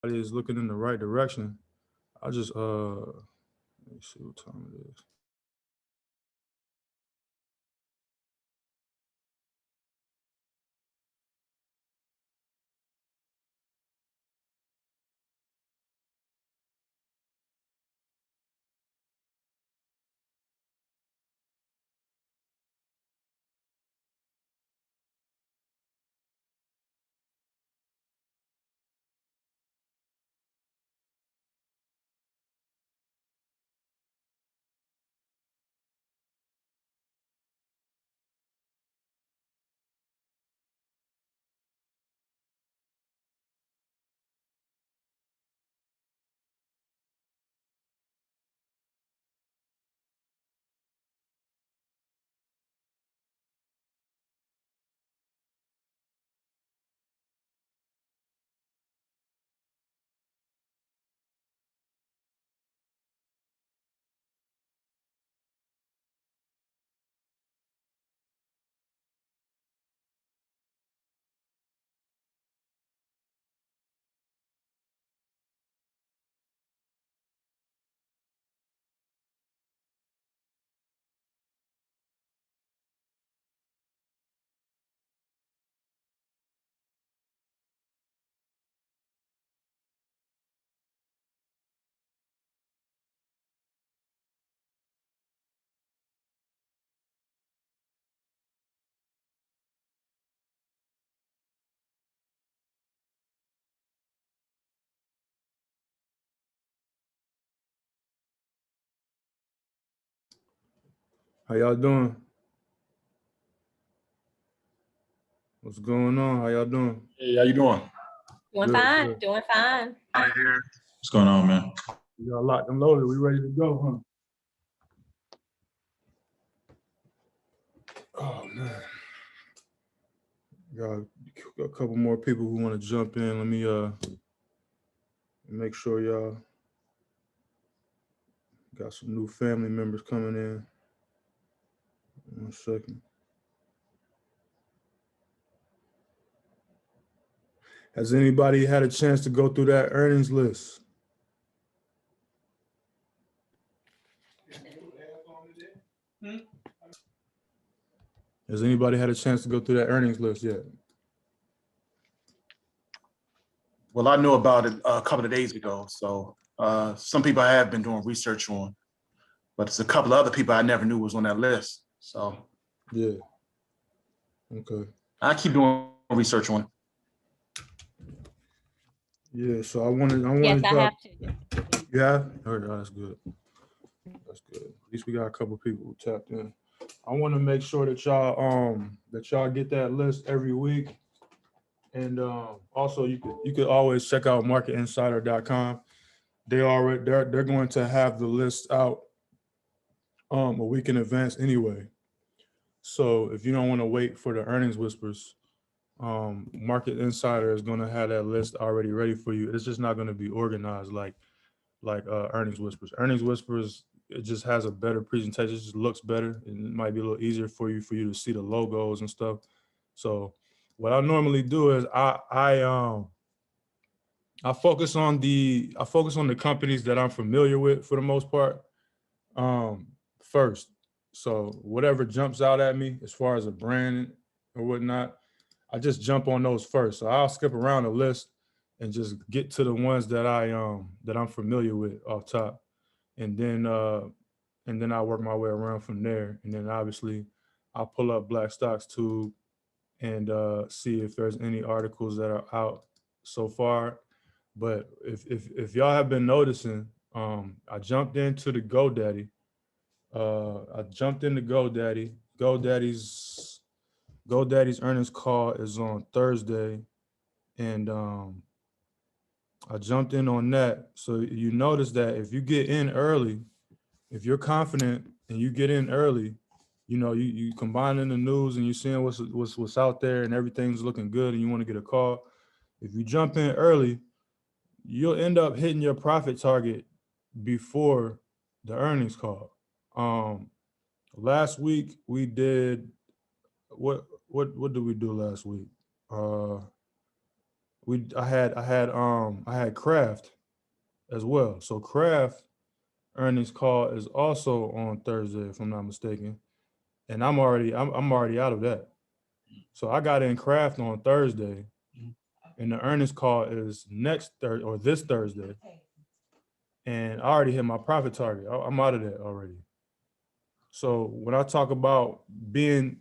is looking in the right direction. I just let me see what time it is. How y'all doing? What's going on? How y'all doing? Hey, how you doing? Doing Good, fine, good. doing fine. What's going on, man? You got locked and loaded. We ready to go, huh? Oh man. Got a couple more people who want to jump in. Let me make sure y'all got some new family members coming in. 1 second. Has anybody had a chance to go through that earnings list? Has anybody had a chance to go through that earnings list yet? Well, I knew about it a couple of days ago. So some people I have been doing research on, but it's a couple of other people I never knew was on that list. So Yeah. Okay. I keep doing research on it. Yeah. So I wanted. Yes, I y'all. have to. Yeah. All right. That's good. That's good. At least we got a couple people who tapped in. I want to make sure that y'all get that list every week. And also you could always check out marketinsider.com. They're going to have the list out a week in advance anyway. So if you don't want to wait for the earnings whispers, Market Insider is going to have that list already ready for you. It's just not going to be organized like earnings whispers. Earnings whispers, it just has a better presentation. It just looks better, and it might be a little easier for you to see the logos and stuff. So what I normally do is I focus on the companies that I'm familiar with for the most part first. So whatever jumps out at me as far as a brand or whatnot, I just jump on those first. So I'll skip around the list and just get to the ones that I'm familiar with off top, and then I work my way around from there. And then obviously I'll pull up Black Stocks Tube and see if there's any articles that are out so far. But if y'all have been noticing, I jumped into the GoDaddy. I jumped into GoDaddy. GoDaddy's earnings call is on Thursday, and I jumped in on that. So you notice that if you get in early, if you're confident and you get in early, you combine in the news and you're seeing what's out there and everything's looking good and you want to get a call. If you jump in early, you'll end up hitting your profit target before the earnings call. Last week we did what did we do last week? I had Kraft as well. So Kraft earnings call is also on Thursday, if I'm not mistaken. And I'm already out of that. So I got in Kraft on Thursday, and the earnings call is next Thursday or this Thursday. And I already hit my profit target. I'm out of that already. So when I talk about being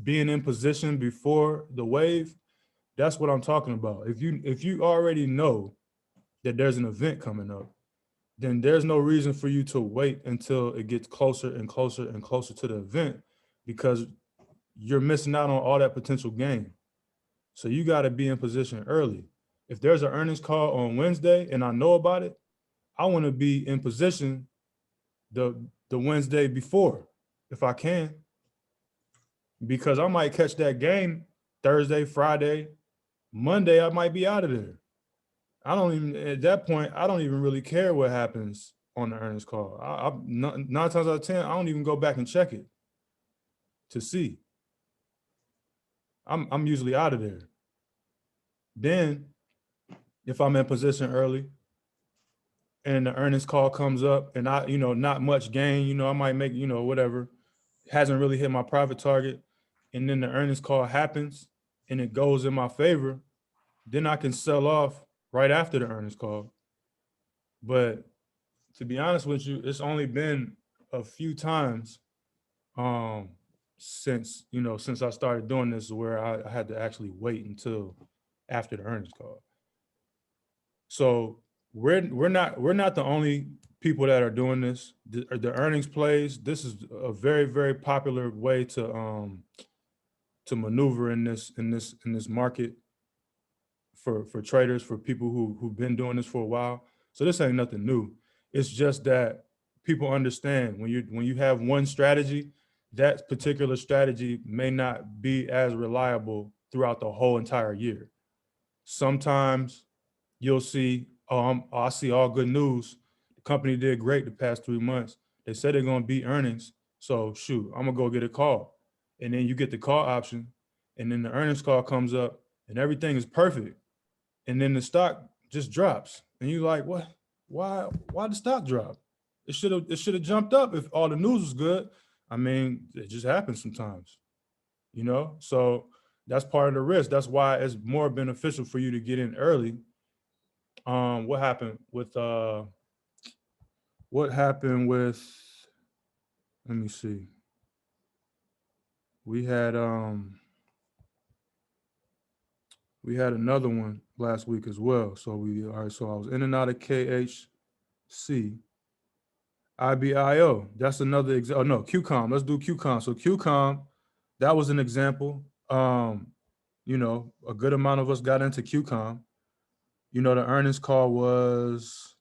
in position before the wave, that's what I'm talking about. If you already know that there's an event coming up, then there's no reason for you to wait until it gets closer and closer and closer to the event, because you're missing out on all that potential gain. So you got to be in position early. If there's an earnings call on Wednesday and I know about it, I want to be in position the Wednesday before, if I can, because I might catch that gain Thursday, Friday, Monday. I might be out of there. I don't even, at that point, I don't even really care what happens on the earnings call. Nine times out of 10, I don't even go back and check it to see. I'm usually out of there. Then, if I'm in position early and the earnings call comes up and I, not much gain, I might make, whatever, hasn't really hit my profit target, and then the earnings call happens and it goes in my favor, then I can sell off right after the earnings call. But to be honest with you, it's only been a few times since I started doing this where I had to actually wait until after the earnings call. So we're not the only people that are doing this. The earnings plays, this is a very, very popular way to maneuver in this market for traders, for people who've been doing this for a while. So this ain't nothing new. It's just that people understand when you have one strategy, that particular strategy may not be as reliable throughout the whole entire year. Sometimes you'll see, I see all good news. The company did great the past 3 months. They said they're going to beat earnings. So shoot, I'm going to go get a call. And then you get the call option, and then the earnings call comes up and everything is perfect. And then the stock just drops. And you're like, what? Why the stock drop? It should have jumped up if all the news was good. I mean, it just happens sometimes, So that's part of the risk. That's why it's more beneficial for you to get in early. What happened with let me see. We had another one last week as well. So so I was in and out of KHC. IBIO, that's another example. Oh no, QCOM. Let's do QCOM. So QCOM, that was an example. A good amount of us got into QCOM. The earnings call was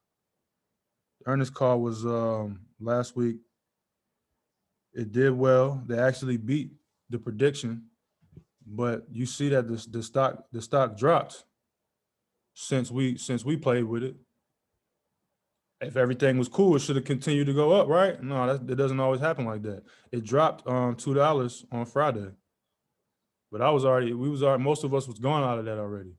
last week. It did well. They actually beat the prediction, but you see that the stock dropped since we played with it. If everything was cool, it should have continued to go up, right? No, that doesn't always happen like that. It dropped $2 on Friday, but most of us was gone out of that already.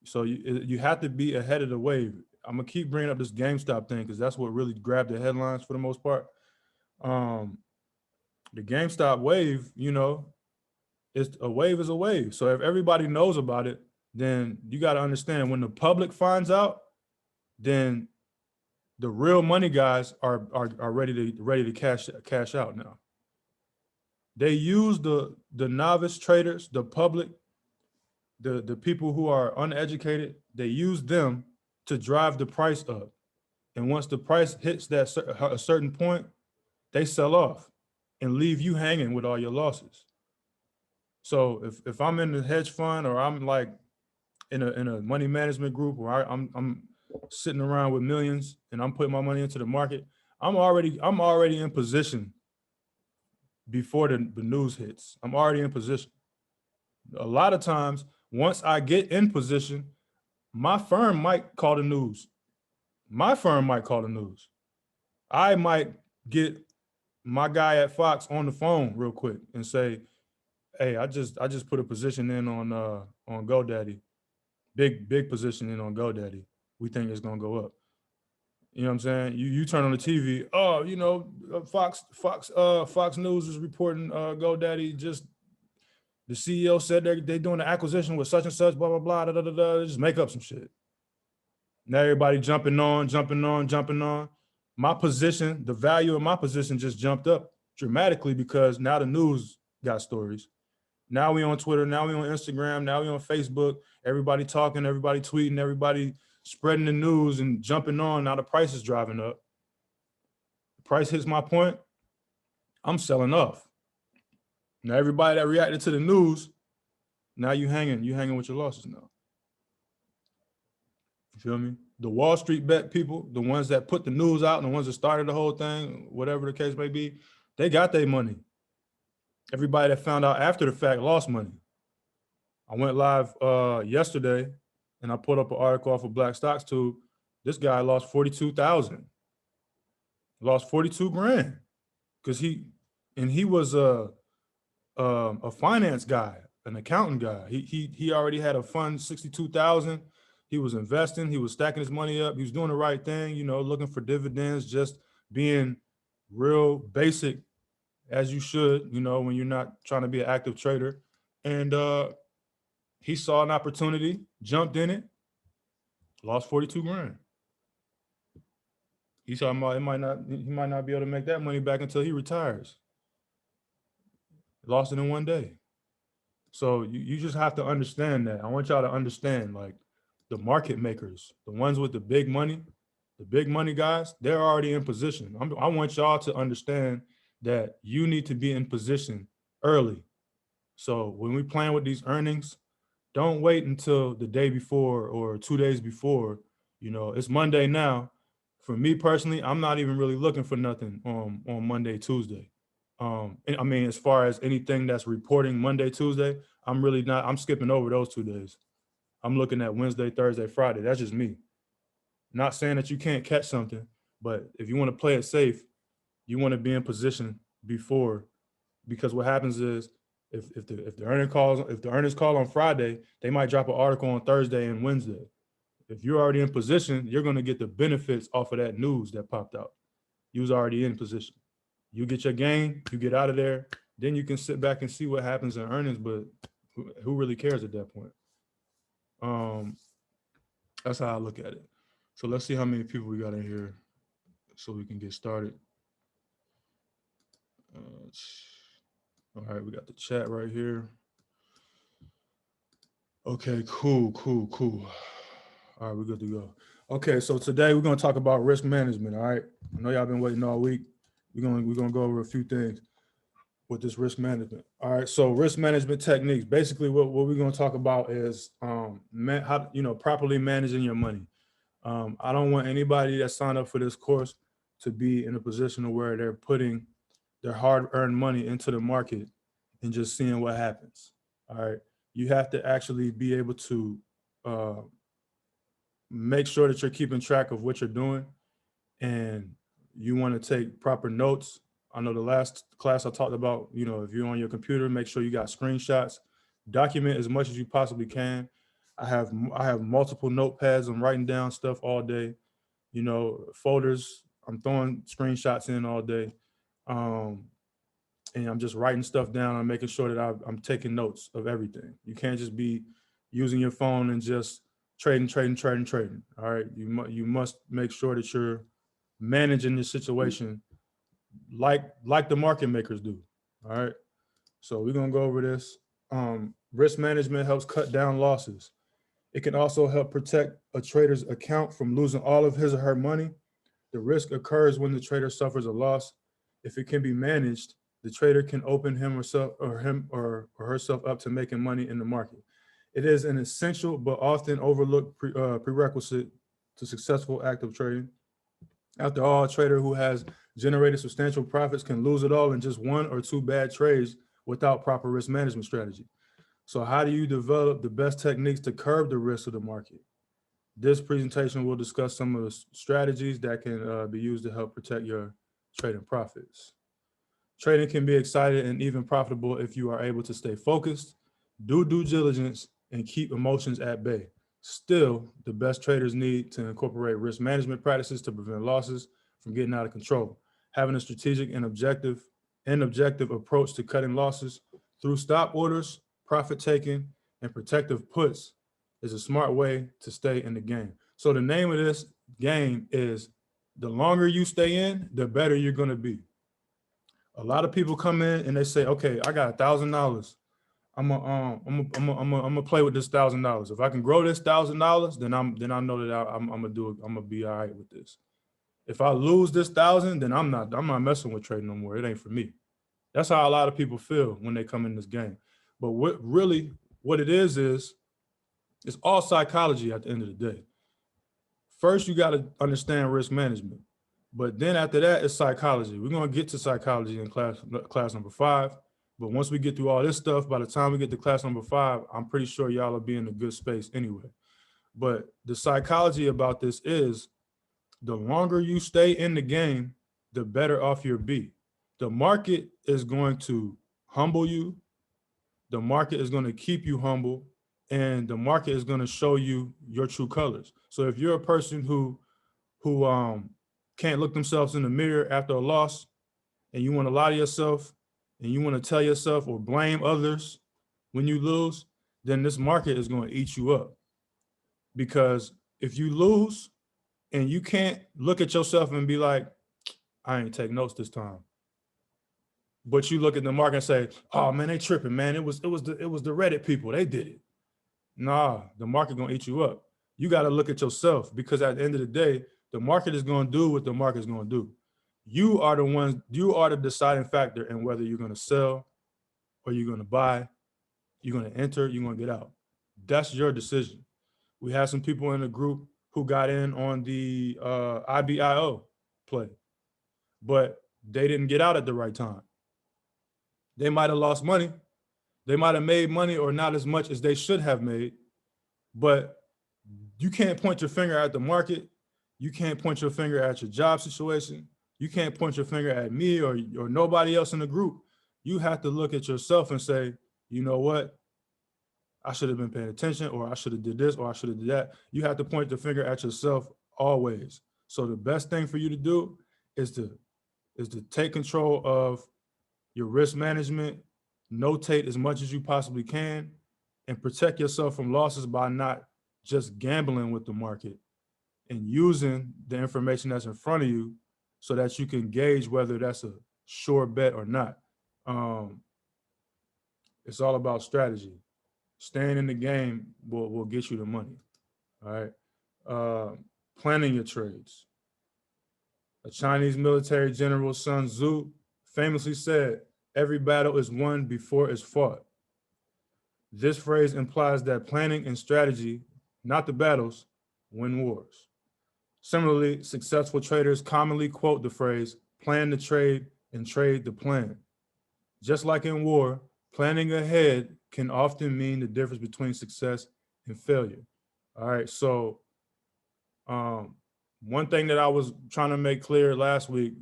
So you have to be ahead of the wave. I'm gonna keep bringing up this GameStop thing because that's what really grabbed the headlines for the most part. The GameStop wave, it's a wave is a wave. So if everybody knows about it, then you got to understand when the public finds out, then the real money guys are ready to cash out now. They use the novice traders, the public, the people who are uneducated. They use them to drive the price up, and once the price hits a certain point, they sell off and leave you hanging with all your losses. So if I'm in the hedge fund or I'm like in a money management group where I'm sitting around with millions and I'm putting my money into the market, I'm already in position before the news hits. I'm already in position. A lot of times, once I get in position, my firm might call the news. I might get my guy at Fox on the phone real quick and say, hey, I just put a position in on GoDaddy. big positioning on GoDaddy. We think it's gonna go up. You know what I'm saying? You turn on the TV. Oh, you know, Fox News is reporting GoDaddy just the CEO said they doing the acquisition with such and such, blah blah blah, da da da da. Just make up some shit. Now everybody jumping on. My position, the value of my position just jumped up dramatically because now the news got stories. Now we on Twitter, now we on Instagram, now we on Facebook. Everybody talking, everybody tweeting, everybody spreading the news and jumping on. Now the price is driving up. The price hits my point, I'm selling off. Now everybody that reacted to the news, now you hanging with your losses now. You feel me? The Wall Street bet people, the ones that put the news out and the ones that started the whole thing, whatever the case may be, they got their money. Everybody that found out after the fact lost money. I went live yesterday and I put up an article off of Black Stocks Tube. This guy lost 42,000. Lost 42 grand. Because he was a finance guy, an accountant guy. He already had a fund, 62,000. He was investing, he was stacking his money up, he was doing the right thing, you know, looking for dividends, just being real basic as you should, you know, when you're not trying to be an active trader. And he saw an opportunity, jumped in it, lost 42 grand. He's talking about he might not be able to make that money back until he retires. Lost it in one day. So you just have to understand that. I want y'all to understand, like, the market makers, the ones with the big money guys, they're already in position. I want y'all to understand that you need to be in position early. So when we plan with these earnings, don't wait until the day before or 2 days before. You know, it's Monday now. For me personally, I'm not even really looking for nothing on Monday, Tuesday. I mean, as far as anything that's reporting Monday, Tuesday, I'm skipping over those 2 days. I'm looking at Wednesday, Thursday, Friday. That's just me. Not saying that you can't catch something, but if you want to play it safe, you want to be in position before, because what happens is if the earnings call on Friday, they might drop an article on Thursday and Wednesday. If you're already in position, you're going to get the benefits off of that news that popped out. You was already in position. You get your gain, you get out of there, then you can sit back and see what happens in earnings, but who really cares at that point? That's how I look at it. So let's see how many people we got in here so we can get started. All right, we got the chat right here. Okay, cool. All right, we're good to go. Okay, so today we're gonna talk about risk management. All right, I know y'all been waiting all week. We're gonna go over a few things with this risk management. All right, so risk management techniques. Basically, what we're gonna talk about is how, you know, properly managing your money. I don't want anybody that signed up for this course to be in a position where they're putting their hard-earned money into the market and just seeing what happens. All right, you have to actually be able to make sure that you're keeping track of what you're doing, and you want to take proper notes. I know the last class I talked about, you know, if you're on your computer, make sure you got screenshots, document as much as you possibly can. I have multiple notepads. I'm writing down stuff all day, you know, folders. I'm throwing screenshots in all day. And I'm just writing stuff down. I'm making sure that I'm taking notes of everything. You can't just be using your phone and just trading. All right. You must make sure that you're managing this situation like the market makers do. All right. So we're going to go over this. Risk management helps cut down losses. It can also help protect a trader's account from losing all of his or her money. The risk occurs when the trader suffers a loss. If it can be managed, the trader can open him or herself up to making money in the market. It is an essential but often overlooked prerequisite to successful active trading. After all, a trader who has generated substantial profits can lose it all in just 1 or 2 bad trades without proper risk management strategy. So how do you develop the best techniques to curb the risk of the market? This presentation will discuss some of the strategies that can be used to help protect your trading profits. Trading can be exciting and even profitable if you are able to stay focused, do due diligence, and keep emotions at bay. Still, the best traders need to incorporate risk management practices to prevent losses from getting out of control. Having a strategic and objective approach to cutting losses through stop orders, profit taking, and protective puts is a smart way to stay in the game. So the name of this game is the longer you stay in, the better you're going to be. A lot of people come in and they say, okay, I got $1,000. I'm gonna play with this $1,000. If I can grow this $1,000, then I know that I'm gonna do it. I'm gonna be all right with this. If I lose this 1,000, then I'm not messing with trading no more. It ain't for me. That's how a lot of people feel when they come in this game. But what it is it's all psychology at the end of the day. First, you got to understand risk management. But then after that, it's psychology. We're going to get to psychology in class number 5. But once we get through all this stuff, by the time we get to class number 5, I'm pretty sure y'all will be in a good space anyway. But the psychology about this is the longer you stay in the game, the better off you'll be. The market is going to humble you. The market is going to keep you humble. And the market is going to show you your true colors. So if you're a person who can't look themselves in the mirror after a loss, and you want to lie to yourself, and you want to tell yourself or blame others when you lose, then this market is going to eat you up. Because if you lose and you can't look at yourself and be like, I ain't take notes this time, but you look at the market and say, oh man, they tripping, man. It was the Reddit people, they did it. Nah, the market gonna eat you up. You got to look at yourself, because at the end of the day, the market is going to do what the market is going to do. You are the deciding factor in whether you're going to sell or you're going to buy, you're going to enter, you're going to get out. That's your decision. We had some people in the group who got in on the IBIO play, but they didn't get out at the right time. They might have lost money. They might have made money or not as much as they should have made, but you can't point your finger at the market. You can't point your finger at your job situation. You can't point your finger at me or nobody else in the group. You have to look at yourself and say, you know what? I should have been paying attention, or I should have did this, or I should have did that. You have to point the finger at yourself always. So the best thing for you to do is to take control of your risk management, notate as much as you possibly can, and protect yourself from losses by not just gambling with the market and using the information that's in front of you so that you can gauge whether that's a sure bet or not. It's all about strategy. Staying in the game will get you the money. All right. Planning your trades. A Chinese military general, Sun Tzu, famously said, every battle is won before it's fought. This phrase implies that planning and strategy, not the battles, win wars. Similarly, successful traders commonly quote the phrase, plan the trade and trade the plan. Just like in war, planning ahead can often mean the difference between success and failure. All right, so one thing that I was trying to make clear last week,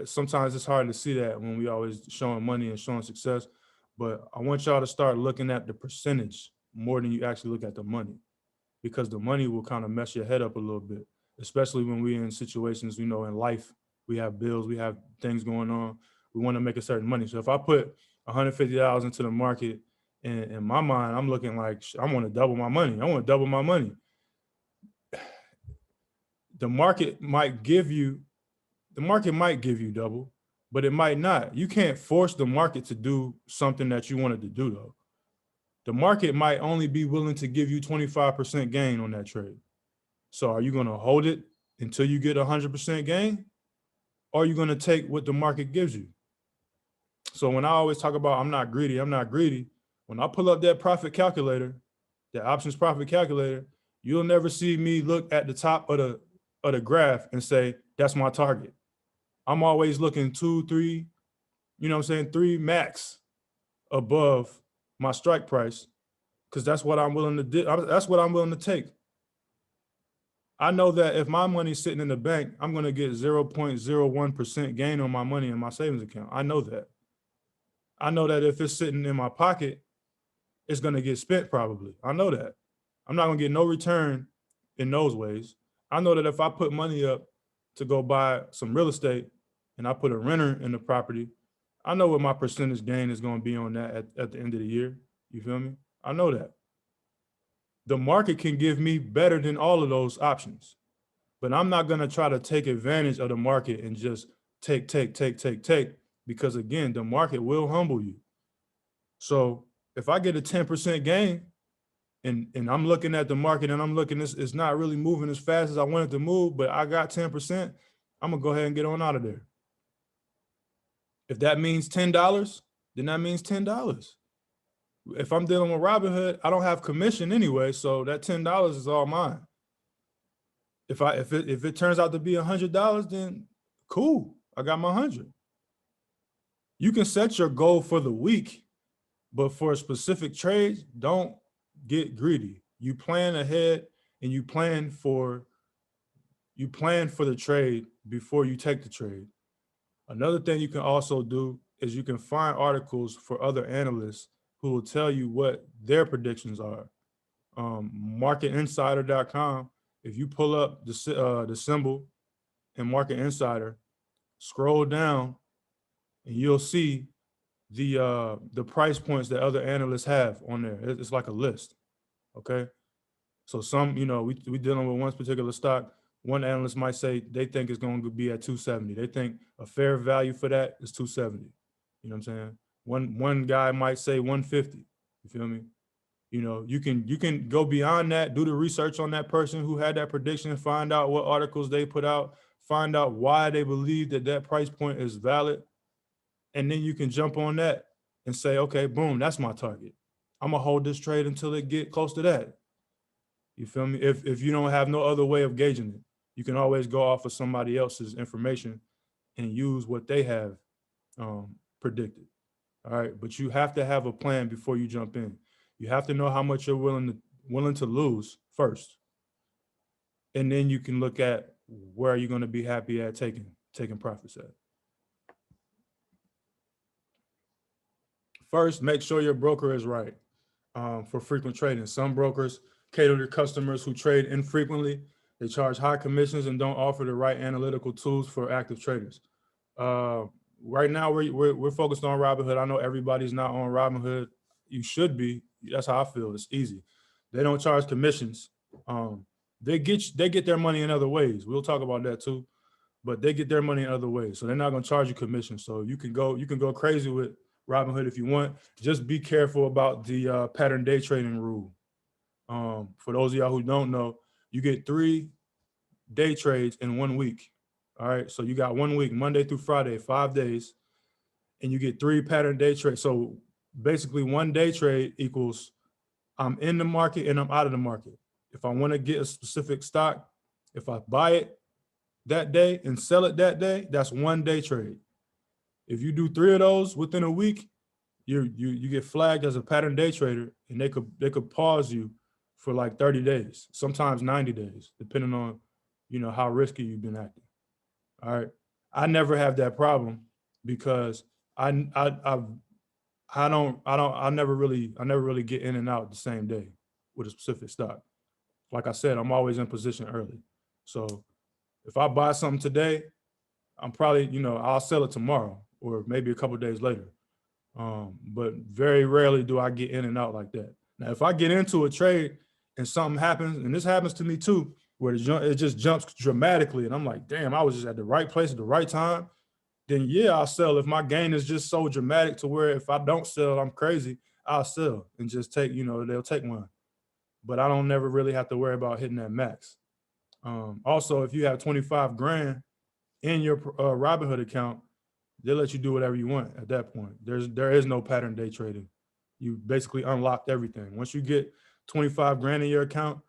sometimes it's hard to see that when we always showing money and showing success, but I want y'all to start looking at the percentage more than you actually look at the money, because the money will kind of mess your head up a little bit, especially when we're in situations, in life, we have bills, we have things going on. We want to make a certain money. So if I put $150 into the market, and in my mind, I'm looking like, I want to double my money. I want to double my money. The market might give you double, but it might not. You can't force the market to do something that you wanted to do, though. The market might only be willing to give you 25% gain on that trade. So are you going to hold it until you get 100% gain? Or are you going to take what the market gives you? So when I always talk about I'm not greedy, when I pull up that profit calculator, that options profit calculator, you'll never see me look at the top of the graph and say, that's my target. I'm always looking 2, 3, 3 max above my strike price, because that's what I'm willing to do. That's what I'm willing to take. I know that if my money's sitting in the bank, I'm going to get 0.01% gain on my money in my savings account. I know that. I know that if it's sitting in my pocket, it's going to get spent probably. I know that. I'm not gonna get no return in those ways. I know that if I put money up to go buy some real estate and I put a renter in the property, I know what my percentage gain is gonna be on that at the end of the year. You feel me? I know that. The market can give me better than all of those options, but I'm not gonna try to take advantage of the market and just take, because again, the market will humble you. So if I get a 10% gain and I'm looking at the market and I'm looking, it's not really moving as fast as I want it to move, but I got 10%, I'm gonna go ahead and get on out of there. If that means $10, then that means $10. If I'm dealing with Robinhood, I don't have commission anyway, so that $10 is all mine. If it turns out to be $100, then cool, I got my 100. You can set your goal for the week, but for specific trades, don't get greedy. You plan ahead and you plan for the trade before you take the trade. Another thing you can also do is you can find articles for other analysts who will tell you what their predictions are. MarketInsider.com. If you pull up the symbol in Market Insider, scroll down, and you'll see the price points that other analysts have on there. It's like a list. Okay. So some, we dealing with one particular stock. One analyst might say they think it's going to be at 270. They think a fair value for that is 270. You know what I'm saying? One guy might say 150. You feel me? You can go beyond that, do the research on that person who had that prediction, find out what articles they put out, find out why they believe that price point is valid. And then you can jump on that and say, okay, boom, that's my target. I'm gonna hold this trade until it get close to that. You feel me? If you don't have no other way of gauging it, you can always go off of somebody else's information and use what they have predicted. All right, but you have to have a plan before you jump in. You have to know how much you're willing to lose first, and then you can look at where you're going to be happy at taking profits at. First, make sure your broker is right for frequent trading. Some brokers cater to customers who trade infrequently. They charge high commissions and don't offer the right analytical tools for active traders. Right now, we're focused on Robinhood. I know everybody's not on Robinhood. You should be. That's how I feel. It's easy. They don't charge commissions. They get their money in other ways. We'll talk about that too. But they get their money in other ways. So they're not going to charge you commission. So you can go crazy with Robinhood if you want. Just be careful about the pattern day trading rule. For those of y'all who don't know, you get 3 day trades in 1 week. All right. So you got 1 week, Monday through Friday, 5 days, and you get 3 pattern day trades. So basically 1 day trade equals I'm in the market and I'm out of the market. If I want to get a specific stock, if I buy it that day and sell it that day, that's 1 day trade. If you do 3 of those within a week, you get flagged as a pattern day trader, and they could pause you for like 30 days, sometimes 90 days, depending on how risky you've been acting. All right. I never have that problem because I never really get in and out the same day with a specific stock. Like I said, I'm always in position early. So if I buy something today, I'm probably, I'll sell it tomorrow or maybe a couple of days later. But very rarely do I get in and out like that. Now, if I get into a trade and something happens, and this happens to me too, where it just jumps dramatically, and I'm like, damn, I was just at the right place at the right time, then yeah, I'll sell. If my gain is just so dramatic to where if I don't sell, I'm crazy, I'll sell and just take, they'll take one. But I don't never really have to worry about hitting that max. Also, if you have 25 grand in your Robinhood account, they'll let you do whatever you want at that point. There is no pattern day trading. You basically unlocked everything. Once you get 25 grand in your account,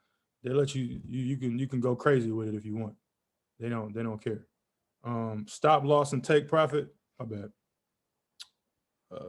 they let you can go crazy with it if you want. They don't care. Stop loss and take profit. My bad.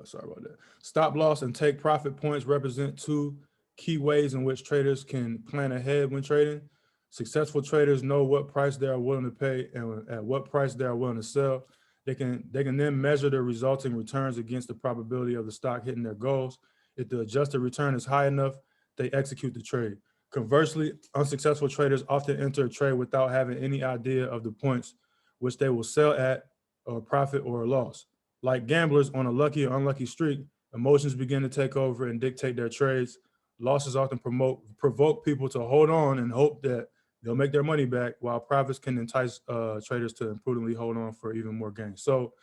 Sorry about that. Stop loss and take profit points represent 2 key ways in which traders can plan ahead when trading. Successful traders know what price they are willing to pay and at what price they are willing to sell. They can then measure the resulting returns against the probability of the stock hitting their goals. If the adjusted return is high enough, they execute the trade. Conversely, unsuccessful traders often enter a trade without having any idea of the points which they will sell at, or a profit or a loss. Like gamblers on a lucky or unlucky streak, emotions begin to take over and dictate their trades. Losses often provoke people to hold on and hope that they'll make their money back, while profits can entice traders to imprudently hold on for even more gains. So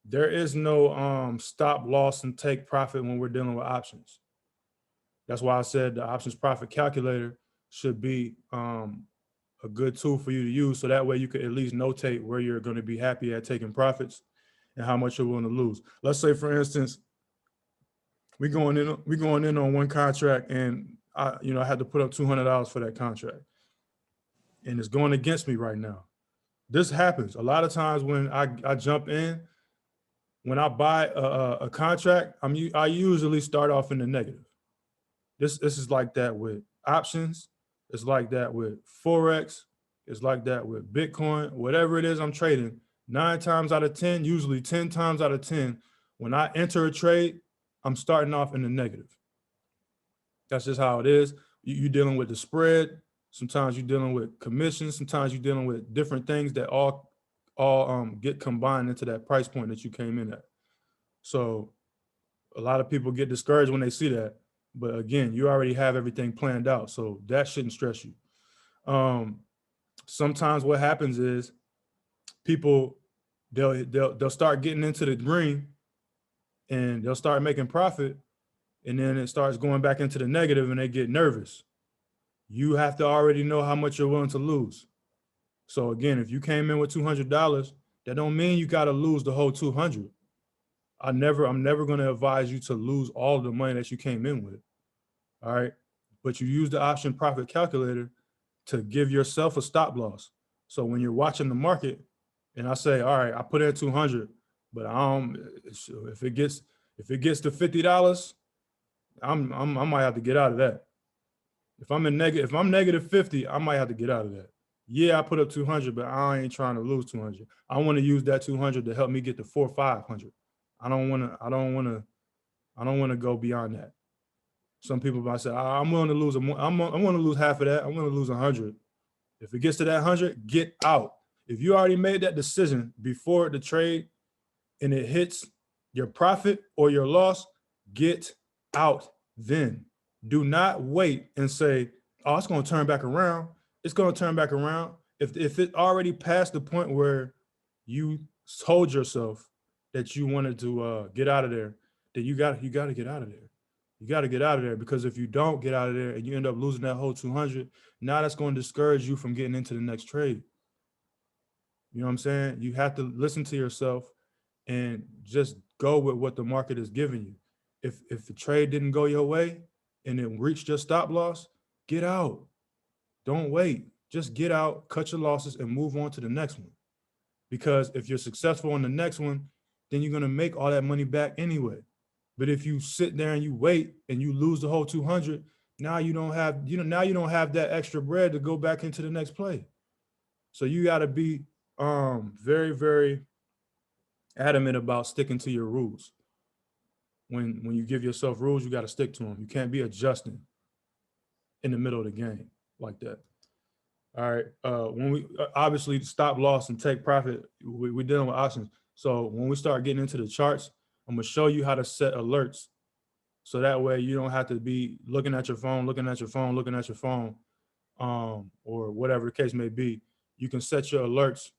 there is no stop loss and take profit when we're dealing with options. That's why I said the options profit calculator should be a good tool for you to use. So that way you could at least notate where you're going to be happy at taking profits and how much you're willing to lose. Let's say, for instance, we going in on one contract, and I had to put up $200 for that contract, and it's going against me right now. This happens a lot of times when I jump in. When I buy a contract, I usually start off in the negative. This is like that with options. It's like that with Forex. It's like that with Bitcoin. Whatever it is I'm trading, 9 times out of 10, usually 10 times out of 10, when I enter a trade, I'm starting off in the negative. That's just how it is. You're dealing with the spread. Sometimes you're dealing with commissions. Sometimes you're dealing with different things that all get combined into that price point that you came in at. So a lot of people get discouraged when they see that. But again, you already have everything planned out. So that shouldn't stress you. Sometimes what happens is people, they'll start getting into the green and they'll start making profit. And then it starts going back into the negative and they get nervous. You have to already know how much you're willing to lose. So again, if you came in with $200, that don't mean you got to lose the whole 200. I'm never going to advise you to lose all the money that you came in with. All right. But you use the option profit calculator to give yourself a stop loss. So when you're watching the market and I say, all right, I put in 200, but if it gets to $50, I might have to get out of that. If I'm negative 50, I might have to get out of that. Yeah, I put up 200, but I ain't trying to lose 200. I want to use that 200 to help me get to 400 or 500. I don't want to go beyond that. Some people might say, I'm willing to lose. I'm willing to lose half of that. I'm willing to lose 100. If it gets to that 100, get out. If you already made that decision before the trade and it hits your profit or your loss, get out then. Do not wait and say, oh, it's going to turn back around. It's going to turn back around. If it already passed the point where you told yourself that you wanted to get out of there, then you got to get out of there. You got to get out of there, because if you don't get out of there and you end up losing that whole 200, now that's going to discourage you from getting into the next trade. You know what I'm saying? You have to listen to yourself and just go with what the market is giving you. If the trade didn't go your way and it reached your stop loss, get out. Don't wait. Just get out, cut your losses, and move on to the next one. Because if you're successful on the next one, then you're going to make all that money back anyway. But if you sit there and you wait and you lose the whole 200, now you don't have that extra bread to go back into the next play. So you got to be very, very adamant about sticking to your rules. When you give yourself rules, you got to stick to them. You can't be adjusting in the middle of the game like that. All right. When we obviously stop loss and take profit, we're dealing with options. So when we start getting into the charts, I'm gonna show you how to set alerts. So that way you don't have to be looking at your phone, or whatever the case may be. You can set your alerts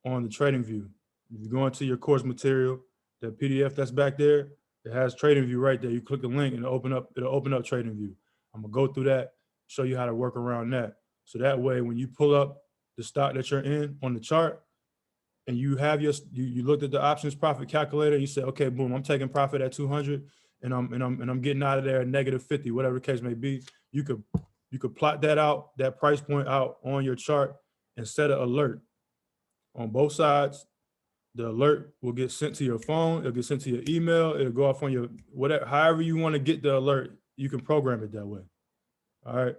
on the TradingView. If you go into your course material, the PDF that's back there, it has TradingView right there. You click the link and it'll open up TradingView. I'm gonna go through that, show you how to work around that. So that way, when you pull up the stock that you're in on the chart, and you have you looked at the options profit calculator, you say, okay, boom, I'm taking profit at 200, and I'm getting out of there at negative 50, whatever the case may be. You could plot that out, that price point out on your chart, and set an alert on both sides. The alert will get sent to your phone. It'll get sent to your email. It'll go off on your whatever, however you want to get the alert. You can program it that way. All right.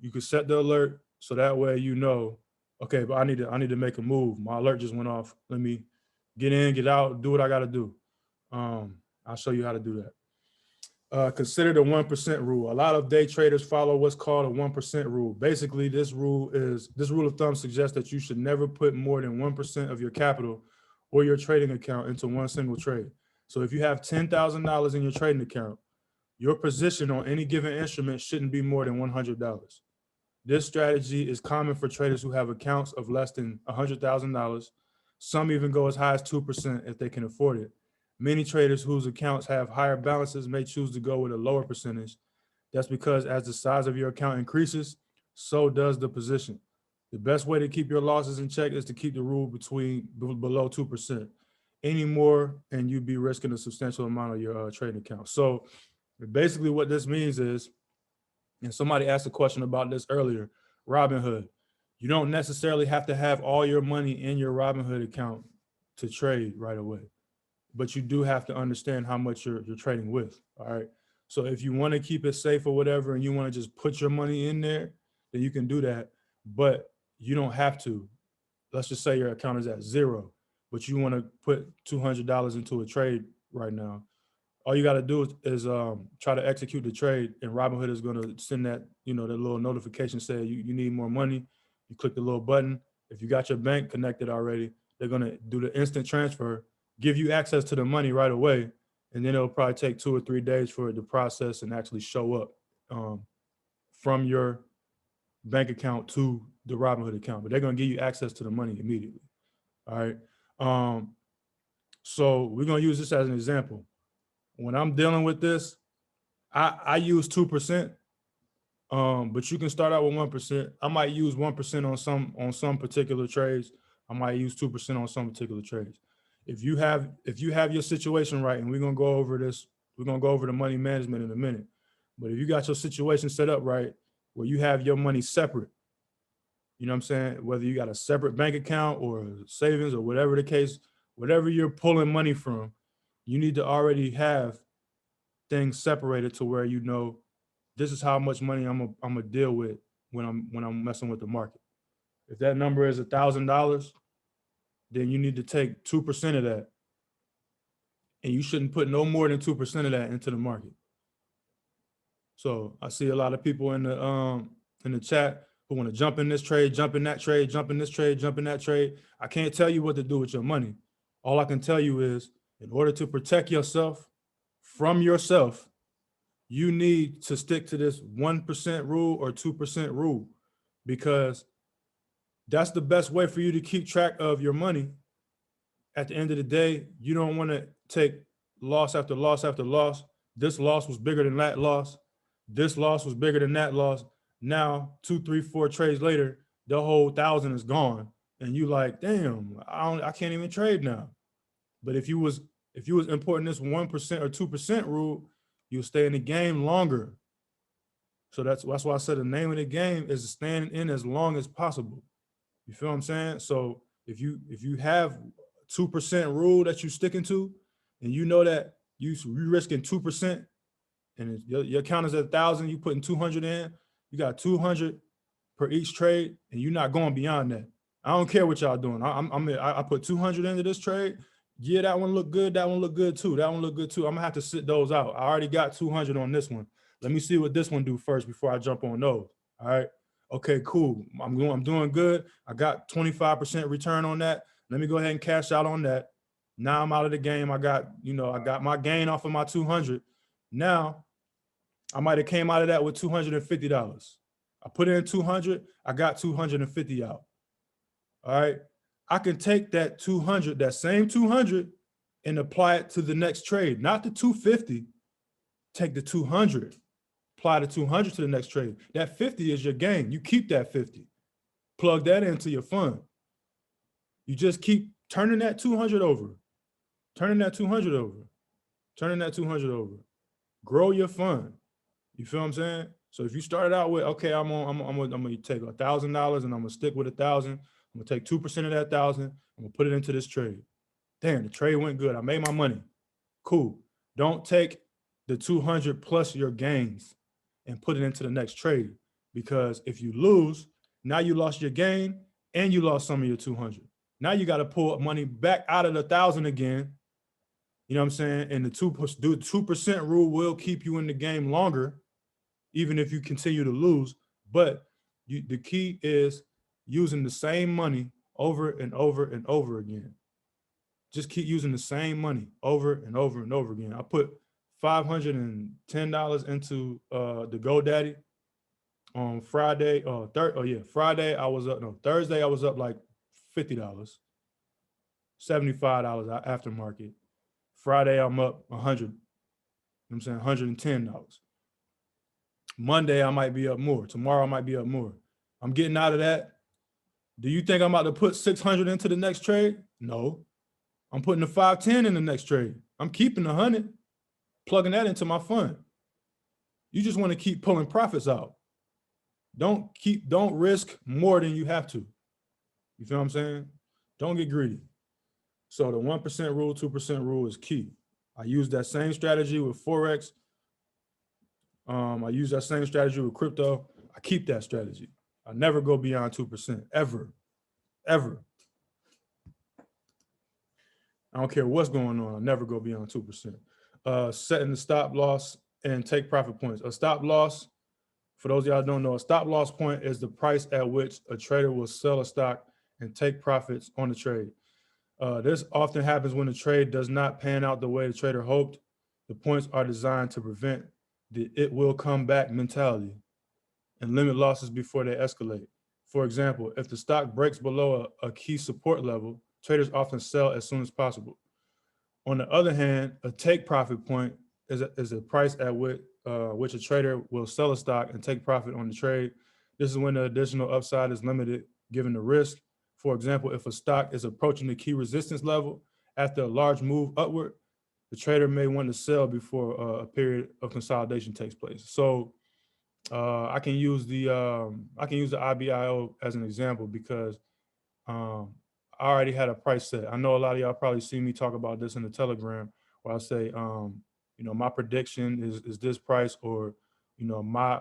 You can set the alert so that way you know, okay, but I need to make a move. My alert just went off. Let me get in, get out, do what I got to do. I'll show you how to do that. consider the 1% rule. A lot of day traders follow what's called a 1% rule. Basically, this rule of thumb suggests that you should never put more than 1% of your capital or your trading account into one single trade. So if you have $10,000 in your trading account, your position on any given instrument shouldn't be more than $100. This strategy is common for traders who have accounts of less than $100,000. Some even go as high as 2% if they can afford it. Many traders whose accounts have higher balances may choose to go with a lower percentage. That's because as the size of your account increases, so does the position. The best way to keep your losses in check is to keep the rule below 2%. Any more, and you'd be risking a substantial amount of your trading account. So basically what this means is, and somebody asked a question about this earlier, Robinhood. You don't necessarily have to have all your money in your Robinhood account to trade right away, but you do have to understand how much you're trading with, all right? So if you want to keep it safe or whatever, and you want to just put your money in there, then you can do that, but you don't have to. Let's just say your account is at zero, but you want to put $200 into a trade right now. All you got to do is try to execute the trade, and Robinhood is going to send that, that little notification say you need more money. You click the little button. If you got your bank connected already, they're going to do the instant transfer, give you access to the money right away, and then it'll probably take 2 or 3 days for it to process and actually show up from your bank account to the Robinhood account. But they're going to give you access to the money immediately. All right. So we're going to use this as an example. When I'm dealing with this, I use 2%, but you can start out with 1%. I might use 1% on some particular trades. I might use 2% on some particular trades. If you have your situation right, and we're gonna go over this, we're gonna go over the money management in a minute. But if you got your situation set up right, where you have your money separate, you know what I'm saying? Whether you got a separate bank account or savings or whatever the case, whatever you're pulling money from, you need to already have things separated to where this is how much money I'm gonna deal with when I'm messing with the market. If that number is $1,000, then you need to take 2% of that, and you shouldn't put no more than 2% of that into the market. So I see a lot of people in the chat who want to jump in this trade, jump in that trade, jump in this trade, jump in that trade. I can't tell you what to do with your money. All I can tell you is, in order to protect yourself from yourself, you need to stick to this 1% rule or 2% rule, because that's the best way for you to keep track of your money. At the end of the day, you don't want to take loss after loss after loss. This loss was bigger than that loss. This loss was bigger than that loss. Now, 2, 3, 4 trades later, the whole 1,000 is gone. And you like, damn, I can't even trade now. But if you was importing this 1% or 2% rule, you'll stay in the game longer. So that's why I said the name of the game is staying in as long as possible. You feel what I'm saying? So if you have 2% rule that you're sticking to, and you know that you're risking 2%, and your account is at 1,000, you putting 200 in, you got 200 per each trade, and you're not going beyond that. I don't care what y'all doing. I put 200 into this trade. Yeah, that one look good. That one look good too. That one look good too. I'm gonna have to sit those out. I already got 200 on this one. Let me see what this one do first before I jump on those. All right. Okay, cool. I'm doing good. I got 25% return on that. Let me go ahead and cash out on that. Now I'm out of the game. I got my gain off of my 200. Now I might have came out of that with $250. I put in 200. I got 250 out. All right. I can take that 200, that same 200, and apply it to the next trade, not the 250. Take the 200, apply the 200 to the next trade. That 50 is your gain. You keep that 50, plug that into your fund. You just keep turning that 200 over, turning that 200 over, turning that 200 over. Grow your fund. You feel what I'm saying? So if you started out with, okay, I'm gonna take $1,000 and I'm gonna stick with 1,000. I'm gonna take 2% of that 1,000. I'm gonna put it into this trade. Damn, the trade went good. I made my money. Cool. Don't take the 200 plus your gains and put it into the next trade, because if you lose, now you lost your gain and you lost some of your 200. Now you got to pull money back out of the 1,000 again. You know what I'm saying? And the 2% rule will keep you in the game longer, even if you continue to lose. But the key is using the same money over and over and over again. Just keep using the same money over and over and over again. I put $510 into the GoDaddy on Friday. Friday I was up. No, Thursday I was up like $50, $75 aftermarket. Friday I'm up 100. You know what I'm saying? $110. Monday I might be up more. Tomorrow I might be up more. I'm getting out of that. Do you think I'm about to put 600 into the next trade? No. I'm putting the 510 in the next trade. I'm keeping 100, plugging that into my fund. You just want to keep pulling profits out. Don't risk more than you have to. You feel what I'm saying? Don't get greedy. So the 1% rule, 2% rule is key. I use that same strategy with Forex. I use that same strategy with crypto. I keep that strategy. I never go beyond 2%, ever. I don't care what's going on. I never go beyond 2%. Setting the stop loss and take profit points. A stop loss, for those of y'all who don't know, a stop loss point is the price at which a trader will sell a stock and take profits on the trade. This often happens when the trade does not pan out the way the trader hoped. The points are designed to prevent the "it will come back" mentality and limit losses before they escalate. For example, if the stock breaks below a key support level, traders often sell as soon as possible. On the other hand, a take profit point is a price at which a trader will sell a stock and take profit on the trade. This is when the additional upside is limited given the risk. For example, if a stock is approaching the key resistance level after a large move upward, the trader may want to sell before a period of consolidation takes place. So I can use the IBIO as an example because I already had a price set. I know a lot of y'all probably see me talk about this in the Telegram where I say, my prediction is this price, or my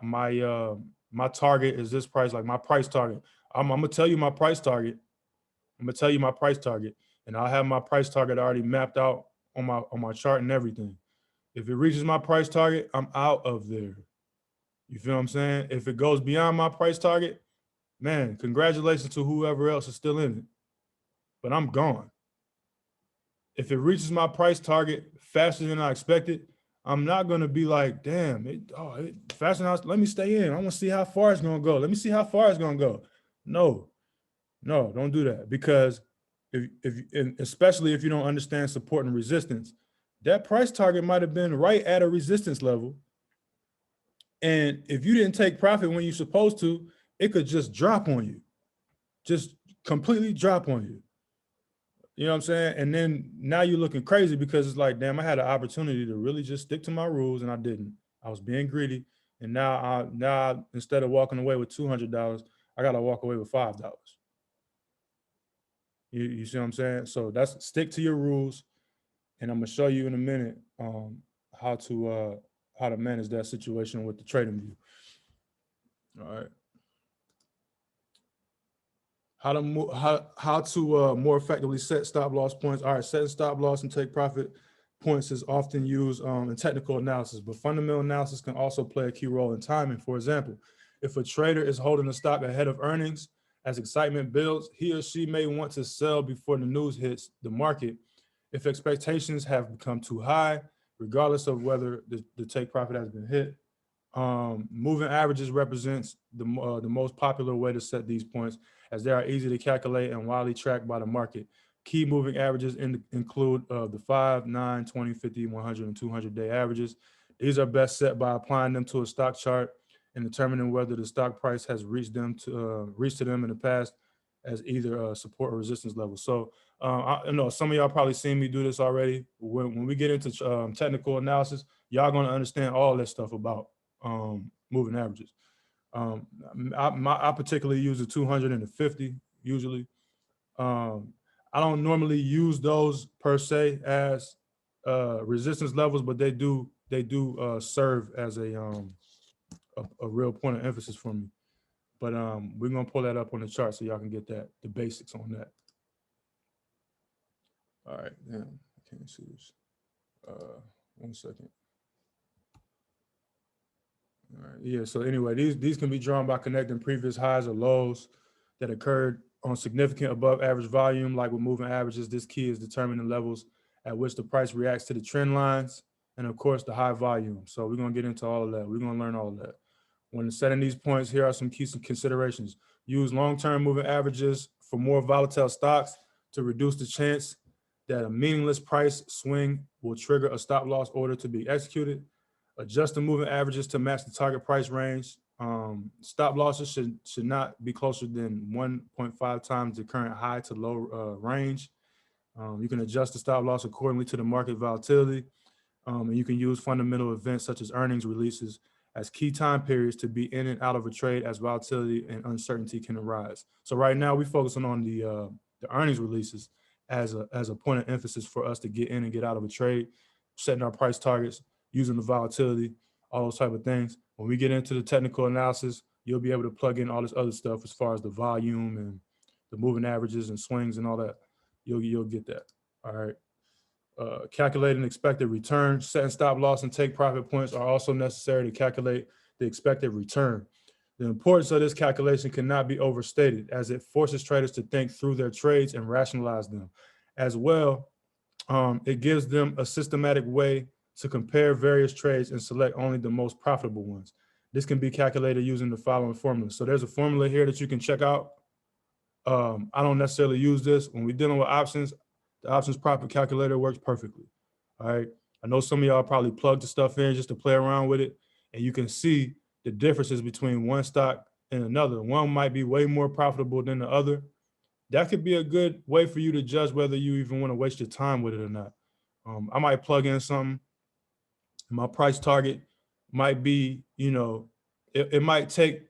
target is this price, like my price target. I'm gonna tell you my price target. And I'll have my price target already mapped out on my chart and everything. If it reaches my price target, I'm out of there. You feel what I'm saying? If it goes beyond my price target, man, congratulations to whoever else is still in it. But I'm gone. If it reaches my price target faster than I expected, I'm not gonna be like, damn, faster than let me stay in. I want to see how far it's gonna go. Let me see how far it's gonna go. No, don't do that, because especially if you don't understand support and resistance, that price target might have been right at a resistance level. And if you didn't take profit when you're supposed to, it could just drop on you, just completely drop on you. You know what I'm saying? And then now you're looking crazy because it's like, damn, I had an opportunity to really just stick to my rules and I didn't. I was being greedy. And now instead of walking away with $200, I got to walk away with $5. You see what I'm saying? So that's, stick to your rules. And I'm going to show you in a minute how to manage that situation with the TradingView. All right. How to more effectively set stop loss points. All right, setting stop loss and take profit points is often used in technical analysis, but fundamental analysis can also play a key role in timing. For example, if a trader is holding a stock ahead of earnings, as excitement builds, he or she may want to sell before the news hits the market. If expectations have become too high, regardless of whether the take profit has been hit, moving averages represents the most popular way to set these points, as they are easy to calculate and widely tracked by the market. Key moving averages include the 5, 9, 20, 50, 100, and 200-day averages. These are best set by applying them to a stock chart and determining whether the stock price has reached to them in the past as either support or resistance level. So I know some of y'all probably seen me do this already. When we get into technical analysis, y'all gonna understand all that stuff about moving averages. I particularly use the 200 and the 50 usually. I don't normally use those per se as resistance levels, but they do serve as a real point of emphasis for me. But we're gonna pull that up on the chart so y'all can get the basics on that. All right, damn, I can't see this. 1 second. All right. Yeah. So anyway, these can be drawn by connecting previous highs or lows that occurred on significant above average volume, like with moving averages. This key is determining levels at which the price reacts to the trend lines, and of course the high volume. So we're gonna get into all of that. We're gonna learn all of that. When setting these points, here are some key considerations. Use long-term moving averages for more volatile stocks to reduce the chance that a meaningless price swing will trigger a stop loss order to be executed. Adjust the moving averages to match the target price range. Stop losses should not be closer than 1.5 times the current high to low range. You can adjust the stop loss accordingly to the market volatility. And you can use fundamental events such as earnings releases as key time periods to be in and out of a trade as volatility and uncertainty can arise. So right now we're focusing on the earnings releases as a point of emphasis for us to get in and get out of a trade, setting our price targets, using the volatility, all those type of things. When we get into the technical analysis, you'll be able to plug in all this other stuff as far as the volume and the moving averages and swings and all that. You'll get that. All right. Calculating expected return, setting stop loss and take profit points are also necessary to calculate the expected return. The importance of this calculation cannot be overstated as it forces traders to think through their trades and rationalize them. As well, it gives them a systematic way to compare various trades and select only the most profitable ones. This can be calculated using the following formula. So there's a formula here that you can check out. I don't necessarily use this. When we're dealing with options, the options profit calculator works perfectly. All right. I know some of y'all probably plug the stuff in just to play around with it, and you can see the differences between one stock and another. One might be way more profitable than the other. That could be a good way for you to judge whether you even want to waste your time with it or not. I might plug in something. My price target might be, it might take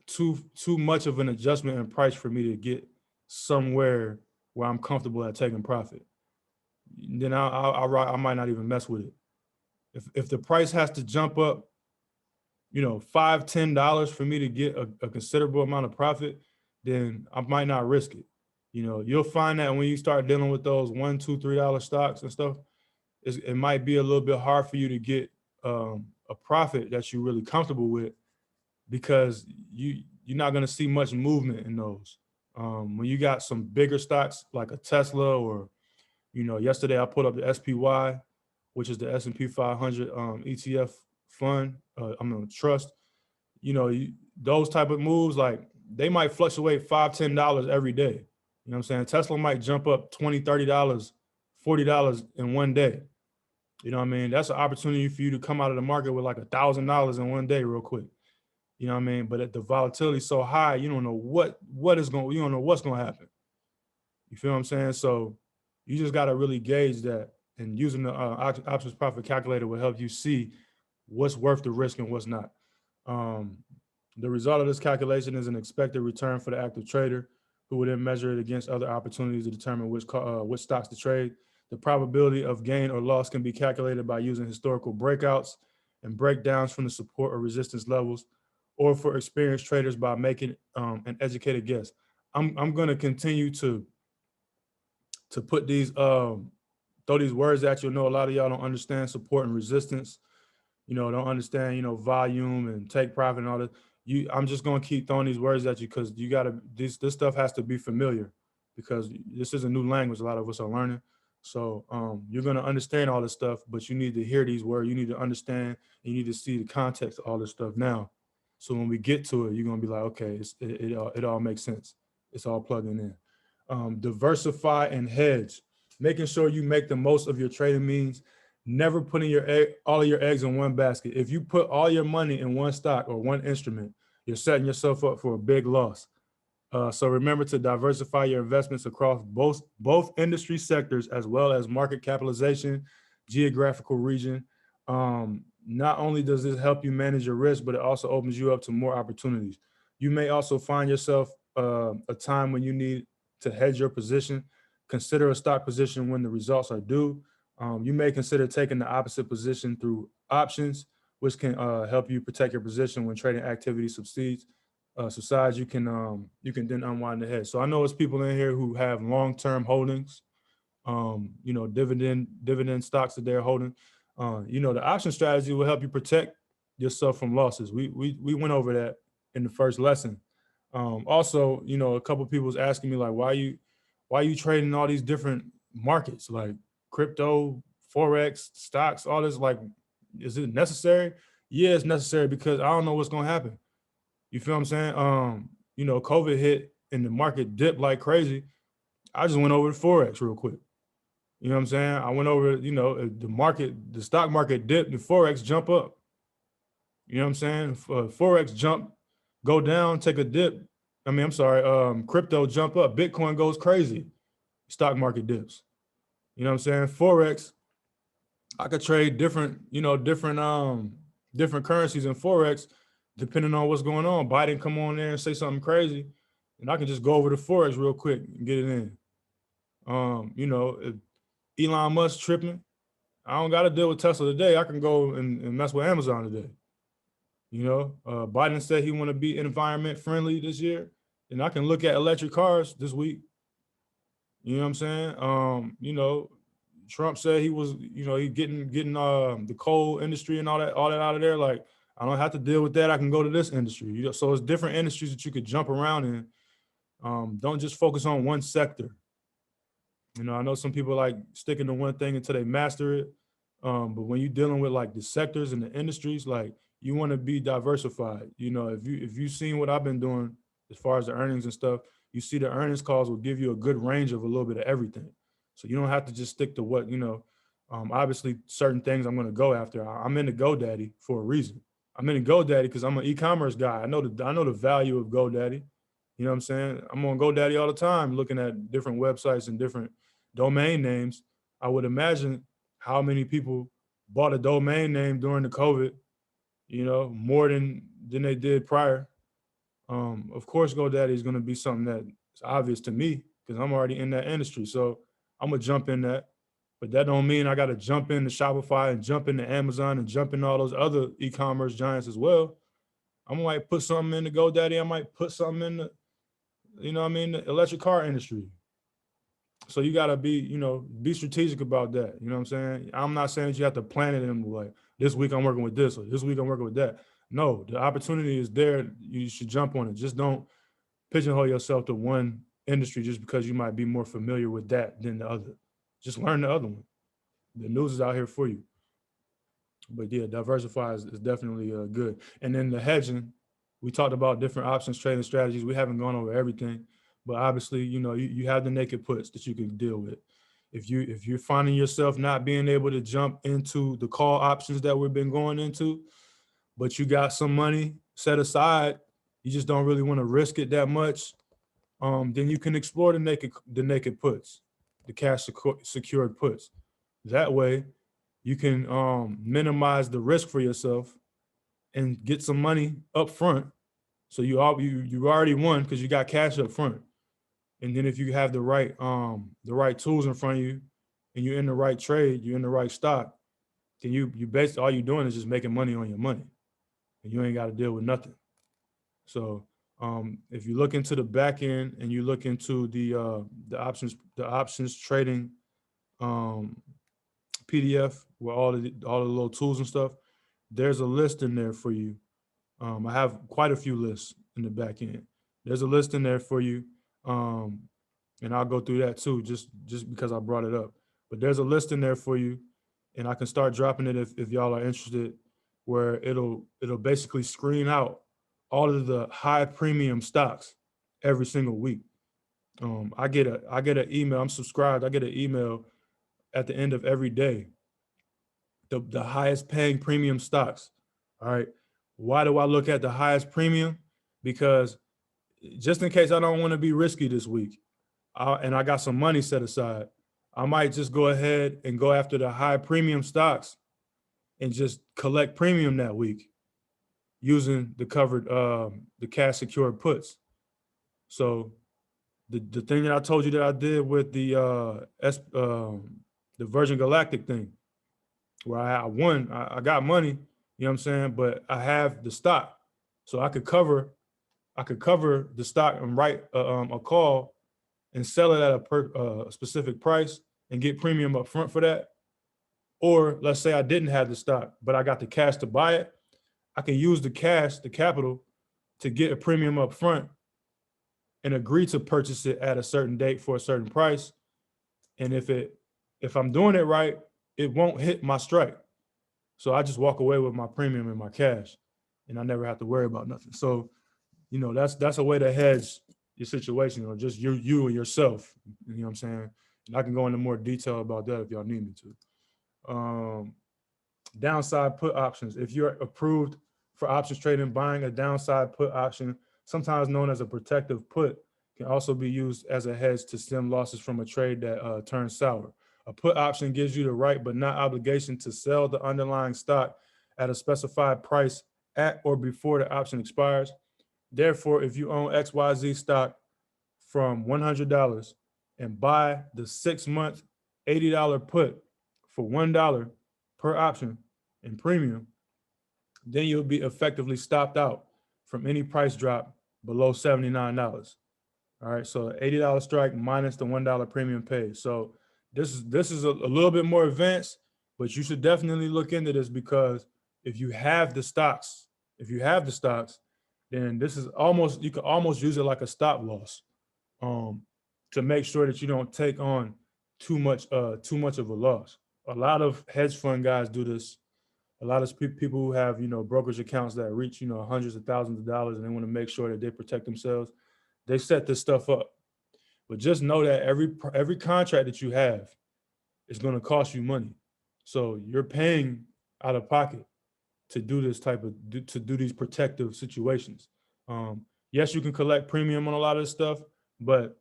too much of an adjustment in price for me to get somewhere where I'm comfortable at taking profit. Then I might not even mess with it. If the price has to jump up, $5-10 for me to get a considerable amount of profit, then I might not risk it. You'll find that when you start dealing with those $1, $2, $3 stocks and stuff, it might be a little bit hard for you to get a profit that you're really comfortable with because you're not going to see much movement in those. When you got some bigger stocks like a Tesla or, yesterday I put up the SPY, which is the S&P 500 ETF fund, trust, those type of moves, like they might fluctuate $5-10 every day. You know what I'm saying? Tesla might jump up $20, $30, $40 in one day. You know what I mean? That's an opportunity for you to come out of the market with like $1,000 in one day real quick. You know what I mean? But at the volatility is so high, you don't know you don't know what's going to happen. You feel what I'm saying? So you just got to really gauge that, and using the options profit calculator will help you see what's worth the risk and what's not. The result of this calculation is an expected return for the active trader, who will then measure it against other opportunities to determine which stocks to trade. The probability of gain or loss can be calculated by using historical breakouts and breakdowns from the support or resistance levels, or for experienced traders by making an educated guess. I'm going to continue to put these throw these words at you. I know a lot of y'all don't understand support and resistance. Don't understand volume and take profit and all that. I'm just going to keep throwing these words at you because you got to this stuff has to be familiar because this is a new language a lot of us are learning. So you're going to understand all this stuff, but you need to hear these words. You need to understand. You need to see the context of all this stuff now. So when we get to it, you're going to be like, okay, it all makes sense. It's all plugging in. Diversify and hedge. Making sure you make the most of your trading means never putting all of your eggs in one basket. If you put all your money in one stock or one instrument, you're setting yourself up for a big loss. So remember to diversify your investments across both industry sectors as well as market capitalization, geographical region. Not only does this help you manage your risk, but it also opens you up to more opportunities. You may also find yourself a time when you need to hedge your position. Consider a stock position when the results are due. You may consider taking the opposite position through options, which can help you protect your position when trading activity subsides. You can then unwind the hedge. So I know it's people in here who have long-term holdings, dividend stocks that they're holding. The option strategy will help you protect yourself from losses. We went over that in the first lesson. Also, a couple of people was asking me like, why you trading all these different markets like crypto, forex, stocks, all this? Like, is it necessary? Yeah, it's necessary because I don't know what's gonna happen. You feel what I'm saying? COVID hit and the market dipped like crazy. I just went over to forex real quick. You know what I'm saying? I went over, the stock market dipped, the forex jump up. You know what I'm saying? Forex jump, go down, take a dip. I'm sorry, crypto jump up, Bitcoin goes crazy, stock market dips. You know what I'm saying? Forex, I could trade different currencies in Forex, depending on what's going on. Biden come on there and say something crazy, and I can just go over to Forex real quick and get it in. If Elon Musk tripping, I don't got to deal with Tesla today. I can go and mess with Amazon today. Biden said he want to be environment friendly this year, and I can look at electric cars this week. You know what I'm saying? Trump said he was, he getting the coal industry and all that out of there. Like, I don't have to deal with that. I can go to this industry. So it's different industries that you could jump around in. Don't just focus on one sector. I know some people like sticking to one thing until they master it. But when you're dealing with like the sectors and the industries, like, you want to be diversified. If you've seen what I've been doing as far as the earnings and stuff, you see the earnings calls will give you a good range of a little bit of everything. So you don't have to just stick to what, obviously certain things I'm going to go after. I'm in the GoDaddy for a reason. I'm in the GoDaddy because I'm an e-commerce guy. I know the value of GoDaddy. You know what I'm saying? I'm on GoDaddy all the time looking at different websites and different domain names. I would imagine how many people bought a domain name during the COVID, more than they did prior. Of course, GoDaddy is going to be something that's obvious to me because I'm already in that industry. So I'm going to jump in that. But that don't mean I got to jump into Shopify and jump into Amazon and jump in all those other e-commerce giants as well. I might put something in the GoDaddy. I might put something in the electric car industry. So you got to be strategic about that. You know what I'm saying? I'm not saying that you have to plan it in like, this week I'm working with this or this week I'm working with that. No, the opportunity is there. You should jump on it. Just don't pigeonhole yourself to one industry just because you might be more familiar with that than the other. Just learn the other one. The news is out here for you. But yeah, diversify is definitely good. And then the hedging, we talked about different options trading strategies. We haven't gone over everything, but obviously, you have the naked puts that you can deal with. If you're finding yourself not being able to jump into the call options that we've been going into, but you got some money set aside, you just don't really want to risk it that much, then you can explore the naked puts, the cash secured puts. That way, you can minimize the risk for yourself and get some money up front. So you already won because you got cash up front. And then if you have the right tools in front of you and you're in the right trade, you're in the right stock, then you basically all you're doing is just making money on your money. And you ain't got to deal with nothing. So if you look into the back end and you look into the options trading PDF with all the little tools and stuff, there's a list in there for you. I have quite a few lists in the back end. There's a list in there for you. And I'll go through that too, just because I brought it up. But there's a list in there for you, and I can start dropping it if y'all are interested, where it'll basically screen out all of the high premium stocks every single week. I get an email. I'm subscribed. I get an email at the end of every day. The highest paying premium stocks. All right. Why do I look at the highest premium? Because just in case I don't want to be risky this week, and I got some money set aside, I might just go ahead and go after the high premium stocks and just collect premium that week using the cash secured puts. So the thing that I told you that I did with the Virgin Galactic thing, where I won, I got money, you know what I'm saying? But I have the stock, so I could cover the stock and write a call and sell it at a specific price and get premium up front for that. Or let's say I didn't have the stock, but I got the cash to buy it. I can use the cash, the capital, to get a premium up front and agree to purchase it at a certain date for a certain price. And if I'm doing it right, it won't hit my strike. So I just walk away with my premium and my cash, and I never have to worry about nothing. So, that's a way to hedge your situation, or just you and yourself. You know what I'm saying? And I can go into more detail about that if y'all need me to. Downside put options. If you're approved for options trading, buying a downside put option, sometimes known as a protective put, can also be used as a hedge to stem losses from a trade that turns sour. A put option gives you the right but not obligation to sell the underlying stock at a specified price at or before the option expires. Therefore, if you own XYZ stock from $100 and buy the 6-month $80 put for $1 per option in premium, then you'll be effectively stopped out from any price drop below $79. All right, so $80 strike minus the $1 premium paid. So this is a little bit more advanced, but you should definitely look into this, because if you have the stocks, then this is you can almost use it like a stop loss, to make sure that you don't take on too much of a loss. A lot of hedge fund guys do this. A lot of people who have brokerage accounts that reach hundreds of thousands of dollars, and they want to make sure that they protect themselves. They set this stuff up. But just know that every contract that you have is going to cost you money. So you're paying out of pocket to do this to do these protective situations. Yes, you can collect premium on a lot of this stuff, but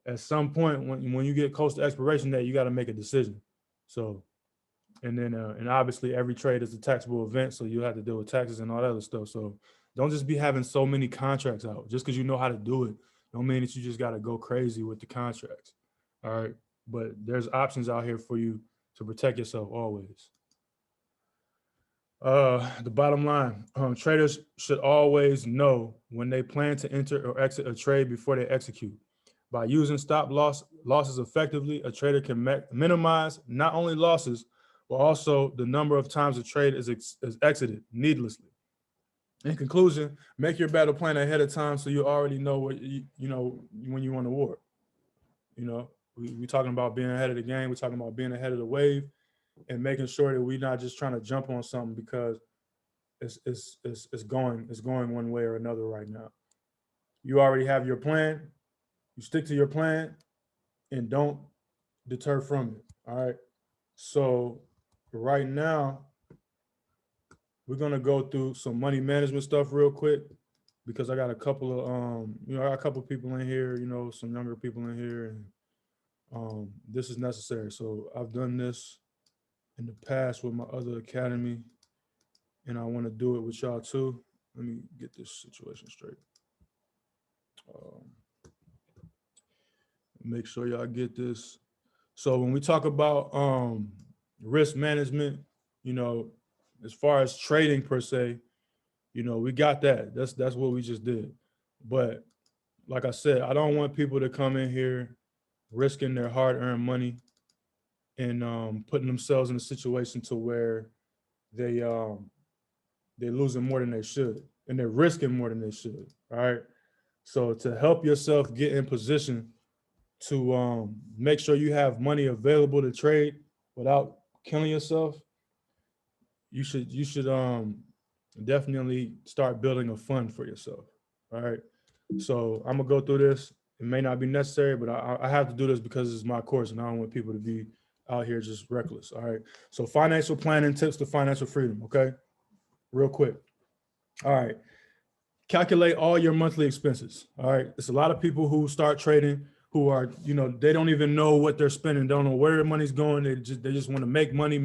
at some point when you get close to expiration date, you got to make a decision. So, and then and obviously every trade is a taxable event, so you have to deal with taxes and all that other stuff. So don't just be having so many contracts out. Just because you know how to do it, don't mean that you just got to go crazy with the contracts. All right, but there's options out here for you to protect yourself always. The bottom line, traders should always know when they plan to enter or exit a trade before they execute. By using stop losses effectively, a trader can minimize not only losses, but also the number of times a trade is exited needlessly. In conclusion, make your battle plan ahead of time so you already know what when you want to war. We talking about being ahead of the game. We're talking about being ahead of the wave, and making sure that we're not just trying to jump on something because it's going one way or another right now. You already have your plan. You stick to your plan and don't deter from it. All right. So right now, we're gonna go through some money management stuff real quick, because I got a couple of I got a couple of people in here, some younger people in here, and this is necessary. So I've done this in the past with my other academy, and I want to do it with y'all too. Let me get this situation straight. Make sure y'all get this. So when we talk about risk management, as far as trading per se, we got that. That's what we just did. But like I said, I don't want people to come in here risking their hard-earned money and putting themselves in a situation to where they're losing more than they should, and they're risking more than they should. All right. So to help yourself get in position to make sure you have money available to trade without killing yourself, you should definitely start building a fund for yourself. All right. So I'm gonna go through this. It may not be necessary, but I have to do this because it's my course, and I don't want people to be out here just reckless. All right. So financial planning tips to financial freedom. Okay. Real quick. All right. Calculate all your monthly expenses. All right. There's a lot of people who start trading who are, they don't even know what they're spending, don't know where their money's going. They just want to make money,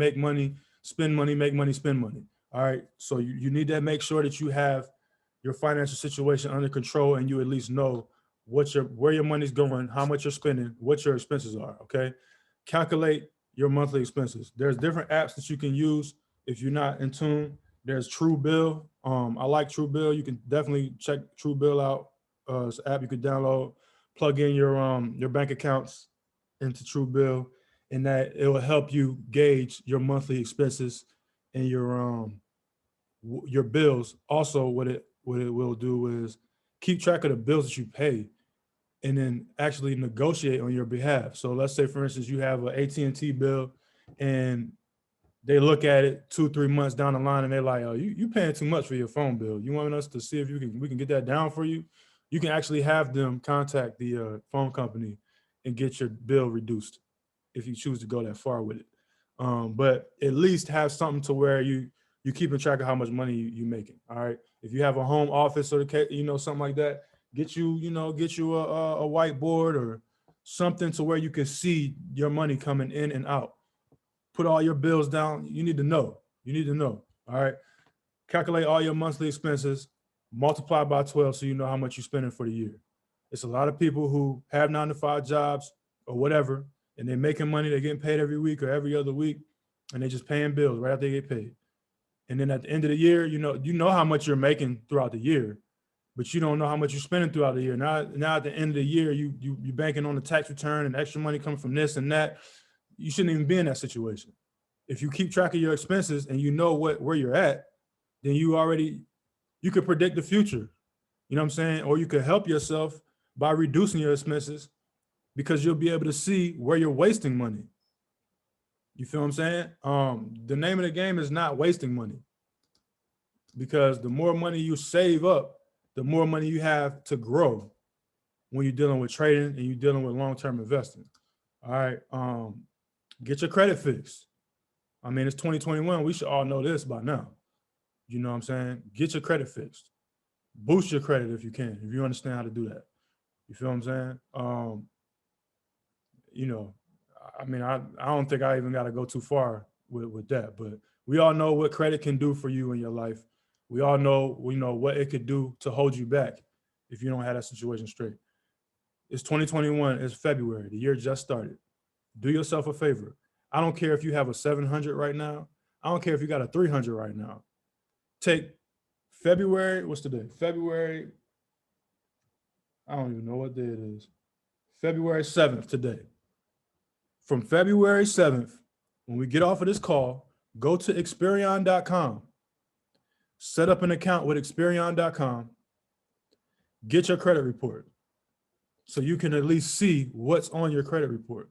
spend money, make money, spend money. All right. So you need to make sure that you have your financial situation under control, and you at least know where your money's going, how much you're spending, what your expenses are. Okay. Calculate your monthly expenses. There's different apps that you can use if you're not in tune. There's Truebill. I like Truebill. You can definitely check Truebill out. It's an app you could download, plug in your bank accounts into Truebill, and that it will help you gauge your monthly expenses and your bills. Also, what it will do is keep track of the bills that you pay, and then actually negotiate on your behalf. So let's say, for instance, you have an AT&T bill, and they look at it 2-3 months down the line, and they're like, "Oh, you paying too much for your phone bill. You want us to see if we can get that down for you?" You can actually have them contact the phone company and get your bill reduced if you choose to go that far with it. But at least have something to where you keeping track of how much money you making. All right. If you have a home office or something like that, get you a whiteboard or something to where you can see your money coming in and out. Put all your bills down. You need to know. You need to know. All right. Calculate all your monthly expenses, multiply by 12 so you know how much you're spending for the year. It's a lot of people who have 9-to-5 jobs or whatever, and they're making money, they're getting paid every week or every other week, and they're just paying bills right after they get paid. And then at the end of the year, you know how much you're making throughout the year, but you don't know how much you're spending throughout the year. Now at the end of the year, you're banking on the tax return and extra money coming from this and that. You shouldn't even be in that situation. If you keep track of your expenses and you know where you're at, then you could predict the future. You know what I'm saying? Or you could help yourself by reducing your expenses because you'll be able to see where you're wasting money. You feel what I'm saying? The name of the game is not wasting money, because the more money you save up, the more money you have to grow when you're dealing with trading and you're dealing with long-term investing. All right. Get your credit fixed. I mean, it's 2021. We should all know this by now. You know what I'm saying? Get your credit fixed. Boost your credit if you can, if you understand how to do that. You feel what I'm saying? I mean, I don't think I even got to go too far with that, but we all know what credit can do for you in your life. We all know, what it could do to hold you back if you don't have that situation straight. It's 2021. It's February. The year just started. Do yourself a favor. I don't care if you have a 700 right now. I don't care if you got a 300 right now. Take February. What's today? February. I don't even know what day it is. February 7th today. From February 7th, when we get off of this call, go to Experian.com. Set up an account with Experian.com. Get your credit report so you can at least see what's on your credit report.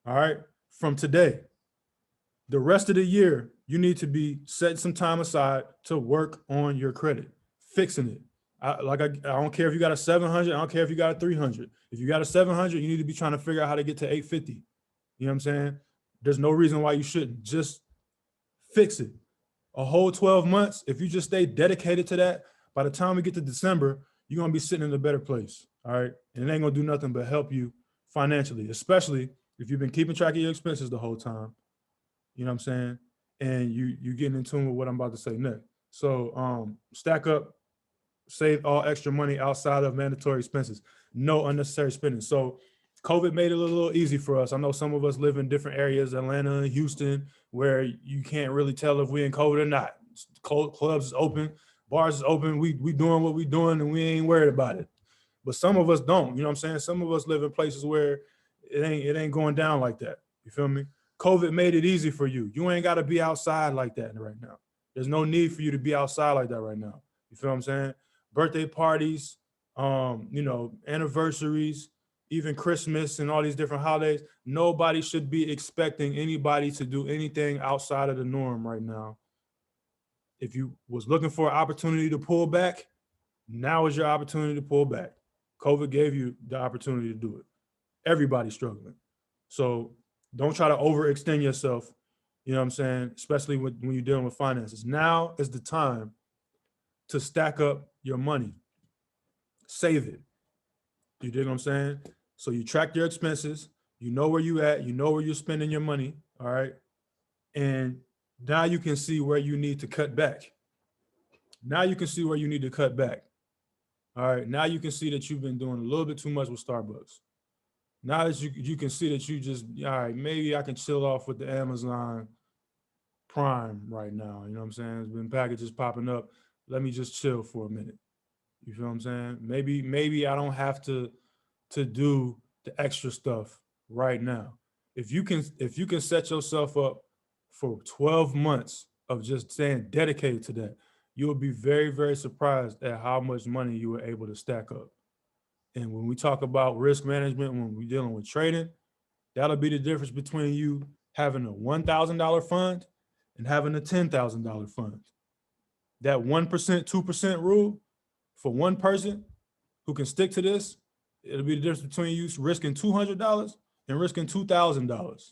All right. From today, the rest of the year, you need to be setting some time aside to work on your credit, fixing it. I don't care if you got a 700. I don't care if you got a 300. If you got a 700, you need to be trying to figure out how to get to 850. You know what I'm saying? There's no reason why you shouldn't. Just fix it. A whole 12 months, if you just stay dedicated to that, by the time we get to December, you're going to be sitting in a better place. All right. And it ain't going to do nothing but help you financially, especially if you've been keeping track of your expenses the whole time. You know what I'm saying? And you getting in tune with what I'm about to say next. So stack up, save all extra money outside of mandatory expenses, no unnecessary spending. So COVID made it a little easy for us. I know some of us live in different areas, Atlanta and Houston, where you can't really tell if we're in COVID or not. Clubs is open, bars is open. We doing what we doing and we ain't worried about it. But some of us don't, you know what I'm saying? Some of us live in places where it ain't going down like that. You feel me? COVID made it easy for you. You ain't got to be outside like that right now. There's no need for you to be outside like that right now. You feel what I'm saying? Birthday parties, anniversaries, even Christmas and all these different holidays. Nobody should be expecting anybody to do anything outside of the norm right now. If you was looking for an opportunity to pull back, now is your opportunity to pull back. COVID gave you the opportunity to do it. Everybody's struggling. So don't try to overextend yourself, you know what I'm saying? Especially when you're dealing with finances. Now is the time to stack up your money. Save it. You dig what I'm saying? So you track your expenses, you know where you at, you know where you're spending your money, all right? And now you can see where you need to cut back. Now you can see where you need to cut back. All right, now you can see that you've been doing a little bit too much with Starbucks. Now that you can see that you just, all right, maybe I can chill off with the Amazon Prime right now. You know what I'm saying? There's been packages popping up. Let me just chill for a minute. You feel what I'm saying? Maybe I don't have to do the extra stuff right now. If you can set yourself up for 12 months of just staying dedicated to that, you will be very, very surprised at how much money you were able to stack up. And when we talk about risk management, when we're dealing with trading, that'll be the difference between you having a $1,000 fund and having a $10,000 fund. That 1%, 2% rule for one person who can stick to this, it'll be the difference between you risking $200 and risking $2,000.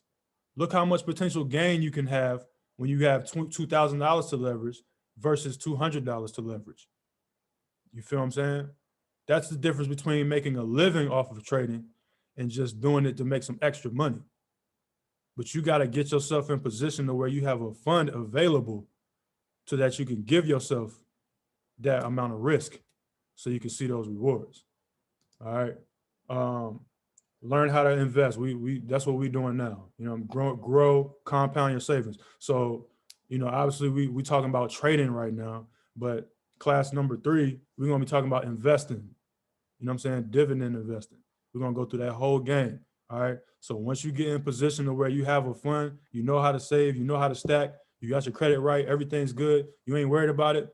Look how much potential gain you can have when you have $2,000 to leverage versus $200 to leverage. You feel what I'm saying? That's the difference between making a living off of trading and just doing it to make some extra money. But you got to get yourself in position to where you have a fund available so that you can give yourself that amount of risk so you can see those rewards. All right. Learn how to invest. We that's what we're doing now. You know, grow, compound your savings. So, you know, obviously we talking about trading right now, but class number 3, we're gonna be talking about investing. You know what I'm saying? Dividend investing. We're gonna go through that whole game. All right. So once you get in position to where you have a fund, you know how to save, you know how to stack, you got your credit right, everything's good, you ain't worried about it.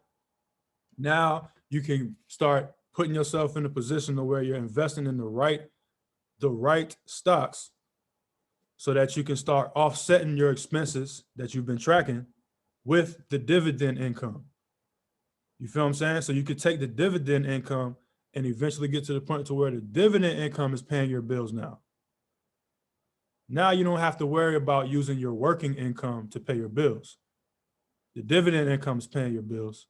Now you can start putting yourself in a position to where you're investing in the right stocks so that you can start offsetting your expenses that you've been tracking with the dividend income. You feel what I'm saying? So you could take the dividend income and eventually get to the point to where the dividend income is paying your bills now. Now you don't have to worry about using your working income to pay your bills. The dividend income is paying your bills.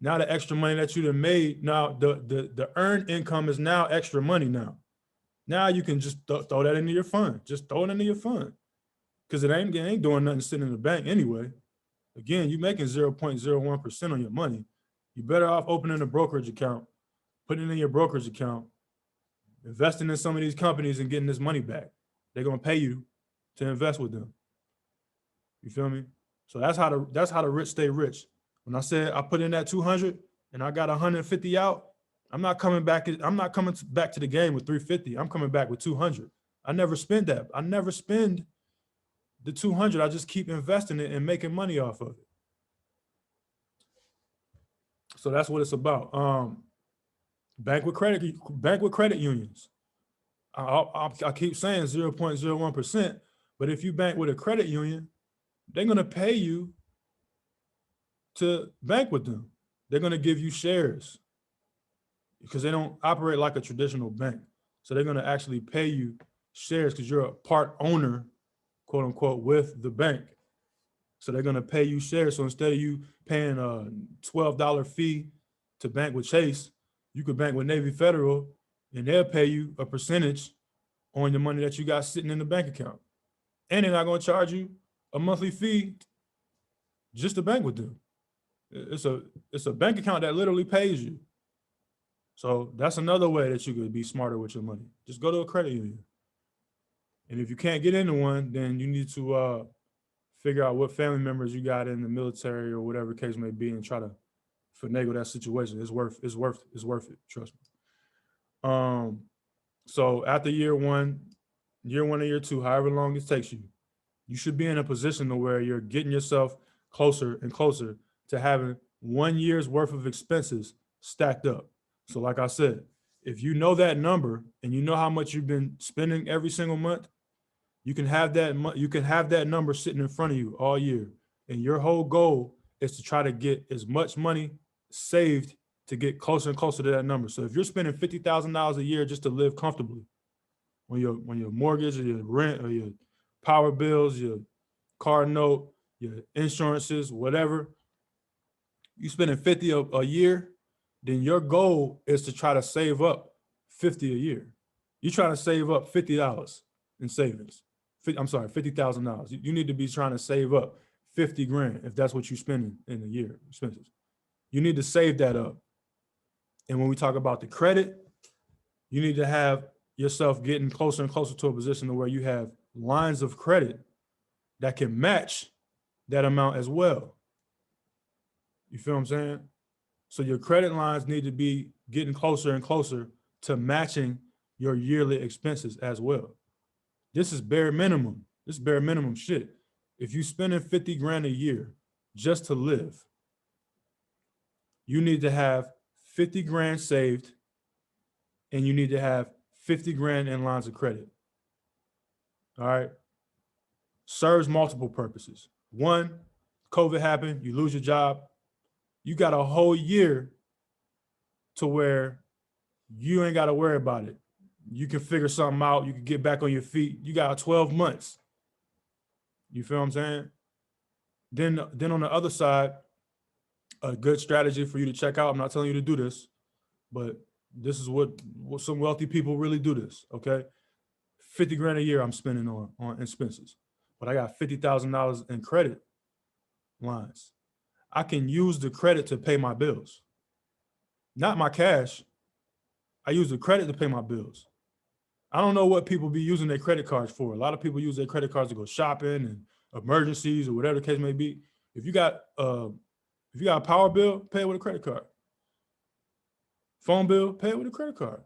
Now the extra money that you done made, now the earned income is now extra money now. Now you can just throw that into your fund. Just throw it into your fund. Because it ain't doing nothing sitting in the bank anyway. Again, you're making 0.01% on your money. You're better off opening a brokerage account, putting it in your brokerage account, investing in some of these companies and getting this money back. They're gonna pay you to invest with them. You feel me? So that's how the rich stay rich. When I said I put in that 200 and I got 150 out, I'm not coming back to the game with 350. I'm coming back with 200. I never spend that. I never spend the 200. I just keep investing it and making money off of it. So that's what it's about. Bank with credit unions. I keep saying 0.01%, but if you bank with a credit union, they're gonna pay you to bank with them. They're gonna give you shares because they don't operate like a traditional bank. So they're gonna actually pay you shares because you're a part owner, quote unquote, with the bank. So they're gonna pay you shares. So instead of you paying a $12 fee to bank with Chase, you could bank with Navy Federal and they'll pay you a percentage on the money that you got sitting in the bank account. And they're not gonna charge you a monthly fee just to bank with them. It's a bank account that literally pays you. So that's another way that you could be smarter with your money. Just go to a credit union. And if you can't get into one, then you need to figure out what family members you got in the military or whatever case may be and try to finagle that situation. It's worth it. Trust me. So after year one or year 2, however long it takes you, you should be in a position to where you're getting yourself closer and closer to having 1 year's worth of expenses stacked up. So like I said, if you know that number and you know how much you've been spending every single month, you can have that number sitting in front of you all year. And your whole goal is to try to get as much money saved to get closer and closer to that number. So if you're spending $50,000 a year just to live comfortably, when your mortgage or your rent or your power bills, your car note, your insurances, whatever, you spending 50 a year, then your goal is to try to save up 50 a year. You're trying to save up $50 in savings. $50,000. You need to be trying to save up 50 grand if that's what you're spending in a year expenses. You need to save that up. And when we talk about the credit, you need to have yourself getting closer and closer to a position where you have lines of credit that can match that amount as well. You feel what I'm saying? So your credit lines need to be getting closer and closer to matching your yearly expenses as well. This is bare minimum. This is bare minimum shit. If you spending 50 grand a year just to live, you need to have 50 grand saved and you need to have 50 grand in lines of credit. All right. Serves multiple purposes. One, COVID happened, you lose your job. You got a whole year to where you ain't got to worry about it. You can figure something out. You can get back on your feet. You got 12 months. You feel what I'm saying? Then on the other side, a good strategy for you to check out. I'm not telling you to do this, but this is what some wealthy people really do this, okay? 50 grand a year I'm spending on expenses, but I got $50,000 in credit lines. I can use the credit to pay my bills, not my cash. I use the credit to pay my bills. I don't know what people be using their credit cards for. A lot of people use their credit cards to go shopping and emergencies or whatever the case may be. If you got a power bill, pay it with a credit card. Phone bill, pay it with a credit card.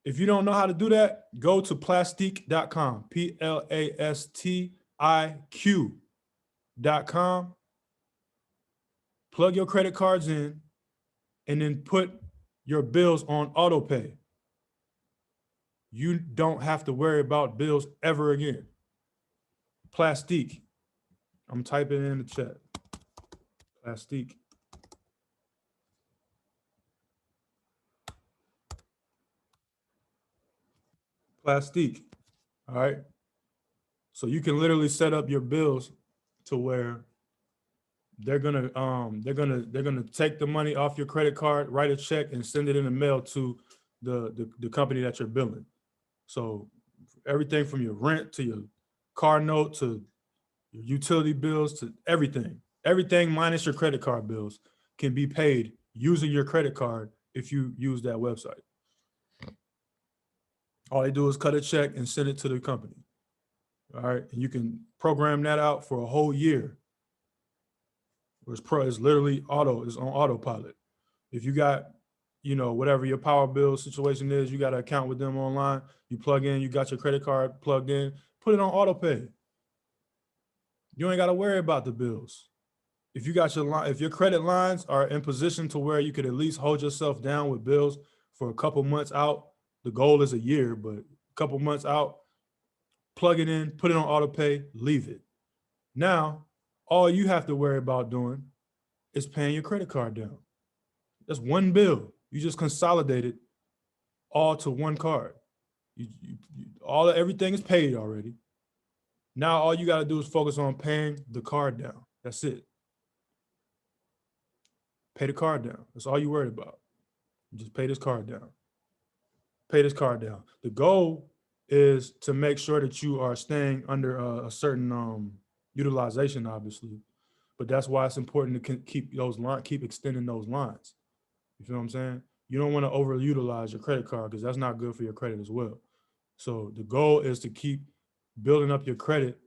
If you don't know how to do that, go to plastique.com, PLASTIQ.com. Plug your credit cards in and then put your bills on auto pay. You don't have to worry about bills ever again. Plastique. I'm typing in the chat. Plastique. Plastique. All right. So you can literally set up your bills to where they're gonna take the money off your credit card, write a check, and send it in the mail to the company that you're billing. So everything from your rent to your car note to your utility bills to everything minus your credit card bills can be paid using your credit card if you use that website. All they do is cut a check and send it to the company. All right, and you can program that out for a whole year. It's literally it's on autopilot. If you got, whatever your power bill situation is, you got an account with them online, you plug in, you got your credit card plugged in, put it on auto pay. You ain't got to worry about the bills. If you got if your credit lines are in position to where you could at least hold yourself down with bills for a couple months out, the goal is a year, but a couple months out, plug it in, put it on auto pay, leave it. Now, all you have to worry about doing is paying your credit card down. That's one bill. You just consolidate it all to one card. Everything is paid already. Now all you got to do is focus on paying the card down. That's it. Pay the card down. That's all you worried about. Just pay this card down. Pay this card down. The goal is to make sure that you are staying under a certain utilization, obviously. But that's why it's important to keep extending those lines. You feel what I'm saying? You don't want to overutilize your credit card because that's not good for your credit as well. So the goal is to keep building up your credit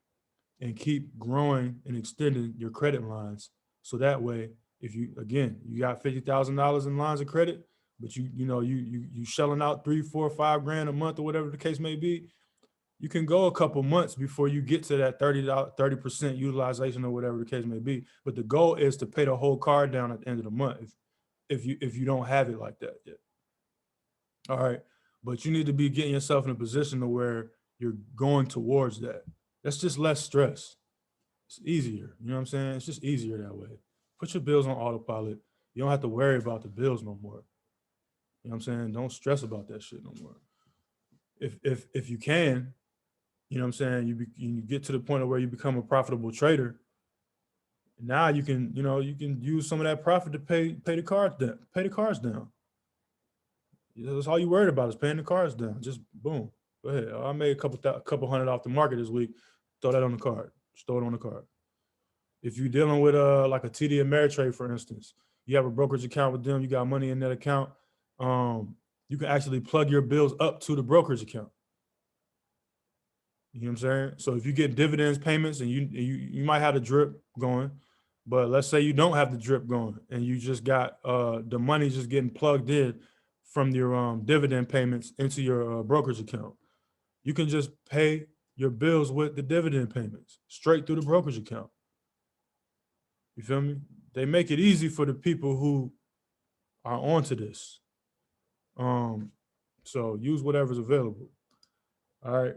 and keep growing and extending your credit lines. So that way, if you got $50,000 in lines of credit, but you shelling out 3, 4, 5 grand a month or whatever the case may be, you can go a couple months before you get to that 30% utilization or whatever the case may be. But the goal is to pay the whole card down at the end of the month if you don't have it like that yet. All right. But you need to be getting yourself in a position to where you're going towards that. That's just less stress. It's easier. You know what I'm saying? It's just easier that way. Put your bills on autopilot. You don't have to worry about the bills no more. You know what I'm saying? Don't stress about that shit no more. If you can, you know what I'm saying, you get to the point of where you become a profitable trader. Now you can use some of that profit to pay the cards down. That's all you worried about is paying the cards down. Just boom. Go ahead. I made a couple hundred off the market this week. Throw that on the card. Just throw it on the card. If you're dealing with like a TD Ameritrade, for instance, you have a brokerage account with them, you got money in that account, you can actually plug your bills up to the brokerage account. You know what I'm saying? So if you get dividends payments and you might have the drip going, but let's say you don't have the drip going and you just got the money just getting plugged in from your dividend payments into your brokerage account. You can just pay your bills with the dividend payments straight through the brokerage account. You feel me? They make it easy for the people who are onto this. So use whatever's available. All right.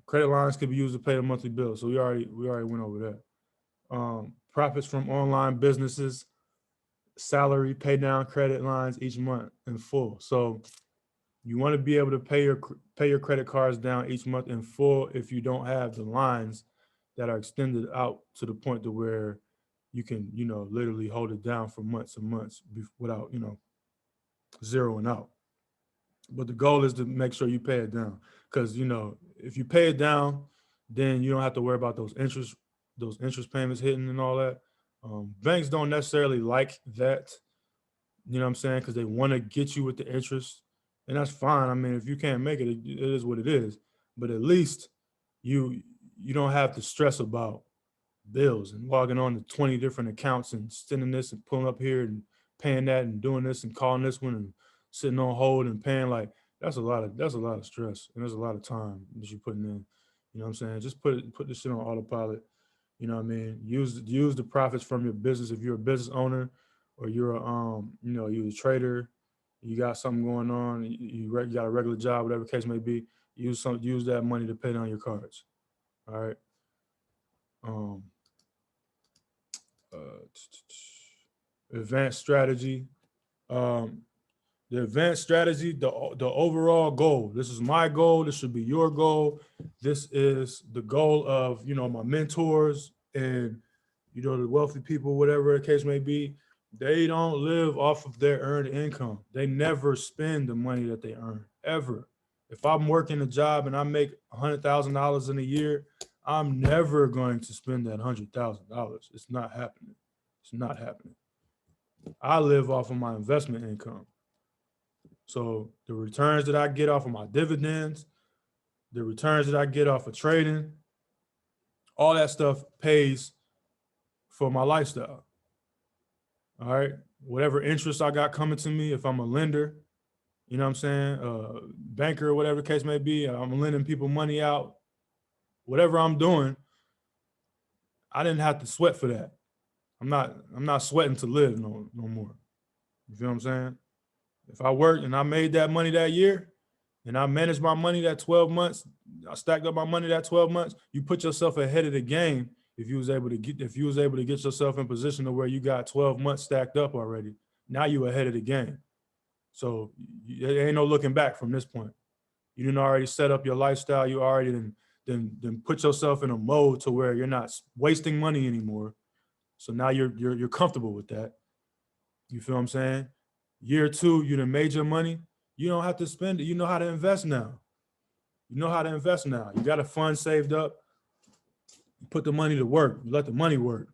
Credit lines can be used to pay the monthly bill. So we already went over that. Profits from online businesses, salary, pay down credit lines each month in full. So you want to be able to pay your credit cards down each month in full if you don't have the lines that are extended out to the point to where you can, literally hold it down for months and months without, zeroing out. But the goal is to make sure you pay it down, because if you pay it down, then you don't have to worry about those interest payments hitting and all that. Banks don't necessarily like that, you know what I'm saying, because they want to get you with the interest, and that's fine. I mean, if you can't make it, it is what it is. But at least you don't have to stress about bills and logging on to 20 different accounts and sending this and pulling up here and paying that and doing this and calling this one and sitting on hold and paying. Like, that's a lot of stress, and there's a lot of time that you're putting in. You know what I'm saying? Just put this shit on autopilot. You know what I mean? Use the profits from your business. If you're a business owner, or you're you're a trader, you got something going on, you got a regular job, whatever the case may be, use that money to pay down your cards. All right. Advanced strategy. The advanced strategy, the overall goal. This is my goal. This should be your goal. This is the goal of, my mentors and, the wealthy people, whatever the case may be. They don't live off of their earned income. They never spend the money that they earn, ever. If I'm working a job and I make $100,000 in a year, I'm never going to spend that $100,000. It's not happening. It's not happening. I live off of my investment income. So the returns that I get off of my dividends, the returns that I get off of trading, all that stuff pays for my lifestyle. All right. Whatever interest I got coming to me, if I'm a lender, you know what I'm saying, banker, whatever the case may be, I'm lending people money out, whatever I'm doing, I didn't have to sweat for that. I'm not sweating to live no more. You feel what I'm saying? If I worked and I made that money that year and I managed my money that 12 months, I stacked up my money that 12 months, you put yourself ahead of the game if you was able to get yourself in position to where you got 12 months stacked up already. Now you ahead of the game. So there ain't no looking back from this point. You didn't already set up your lifestyle. You already then put yourself in a mode to where you're not wasting money anymore. So now you're comfortable with that. You feel what I'm saying? Year two, you done made your money. You don't have to spend it. You know how to invest now. You got a fund saved up. You put the money to work. You let the money work.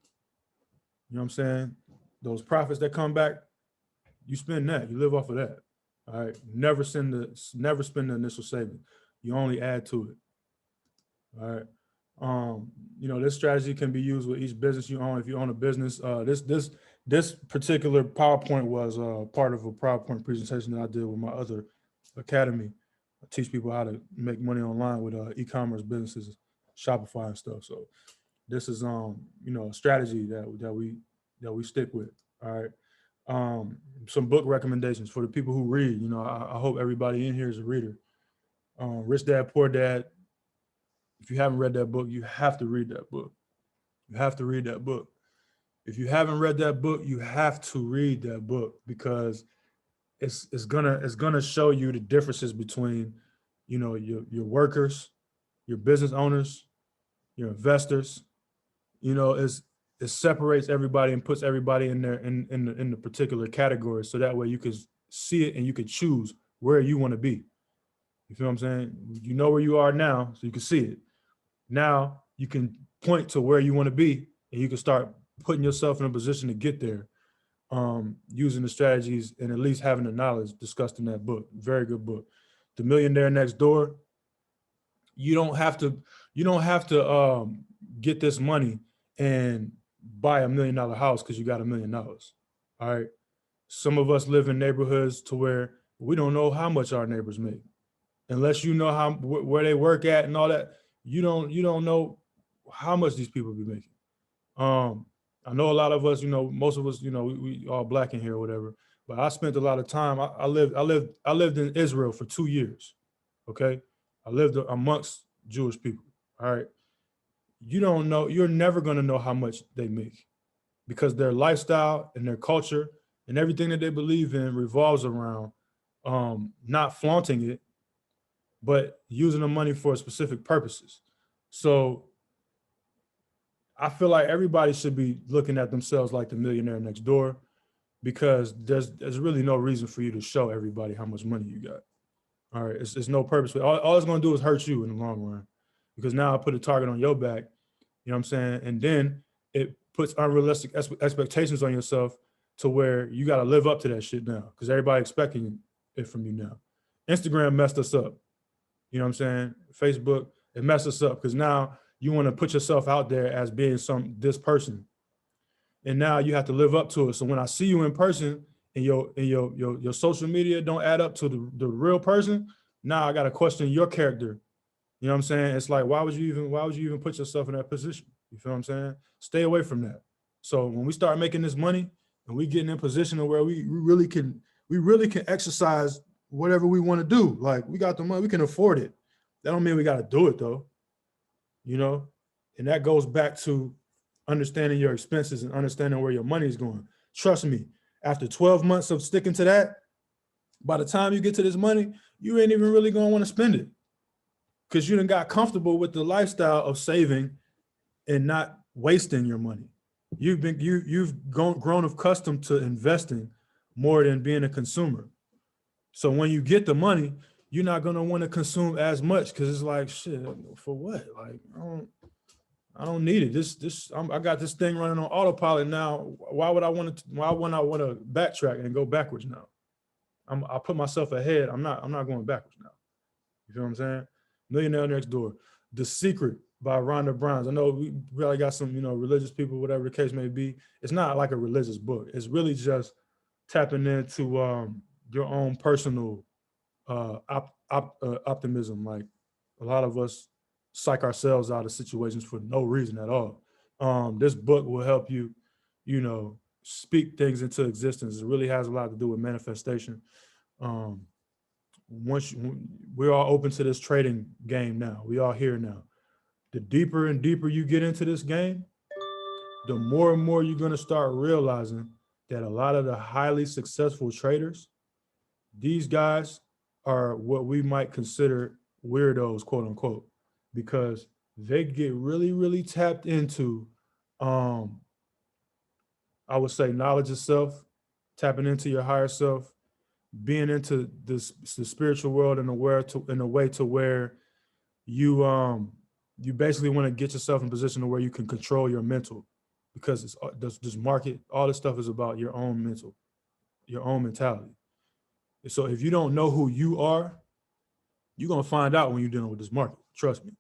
You know what I'm saying? Those profits that come back, you spend that. You live off of that. All right. Never spend the initial savings. You only add to it. All right. This strategy can be used with each business you own. If you own a business, this particular PowerPoint was part of a PowerPoint presentation that I did with my other academy. I teach people how to make money online with e-commerce businesses, Shopify and stuff. So this is a strategy that we stick with. All right. Some book recommendations for the people who read. I hope everybody in here is a reader. Rich Dad, Poor Dad. If you haven't read that book, you have to read that book. You have to read that book. If you haven't read that book, you have to read that book, because it's gonna show you the differences between, your workers, your business owners, your investors. It separates everybody and puts everybody in there in the particular category, so that way you can see it and you can choose where you want to be. You feel what I'm saying? You know where you are now, so you can see it. Now you can point to where you want to be, and you can start putting yourself in a position to get there, using the strategies and at least having the knowledge discussed in that book. Very good book. The Millionaire Next Door. You don't have to get this money and buy $1 million house because you got $1 million. All right. Some of us live in neighborhoods to where we don't know how much our neighbors make. unless you know where they work at and all that, you don't know how much these people be making. I know a lot of us, most of us, we all black in here or whatever, but I spent a lot of time. I lived in Israel for 2 years. Okay. I lived amongst Jewish people. All right. You don't know, you're never going to know how much they make because their lifestyle and their culture and everything that they believe in revolves around not flaunting it, but using the money for specific purposes. So I feel like everybody should be looking at themselves like the millionaire next door, because there's really no reason for you to show everybody how much money you got. All right, it's no purpose. All it's going to do is hurt you in the long run, because now I put a target on your back. You know what I'm saying? And then it puts unrealistic expectations on yourself to where you got to live up to that shit now, because everybody expecting it from you now. Instagram messed us up. You know what I'm saying? Facebook, it messed us up because now you want to put yourself out there as being this person, and now you have to live up to it. So when I see you in person and your social media don't add up to the real person, now I got to question your character. You know what I'm saying? It's like, why would you even put yourself in that position? You feel what I'm saying? Stay away from that. So when we start making this money and we getting in position where we really can exercise whatever we want to do. Like, we got the money, we can afford it. That don't mean we got to do it though. And that goes back to understanding your expenses and understanding where your money is going. Trust me, after 12 months of sticking to that, by the time you get to this money, you ain't even really going to want to spend it, because you done got comfortable with the lifestyle of saving and not wasting your money. You've grown accustomed to investing more than being a consumer. So when you get the money, you're not gonna want to consume as much, because it's like, shit, for what? Like, I don't need it. I got this thing running on autopilot now. Why would I want to backtrack and go backwards now? I put myself ahead. I'm not going backwards now. You feel what I'm saying? Millionaire Next Door. The Secret by Rhonda Browns. I know we really got some, religious people, whatever the case may be. It's not like a religious book. It's really just tapping into your own personal optimism. Like, a lot of us psych ourselves out of situations for no reason at all. This book will help you, speak things into existence. It really has a lot to do with manifestation. We're all open to this trading game now. We all here now. The deeper and deeper you get into this game, the more and more you're going to start realizing that a lot of the highly successful traders, these guys are what we might consider weirdos, quote unquote, because they get really, really tapped into, I would say, knowledge of self, tapping into your higher self, being into the spiritual world in a way to where you basically want to get yourself in a position to where you can control your mental, because it's this market, all this stuff is about your own mentality. So if you don't know who you are, you're gonna find out when you're dealing with this market. Trust me.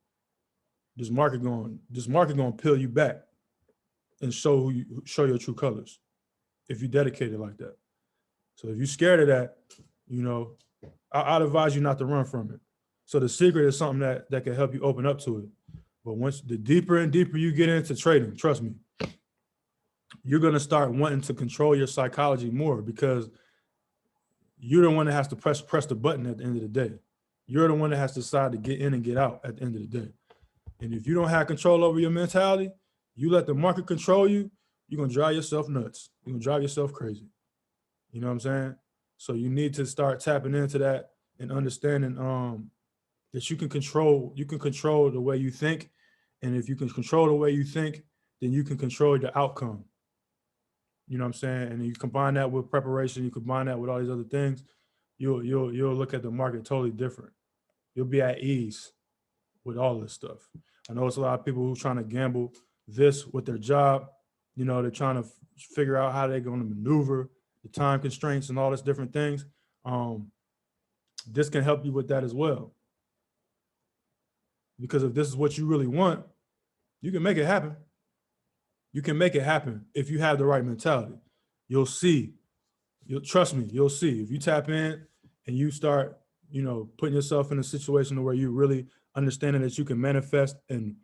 This market gonna peel you back and show your true colors if you dedicate it like that. So if you're scared of that, I'd advise you not to run from it. So The Secret is something that can help you open up to it. But once the deeper and deeper you get into trading, trust me, you're gonna start wanting to control your psychology more, because you're the one that has to press the button at the end of the day. You're the one that has to decide to get in and get out at the end of the day. And if you don't have control over your mentality, you let the market control you, you're gonna drive yourself nuts. You're gonna drive yourself crazy. You know what I'm saying? So you need to start tapping into that and understanding that you can control the way you think. And if you can control the way you think, then you can control the outcome. You know what I'm saying? And you combine that with preparation, you combine that with all these other things, you'll look at the market totally different. You'll be at ease with all this stuff. I know it's a lot of people who are trying to gamble this with their job. They're trying to figure out how they're going to maneuver the time constraints and all this different things. This can help you with that as well. Because if this is what you really want, you can make it happen. You can make it happen if you have the right mentality. You'll see. Trust me, you'll see. If you tap in and you start putting yourself in a situation where you really understanding that you can manifest and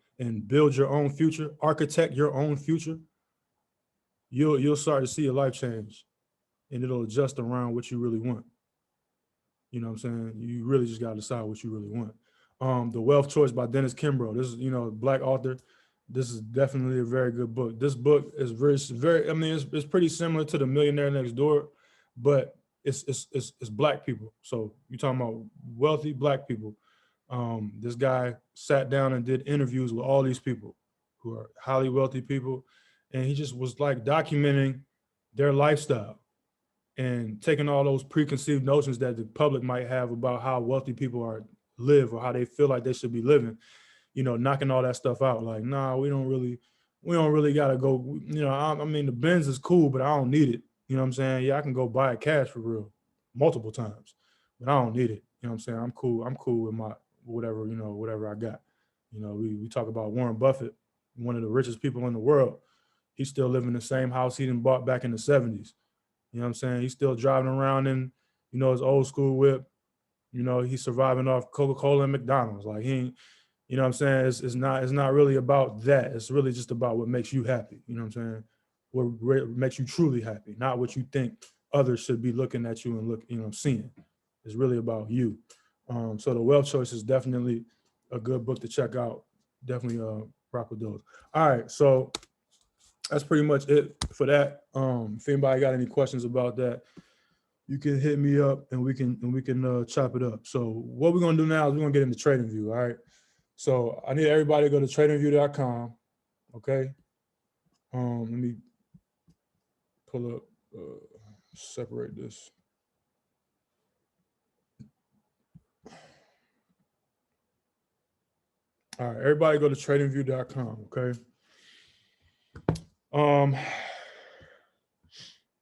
build your own future, architect your own future, you'll start to see your life change, and it'll adjust around what you really want. You know what I'm saying? You really just gotta decide what you really want. The Wealth Choice by Dennis Kimbrough. This is, Black author. This is definitely a very good book. This book is very, I mean, it's pretty similar to The Millionaire Next Door, but it's Black people. So you're talking about wealthy Black people. This guy sat down and did interviews with all these people who are highly wealthy people, and he just was like documenting their lifestyle and taking all those preconceived notions that the public might have about how wealthy people live or how they feel like they should be living, knocking all that stuff out. Like, nah, we don't really gotta go. I mean, the Benz is cool, but I don't need it. You know what I'm saying? Yeah, I can go buy it cash for real, multiple times, but I don't need it. You know what I'm saying? I'm cool. I'm cool with my whatever, whatever I got. We talk about Warren Buffett, one of the richest people in the world. He's still living in the same house he done bought back in the 70s. You know what I'm saying? He's still driving around in, his old school whip. He's surviving off Coca-Cola and McDonald's. Like, he ain't, you know what I'm saying? It's not really about that. It's really just about what makes you happy. You know what I'm saying? What makes you truly happy, not what you think others should be looking at you and seeing. It's really about you. So The Wealth Choice is definitely a good book to check out. Definitely rock with those. All right, so that's pretty much it for that. If anybody got any questions about that, you can hit me up and we can chop it up. So what we're gonna do now is we're gonna get into TradingView. All right. So I need everybody to go to tradingview.com. Okay. Let me pull up, separate this. All right, everybody go to tradingview.com. Okay.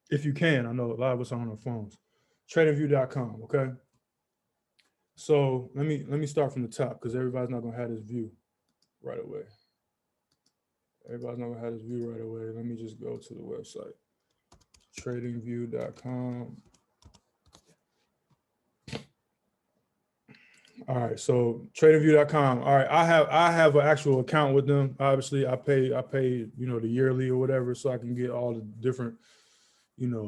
If you can, I know a lot of us are on our phones. Tradingview.com. Okay. So let me start from the top because everybody's not gonna have this view right away. Everybody's not gonna have this view right away. Let me just go to the website. Tradingview.com. All right, so tradingview.com. All right, I have an actual account with them. Obviously, I pay the yearly or whatever, so I can get all the different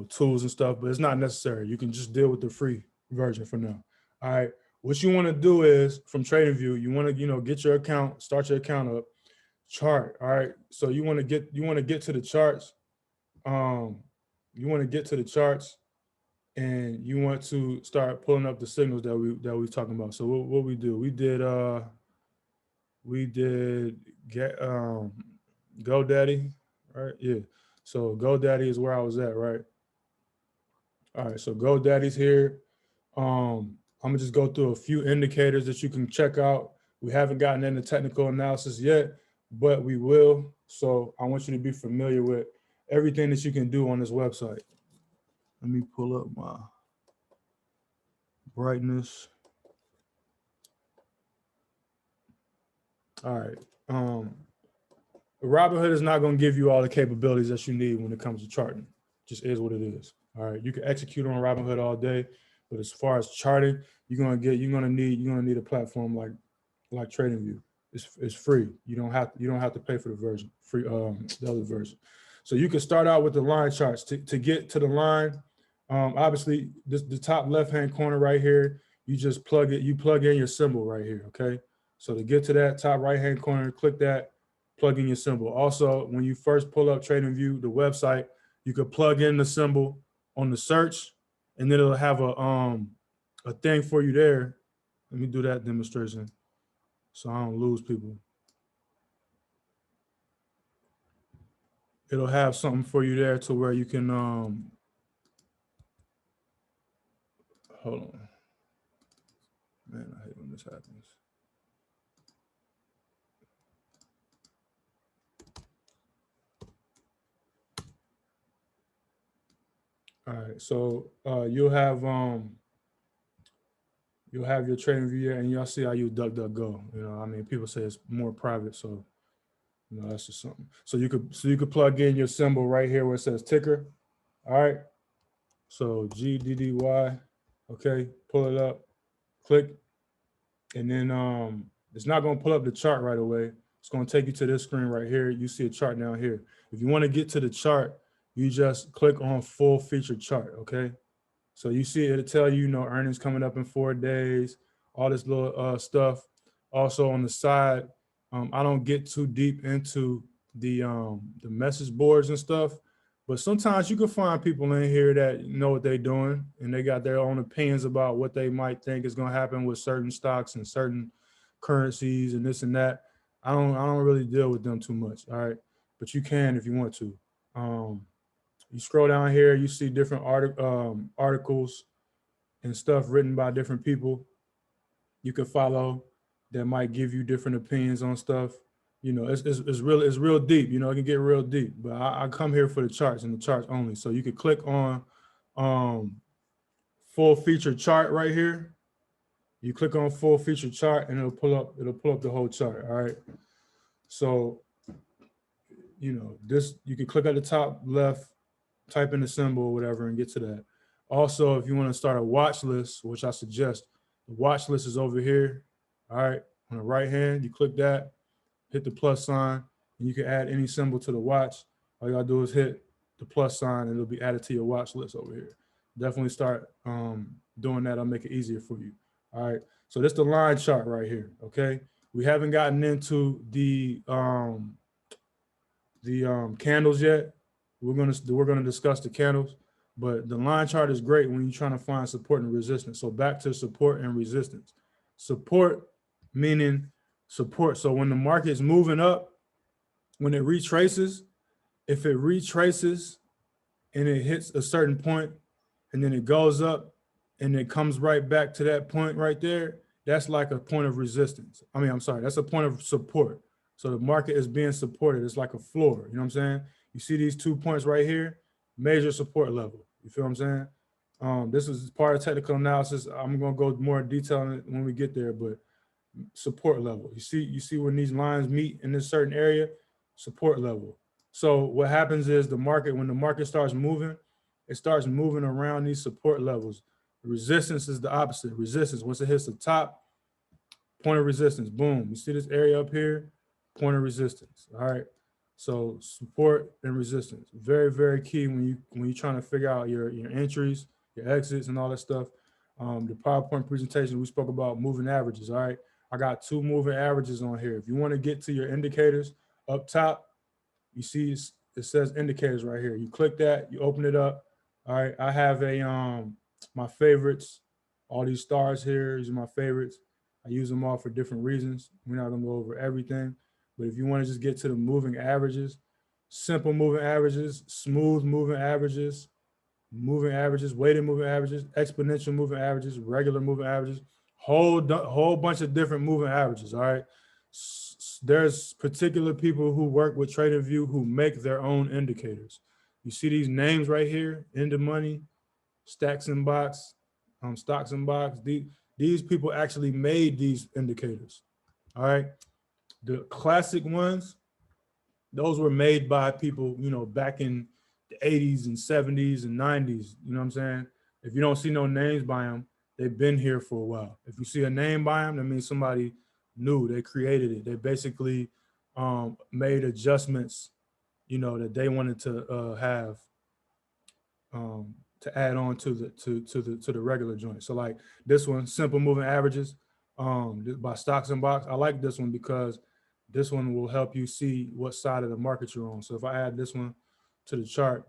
tools and stuff. But it's not necessary. You can just deal with the free version for now. All right. What you want to do is from TradingView, you want to get your account, start your account up, chart. All right. So you want to get to the charts. You want to get to the charts, and you want to start pulling up the signals that we talking about. So what we do? We did get GoDaddy, right? Yeah. So GoDaddy is where I was at, right? All right. So GoDaddy's here. I'm gonna just go through a few indicators that you can check out. We haven't gotten into technical analysis yet, but we will. So I want you to be familiar with everything that you can do on this website. Let me pull up my brightness. All right. Robinhood is not going to give you all the capabilities that you need when it comes to charting. Just is what it is. All right. You can execute on Robinhood all day, but as far as charting, you're gonna need a platform like TradingView. It's free. You don't have to pay for the version free the other version. So you can start out with the line charts to get to the line. Obviously, the top left hand corner right here, you just plug in your symbol right here. Okay. So to get to that top right hand corner, click that, plug in your symbol. Also, when you first pull up TradingView, the website, you could plug in the symbol on the search, and then it'll have a thing for you there. Let me do that demonstration so I don't lose people. It'll have something for you there to where you can hold on. Man, I hate when this happens. All right, so you'll have your TradingView and y'all see how you DuckDuckGo. I mean, people say it's more private, so that's just something. So you could plug in your symbol right here where it says ticker. All right. So GDDY. Okay, pull it up. click, and then it's not going to pull up the chart right away. It's going to take you to this screen right here. You see a chart down here. If you want to get to the chart, you just click on full feature chart, okay? So you see it'll tell you, earnings coming up in 4 days, all this little stuff. Also on the side, I don't get too deep into the message boards and stuff, but sometimes you can find people in here that know what they're doing and they got their own opinions about what they might think is going to happen with certain stocks and certain currencies and this and that. I don't really deal with them too much, all right? But you can if you want to. You scroll down here, you see different articles and stuff written by different people you can follow that might give you different opinions on stuff. It's real deep. It can get real deep. But I come here for the charts and the charts only. So you could click on full feature chart right here. You click on full feature chart and it'll pull up the whole chart. All right. So this, you can click at the top left, type in the symbol or whatever and get to that. Also, if you want to start a watch list, which I suggest, the watch list is over here. All right, on the right hand, you click that, hit the plus sign, and you can add any symbol to the watch. All you gotta do is hit the plus sign and it'll be added to your watch list over here. Definitely start doing that. I'll make it easier for you. All right, so this is the line chart right here, okay? We haven't gotten into the candles yet. We're gonna discuss the candles, but the line chart is great when you're trying to find support and resistance. So back to support and resistance. Support meaning support. So when the market is moving up, when it retraces, if it retraces and it hits a certain point and then it goes up and it comes right back to that point right there, that's like a point of resistance. That's a point of support. So the market is being supported. It's like a floor. You know what I'm saying? You see these 2 points right here, major support level. You feel what I'm saying? This is part of technical analysis. I'm gonna go more in detail on it when we get there, but support level. You see when these lines meet in this certain area, support level. So what happens is when the market starts moving, it starts moving around these support levels. Resistance is the opposite. Resistance, once it hits the top, point of resistance, boom. You see this area up here, point of resistance. All right. So support and resistance, very, very key when you're trying to figure out your entries, your exits, and all that stuff. The PowerPoint presentation, we spoke about moving averages. All right. I got 2 moving averages on here. If you want to get to your indicators up top, you see it says indicators right here. You click that, you open it up. All right. I have my favorites, all these stars here. These are my favorites. I use them all for different reasons. We're not gonna go over everything, but if you want to just get to the moving averages, simple moving averages, smooth moving averages, weighted moving averages, exponential moving averages, regular moving averages, whole bunch of different moving averages. All right. There's particular people who work with TradingView who make their own indicators. You see these names right here, End of Money, Stacks and Box, Stocks and Box. These people actually made these indicators. All right. The classic ones, those were made by people, back in the 80s and 70s and 90s. You know what I'm saying? If you don't see no names by them, they've been here for a while. If you see a name by them, that means somebody new. They created it. They basically made adjustments, that they wanted to have to add on to the regular joint. So like this one, simple moving averages by Stocks and Box. I like this one because this one will help you see what side of the market you're on. So if I add this one to the chart,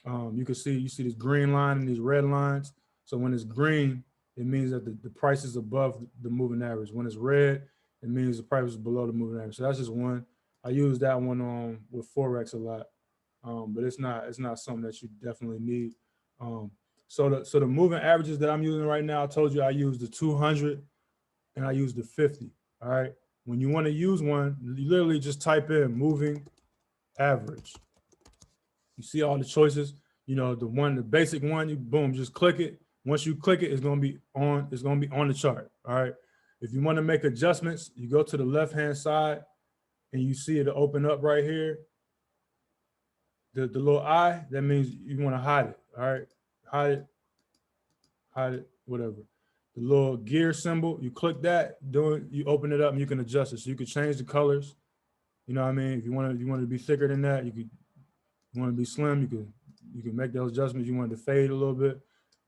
you see this green line and these red lines. So when it's green, it means that the price is above the moving average. When it's red, it means the price is below the moving average. So that's just one. I use that one with Forex a lot, but it's not something that you definitely need. So the moving averages that I'm using right now, I told you I use the 200 and I use the 50. All right. When you want to use one, you literally just type in moving average. You see all the choices. The basic one, you boom, just click it. Once you click it, it's gonna be on the chart. All right. If you want to make adjustments, you go to the left-hand side and you see it open up right here. The little eye, that means you want to hide it. All right. Hide it, whatever. the little gear symbol, you click that, you open it up and you can adjust it. So you can change the colors. You know what I mean? If you want to be thicker than that, you want to be slim, you can make those adjustments. You want it to fade a little bit,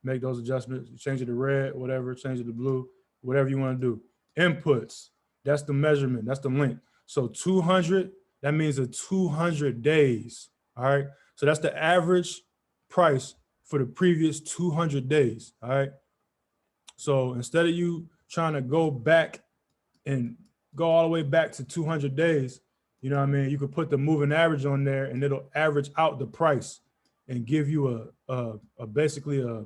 make those adjustments, change it to red, whatever, change it to blue, whatever you want to do. Inputs, that's the measurement, that's the length. So 200, that means a 200 days, all right? So that's the average price for the previous 200 days, all right? So instead of you trying to go back and go all the way back to 200 days, you know what I mean? You could put the moving average on there and it'll average out the price and give you basically a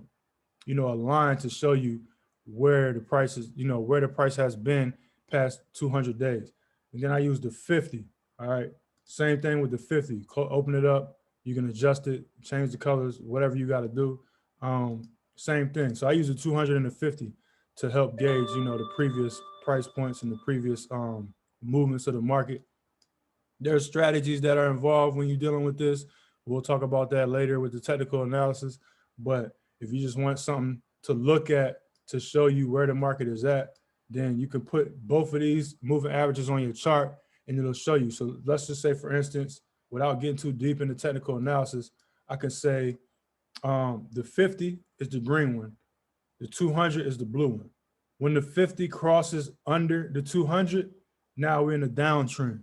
line to show you where the price is, where the price has been past 200 days. And then I use the 50, all right? Same thing with the 50. Open it up, you can adjust it, change the colors, whatever you got to do. Same thing. So I use the 200 and the 50 to help gauge, the previous price points and the previous movements of the market. There's strategies that are involved when you're dealing with this. We'll talk about that later with the technical analysis. But if you just want something to look at to show you where the market is at, then you can put both of these moving averages on your chart and it'll show you. So let's just say, for instance, without getting too deep into technical analysis, I can say the 50 is the green one. The 200 is the blue one. When the 50 crosses under the 200, now we're in a downtrend.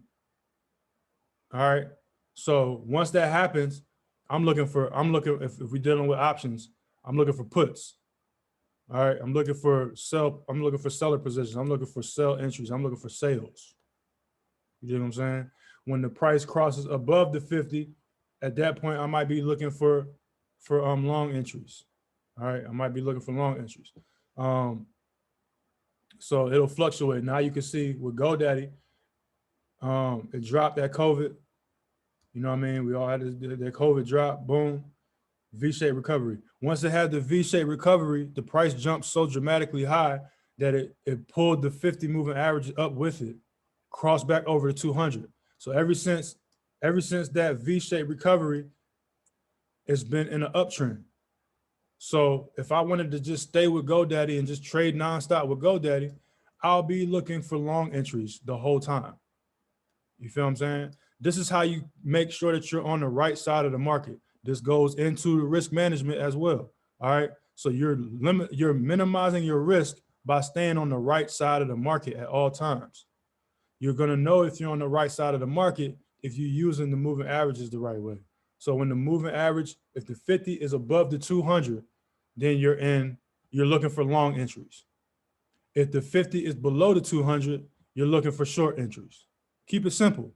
All right. So once that happens, if we're dealing with options, I'm looking for puts. All right. I'm looking for seller positions. I'm looking for sell entries. I'm looking for sales. You know what I'm saying? When the price crosses above the 50, at that point, I might be looking for long entries. All right. I might be looking for long entries. So it'll fluctuate. Now you can see with GoDaddy, it dropped that COVID. You know what I mean? We all had that COVID drop, boom, V-shaped recovery. Once it had the V-shaped recovery, the price jumped so dramatically high that it pulled the 50 moving average up with it, crossed back over to 200. So ever since that V-shaped recovery, it's been in an uptrend. So if I wanted to just stay with GoDaddy and just trade nonstop with GoDaddy, I'll be looking for long entries the whole time. You feel what I'm saying? This is how you make sure that you're on the right side of the market. This goes into the risk management as well. All right. So you're minimizing your risk by staying on the right side of the market at all times. You're going to know if you're on the right side of the market if you're using the moving averages the right way. So when the moving average, if the 50 is above the 200, then you're looking for long entries. If the 50 is below the 200, you're looking for short entries. Keep it simple.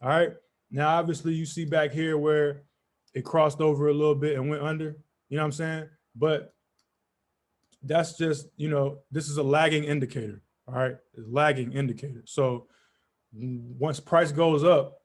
All right. Now, obviously, you see back here where it crossed over a little bit and went under. You know what I'm saying? But that's just, this is a lagging indicator. All right. It's a lagging indicator. So once price goes up,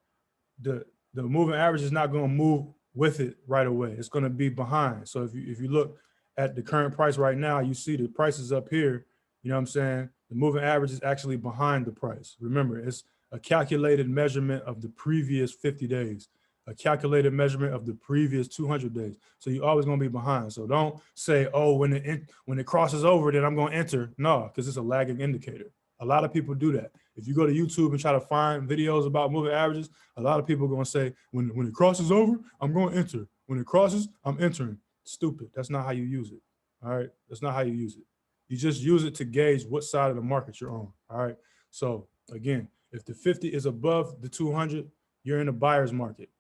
the moving average is not going to move with it right away. It's going to be behind. So if you look at the current price right now, you see the price is up here. You know what I'm saying? The moving average is actually behind the price. Remember, it's a calculated measurement of the previous 50 days, a calculated measurement of the previous 200 days. So you're always going to be behind. So don't say, oh, when it crosses over, then I'm going to enter. No, because it's a lagging indicator. A lot of people do that. If you go to YouTube and try to find videos about moving averages, a lot of people are going to say, when it crosses over, I'm going to enter. When it crosses, I'm entering. Stupid. That's not how you use it. All right. That's not how you use it. You just use it to gauge what side of the market you're on. All right. So again, if the 50 is above the 200, you're in the buyer's market.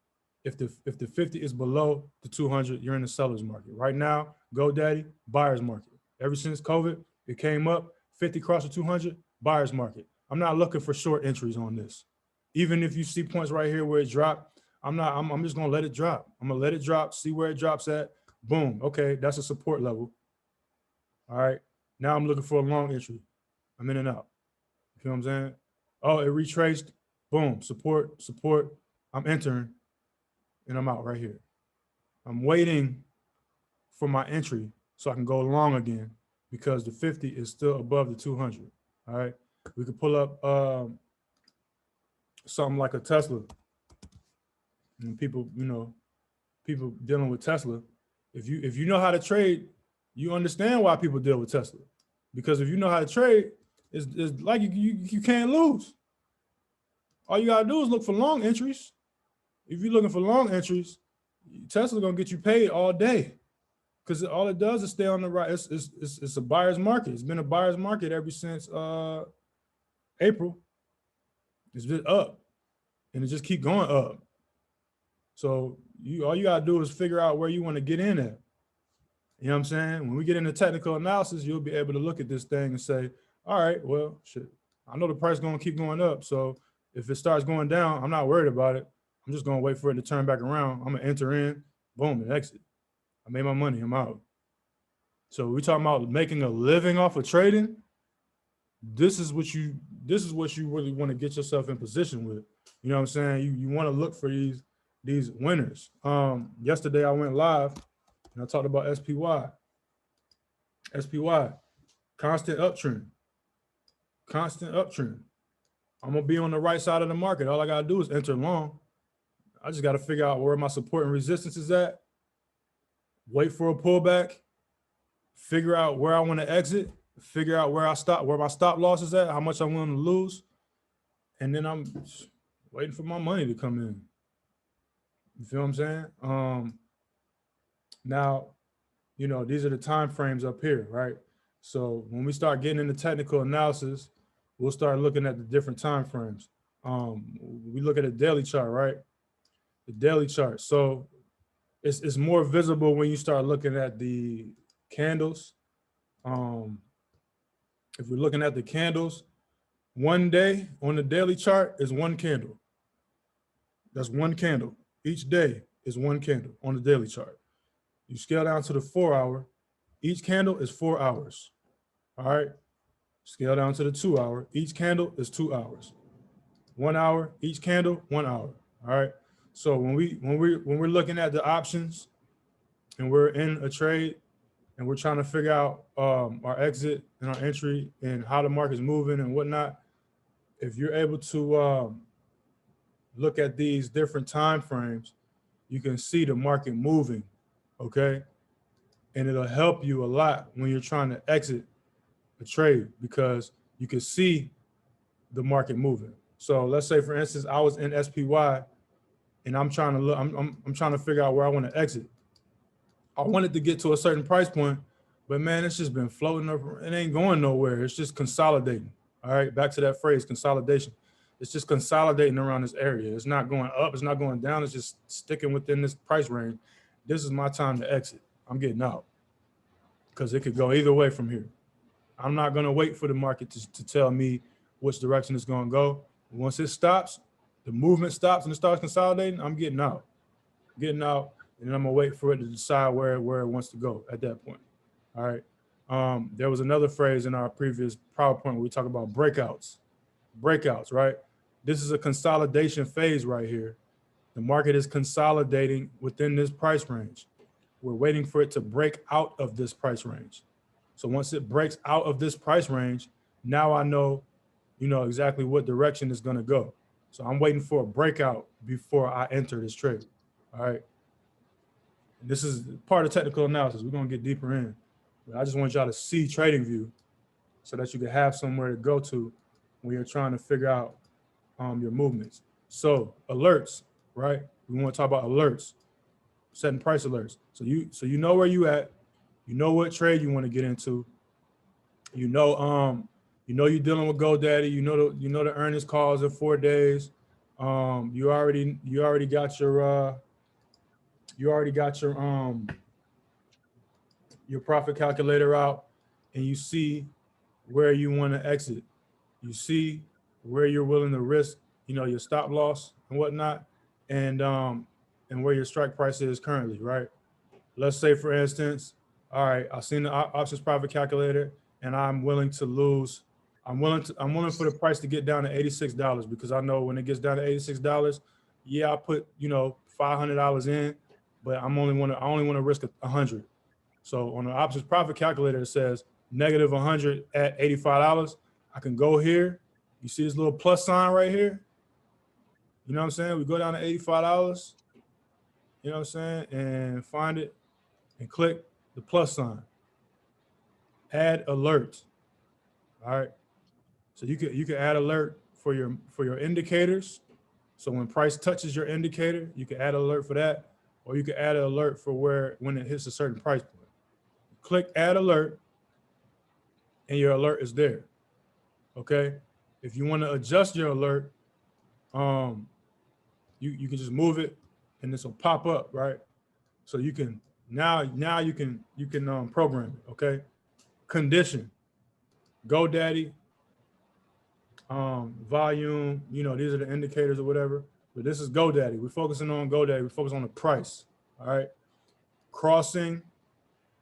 If the 50 is below the 200, you're in the seller's market. Right now, GoDaddy, buyer's market. Ever since COVID, it came up, 50 crossed the 200, buyer's market. I'm not looking for short entries on this. Even if you see points right here where it dropped, I'm just gonna let it drop. I'm gonna let it drop, see where it drops at. Boom. Okay, that's a support level. All right. Now I'm looking for a long entry. I'm in and out. You feel what I'm saying? Oh, it retraced. Boom. Support. I'm entering and I'm out right here. I'm waiting for my entry so I can go long again because the 50 is still above the 200. All right. We could pull up something like a Tesla. And people dealing with Tesla. If you know how to trade, you understand why people deal with Tesla. Because if you know how to trade, it's like you can't lose. All you gotta do is look for long entries. If you're looking for long entries, Tesla's gonna get you paid all day. Because all it does is stay on the right. It's a buyer's market. It's been a buyer's market ever since April. It's been up, and it just keep going up. So all you gotta do is figure out where you want to get in at. You know what I'm saying? When we get into technical analysis, you'll be able to look at this thing and say, all right, well, shit, I know the price is gonna keep going up. So if it starts going down, I'm not worried about it. I'm just gonna wait for it to turn back around. I'm gonna enter in, boom, and exit. I made my money. I'm out. So we talking about making a living off of trading. This is what you really want to get yourself in position with. You know what I'm saying? You want to look for these winners. Yesterday I went live and I talked about SPY. SPY, constant uptrend. Constant uptrend. I'm gonna be on the right side of the market. All I gotta do is enter long. I just gotta figure out where my support and resistance is at. Wait for a pullback. Figure out where I want to exit. Figure out where my stop loss is at, how much I'm willing to lose, and then I'm waiting for my money to come in. You feel what I'm saying? Now, you know, these are the time frames up here, right? So when we start getting into technical analysis, we'll start looking at the different time frames. We look at a daily chart, right? The daily chart. So it's more visible when you start looking at the candles. If we're looking at the candles, one day on the daily chart is one candle. That's one candle. Each day is one candle on the daily chart. You scale down to the 4 hour, each candle is 4 hours. All right. Scale down to the 2 hour, each candle is 2 hours. 1 hour, each candle, 1 hour. All right. So when we're looking at the options and we're in a trade and we're trying to figure out our exit and our entry and how the market's moving and whatnot, if you're able to look at these different time frames, you can see the market moving, okay? And it'll help you a lot when you're trying to exit a trade because you can see the market moving. So let's say, for instance, I was in SPY and I'm trying to look, I'm trying to figure out where I want to exit. I wanted to get to a certain price point, but man, it's just been floating up. It ain't going nowhere. It's just consolidating. All right, back to that phrase, consolidation. It's just consolidating around this area. It's not going up. It's not going down. It's just sticking within this price range. This is my time to exit. I'm getting out because it could go either way from here. I'm not going to wait for the market to tell me which direction it's going to go. Once it stops, the movement stops and it starts consolidating, I'm getting out. And then I'm going to wait for it to decide where it wants to go at that point. All right. There was another phrase in our previous PowerPoint where we talk about breakouts. Breakouts, right? This is a consolidation phase right here. The market is consolidating within this price range. We're waiting for it to break out of this price range. So once it breaks out of this price range, now I know, exactly what direction it's going to go. So I'm waiting for a breakout before I enter this trade. All right. And this is part of technical analysis. We're going to get deeper in. But I just want y'all to see TradingView so that you can have somewhere to go to when you're trying to figure out your movements. So alerts, right? We want to talk about alerts, setting price alerts. So you know where you at, you know what trade you want to get into. You're dealing with GoDaddy. You know the earnings calls in 4 days. You already got your profit calculator out, and you see where you want to exit. You see where you're willing to risk, your stop loss and whatnot, and where your strike price is currently, right? Let's say, for instance, all right, I've seen the options profit calculator, and I'm willing to lose. I'm willing for the price to get down to $86 because I know when it gets down to $86, yeah, I put $500 in, but I only want to risk 100. So on the options profit calculator, it says negative 100 at $85. I can go here. You see this little plus sign right here? You know what I'm saying? We go down to $85, you know what I'm saying? And find it and click the plus sign. Add alert. All right. So you can add alert for your indicators. So when price touches your indicator, you can add alert for that, or you can add an alert for when it hits a certain price point. Click add alert, and your alert is there. Okay. If you want to adjust your alert, you can just move it, and this will pop up, right? So you can now you can program it. Okay. Condition, GoDaddy, volume, these are the indicators or whatever. But this is GoDaddy. We're focusing on GoDaddy. We focus on the price. All right. Crossing,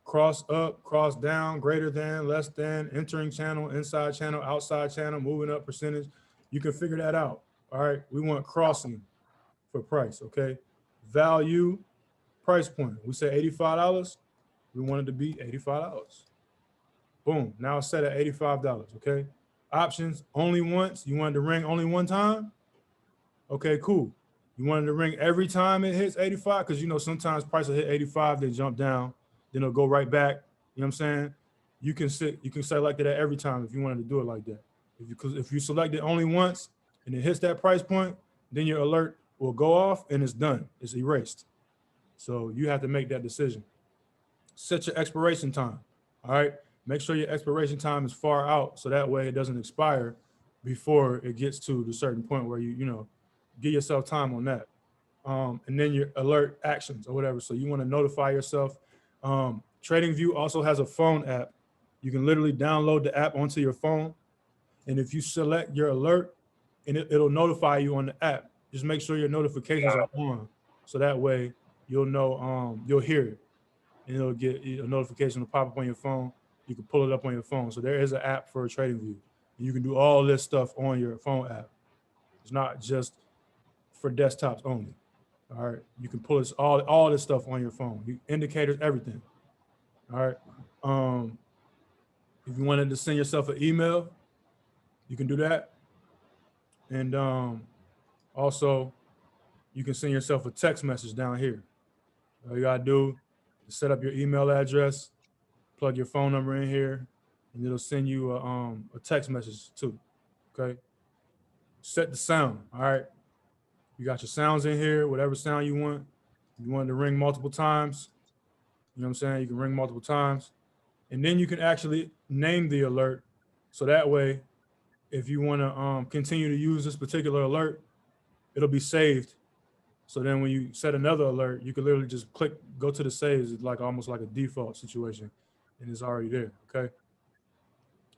cross up, cross down, greater than, less than, entering channel, inside channel, outside channel, moving up percentage. You can figure that out. All right. We want crossing for price. Okay. Value, price point. We say $85. We want it to be $85. Boom. Now it's set at $85. Okay. Options, only once. You wanted to ring only one time? Okay, cool. You wanted to ring every time it hits 85? Because sometimes price will hit 85, then jump down, then it'll go right back. You know what I'm saying? You can select it at every time if you wanted to do it like that. If you select it only once and it hits that price point, then your alert will go off and it's done. It's erased. So you have to make that decision. Set your expiration time. All right. Make sure your expiration time is far out so that way it doesn't expire before it gets to the certain point where you give yourself time on that. And then your alert actions or whatever. So you want to notify yourself. TradingView also has a phone app. You can literally download the app onto your phone. And if you select your alert, and it'll notify you on the app. Just make sure your notifications are on. So that way you'll know, you'll hear it. And it'll get a notification to pop up on your phone. You can pull it up on your phone. So there is an app for TradingView. And you can do all this stuff on your phone app. It's not just for desktops only. All right. You can pull this all this stuff on your phone. Indicators, everything. All right. If you wanted to send yourself an email, you can do that. And also you can send yourself a text message down here. All you gotta do is set up your email address, plug your phone number in here, and it'll send you a text message too. Okay. Set the sound. All right. You got your sounds in here, whatever sound you want. You want it to ring multiple times. You know what I'm saying? You can ring multiple times. And then you can actually name the alert. So that way, if you want to continue to use this particular alert, it'll be saved. So then when you set another alert, you can literally just go to the saves. It's like almost like a default situation and it's already there. Okay.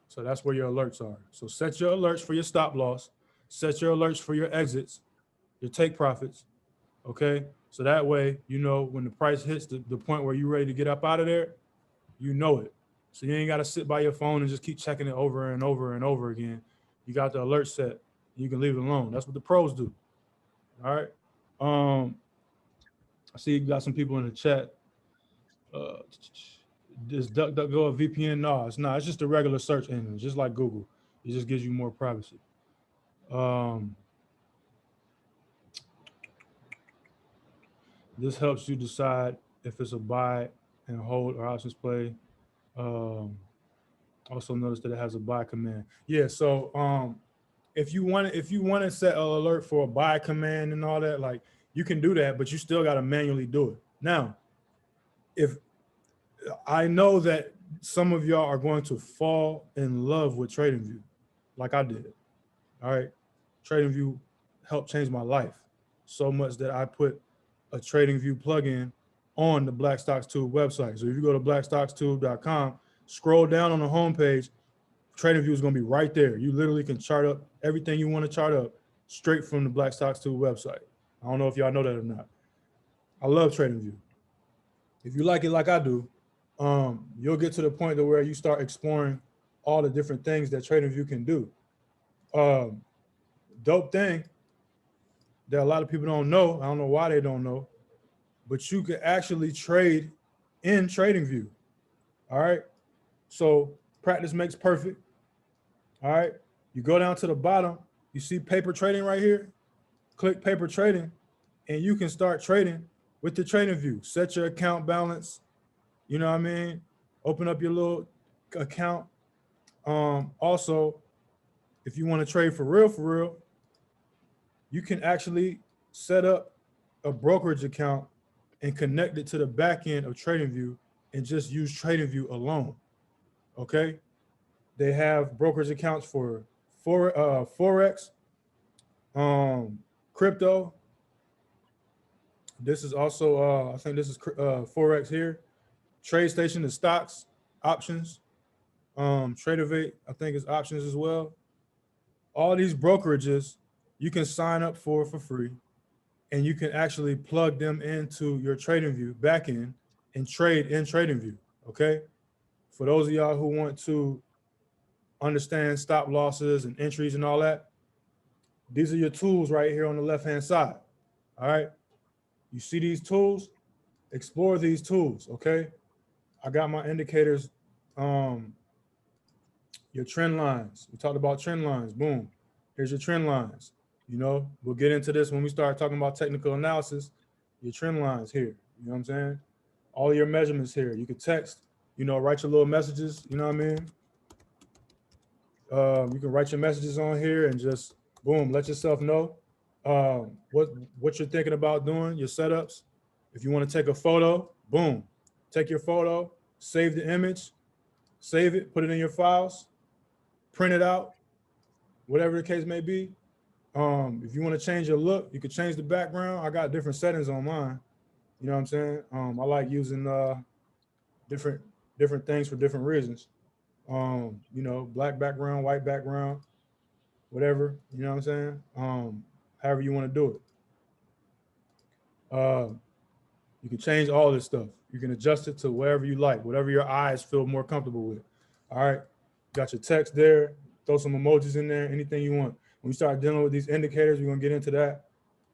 So that's where your alerts are. So set your alerts for your stop loss, set your alerts for your exits, your take profits. Okay. So that way, when the price hits the point where you're ready to get up out of there, you know it. So you ain't got to sit by your phone and just keep checking it over and over and over again. You got the alert set. You can leave it alone. That's what the pros do. All right. I see you got some people in the chat. Does DuckDuckGo a VPN? No, it's not. It's just a regular search engine, just like Google. It just gives you more privacy. This helps you decide if it's a buy and hold or options play. Also notice that it has a buy command. Yeah, so if you want to set an alert for a buy command and all that, like you can do that, but you still got to manually do it. Now, if I know that some of y'all are going to fall in love with TradingView, like I did. All right, TradingView helped change my life so much that I put a TradingView plugin on the Black Stocks Tube website. So if you go to blackstockstube.com, scroll down on the homepage, TradingView is going to be right there. You literally can chart up everything you want to chart up straight from the Black Stocks Tube website. I don't know if y'all know that or not. I love TradingView. If you like it like I do, you'll get to the point to where you start exploring all the different things that TradingView can do. Dope thing that a lot of people don't know, I don't know why they don't know, but you can actually trade in TradingView. All right. So practice makes perfect. All right. You go down to the bottom, you see paper trading right here. Click paper trading, and you can start trading with the TradingView. Set your account balance. You know what I mean? Open up your little account, Also, if you want to trade for real, you can actually set up a brokerage account and connect it to the back end of TradingView and just use TradingView alone. Okay. They have brokerage accounts for Forex, crypto. This is also, I think this is Forex here. TradeStation is stocks, options. Tradeovate, I think is options as well. All these brokerages you can sign up for free, and you can actually plug them into your TradingView backend and trade in TradingView. Okay. For those of y'all who want to understand stop losses and entries and all that, these are your tools right here on the left-hand side. All right. You see these tools? Explore these tools. Okay. I got my indicators. Your trend lines. We talked about trend lines. Boom. Here's your trend lines. You know, we'll get into this when we start talking about technical analysis. Your trend lines here. You know what I'm saying? All your measurements here. You can text, you know, write your little messages. You know what I mean? You can write your messages on here and just boom, let yourself know what you're thinking about doing, your setups. If you want to take a photo, boom, take your photo, save the image, save it, put it in your files, print it out, whatever the case may be. If you want to change your look, you can change the background. I got different settings on mine. You know what I'm saying? I like using different things for different reasons. You know, black background, white background, whatever, you know what I'm saying? However you want to do it. You can change all this stuff. You can adjust it to wherever you like, whatever your eyes feel more comfortable with. All right. Got your text there, throw some emojis in there, anything you want. When we start dealing with these indicators, we're gonna get into that.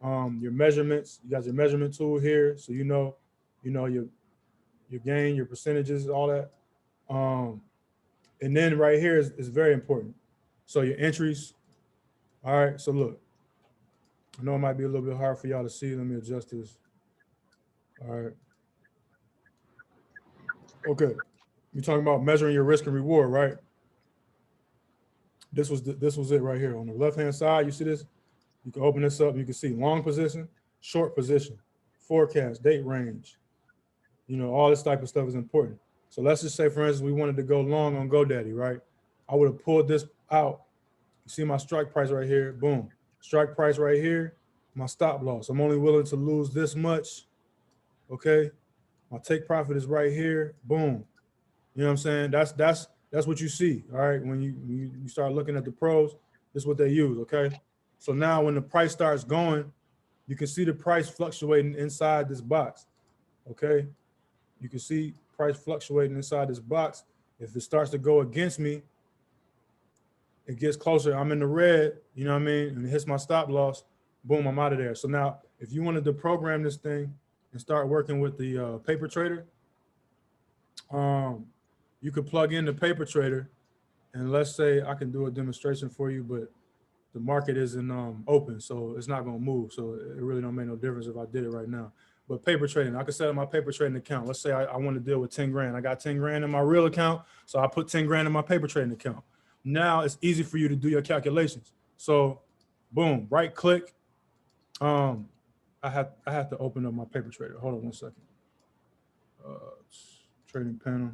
Your measurements, you got your measurement tool here. So you know your gain, your percentages, all that. And then right here is very important. So your entries. All right, so look, I know it might be a little bit hard for y'all to see. Let me adjust this. All right. Okay. You're talking about measuring your risk and reward, right? This was it right here. On the left-hand side, you see this? You can open this up. You can see long position, short position, forecast, date range. You know, all this type of stuff is important. So let's just say, for instance, we wanted to go long on GoDaddy, right? I would have pulled this out. You see my strike price right here. Boom. Strike price right here. My stop loss. I'm only willing to lose this much. Okay. My take profit is right here. Boom. You know what I'm saying? That's what you see. All right. When you start looking at the pros, this is what they use. Okay. So now when the price starts going, you can see the price fluctuating inside this box. Okay. You can see price fluctuating inside this box. If it starts to go against me, it gets closer. I'm in the red, you know what I mean? And it hits my stop loss. Boom, I'm out of there. So now if you wanted to program this thing and start working with the paper trader, you could plug in the paper trader, and let's say I can do a demonstration for you, but the market isn't open, so it's not gonna move. So it really don't make no difference if I did it right now. But paper trading, I could set up my paper trading account. Let's say I want to deal with 10 grand. I got 10 grand in my real account, so I put 10 grand in my paper trading account. Now it's easy for you to do your calculations. So boom, right click. I have to open up my paper trader. Hold on one second. Trading panel,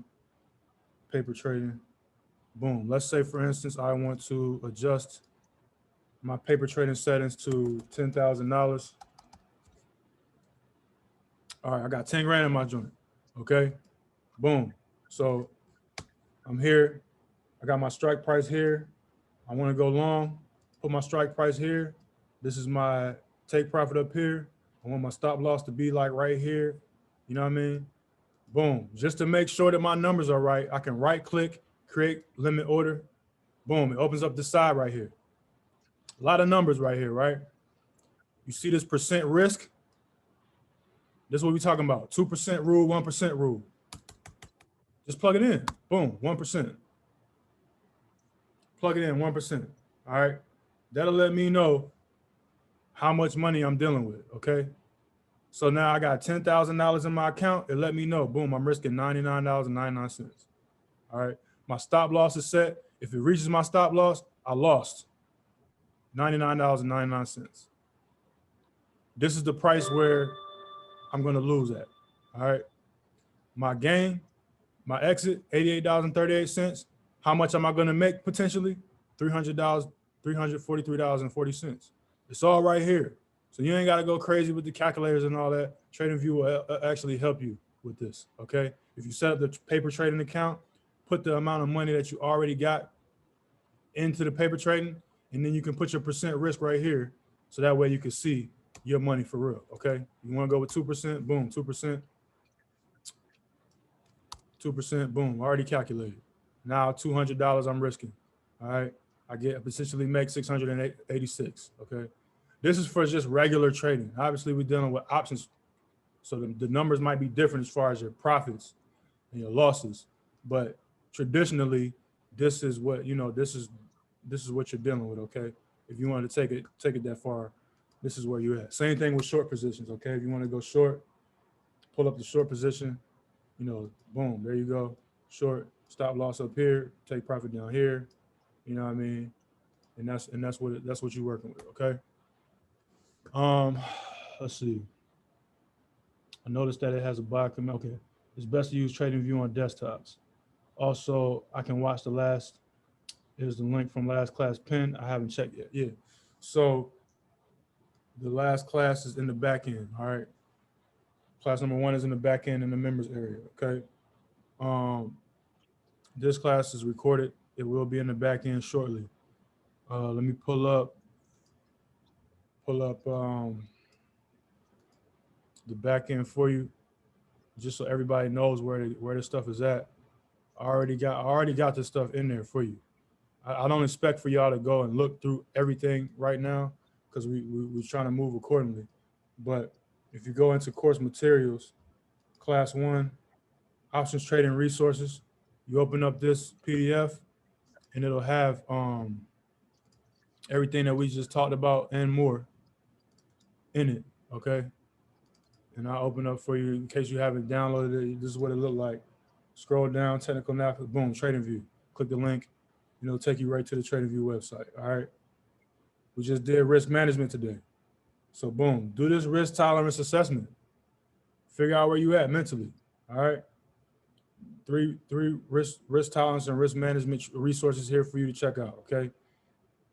paper trading. Boom. Let's say, for instance, I want to adjust my paper trading settings to $10,000. All right, I got 10 grand in my joint. Okay. Boom. So I'm here. I got my strike price here. I want to go long, put my strike price here. This is my take profit up here. I want my stop loss to be like right here. You know what I mean? Boom. Just to make sure that my numbers are right, I can right click, create limit order. Boom. It opens up the side right here. A lot of numbers right here, right? You see this percent risk? This is what we're talking about. 2% rule, 1% rule. Just plug it in. Boom, 1%. Plug it in, 1%. All right. That'll let me know how much money I'm dealing with, okay? So now I got $10,000 in my account. It let me know, boom, I'm risking $99.99. All right. My stop loss is set. If it reaches my stop loss, I lost $99.99. This is the price where I'm going to lose at. All right. My gain, my exit, $88.38. How much am I going to make potentially? $300, $343.40. It's all right here. So you ain't got to go crazy with the calculators and all that. TradingView will actually help you with this. Okay. If you set up the paper trading account, put the amount of money that you already got into the paper trading, and then you can put your percent risk right here. So that way you can see your money for real. Okay. You want to go with 2%, boom, 2%. 2%, boom, already calculated. Now $200 I'm risking. All right. I potentially make 686. Okay. This is for just regular trading. Obviously, we're dealing with options. So the numbers might be different as far as your profits and your losses. But traditionally, this is what, this is what you're dealing with. Okay. If you want to take it that far, this is where you're at. Same thing with short positions. Okay. If you want to go short, pull up the short position. Boom, there you go. Short, stop loss up here, take profit down here. You know what I mean? And that's what you're working with, okay? Let's see. I noticed that it has a buy command. Okay. It's best to use TradingView on desktops. Also, I can watch here's the link from last class pin. I haven't checked yet. Yeah. So the last class is in the back end. All right. Class number 1 is in the back end in the members area. Okay. This class is recorded. It will be in the back end shortly. Let me pull up the back end for you, just so everybody knows where this stuff is at. I already got this stuff in there for you. I don't expect for y'all to go and look through everything right now because we're trying to move accordingly. But if you go into course materials, class 1, options trading resources, you open up this PDF and it'll have everything that we just talked about and more in it, okay? And I'll open up for you in case you haven't downloaded it. This is what it looked like. Scroll down, technical analysis, boom, TradingView. Click the link, and it'll take you right to the TradingView website, all right? We just did risk management today. So boom, do this risk tolerance assessment. Figure out where you at mentally, all right? Three risk tolerance and risk management resources here for you to check out, okay?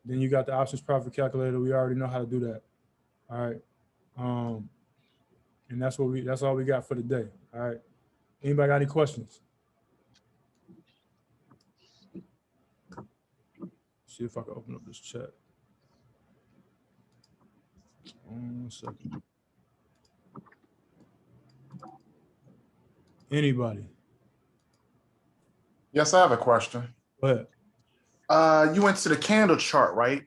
Then you got the options profit calculator. We already know how to do that, all right? And that's all we got for today. All right. Anybody got any questions? See if I can open up this chat. 1 second. Anybody? Yes, I have a question. Go ahead. You went to the candle chart, right?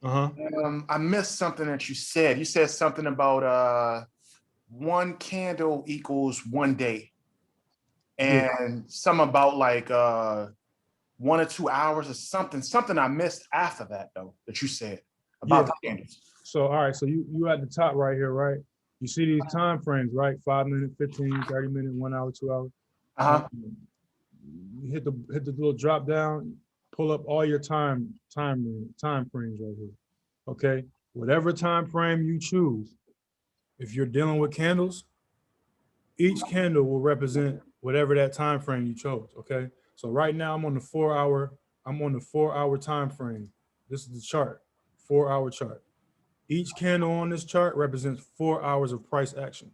Uh-huh. I missed something that you said. You said something about one candle equals 1 day, and some about like 1 or 2 hours or something I missed after that though, that you said about the candles. So, all right. So you at the top right here, right? You see these time frames, right? 5 minute, 15, 30 minute, 1 hour, 2 hours. You hit the little drop down, pull up all your time frames right here. Okay. Whatever time frame you choose, if you're dealing with candles, each candle will represent whatever that time frame you chose. Okay. So right now I'm on the 4 hour time frame. This is the chart, 4 hour chart. Each candle on this chart represents 4 hours of price action.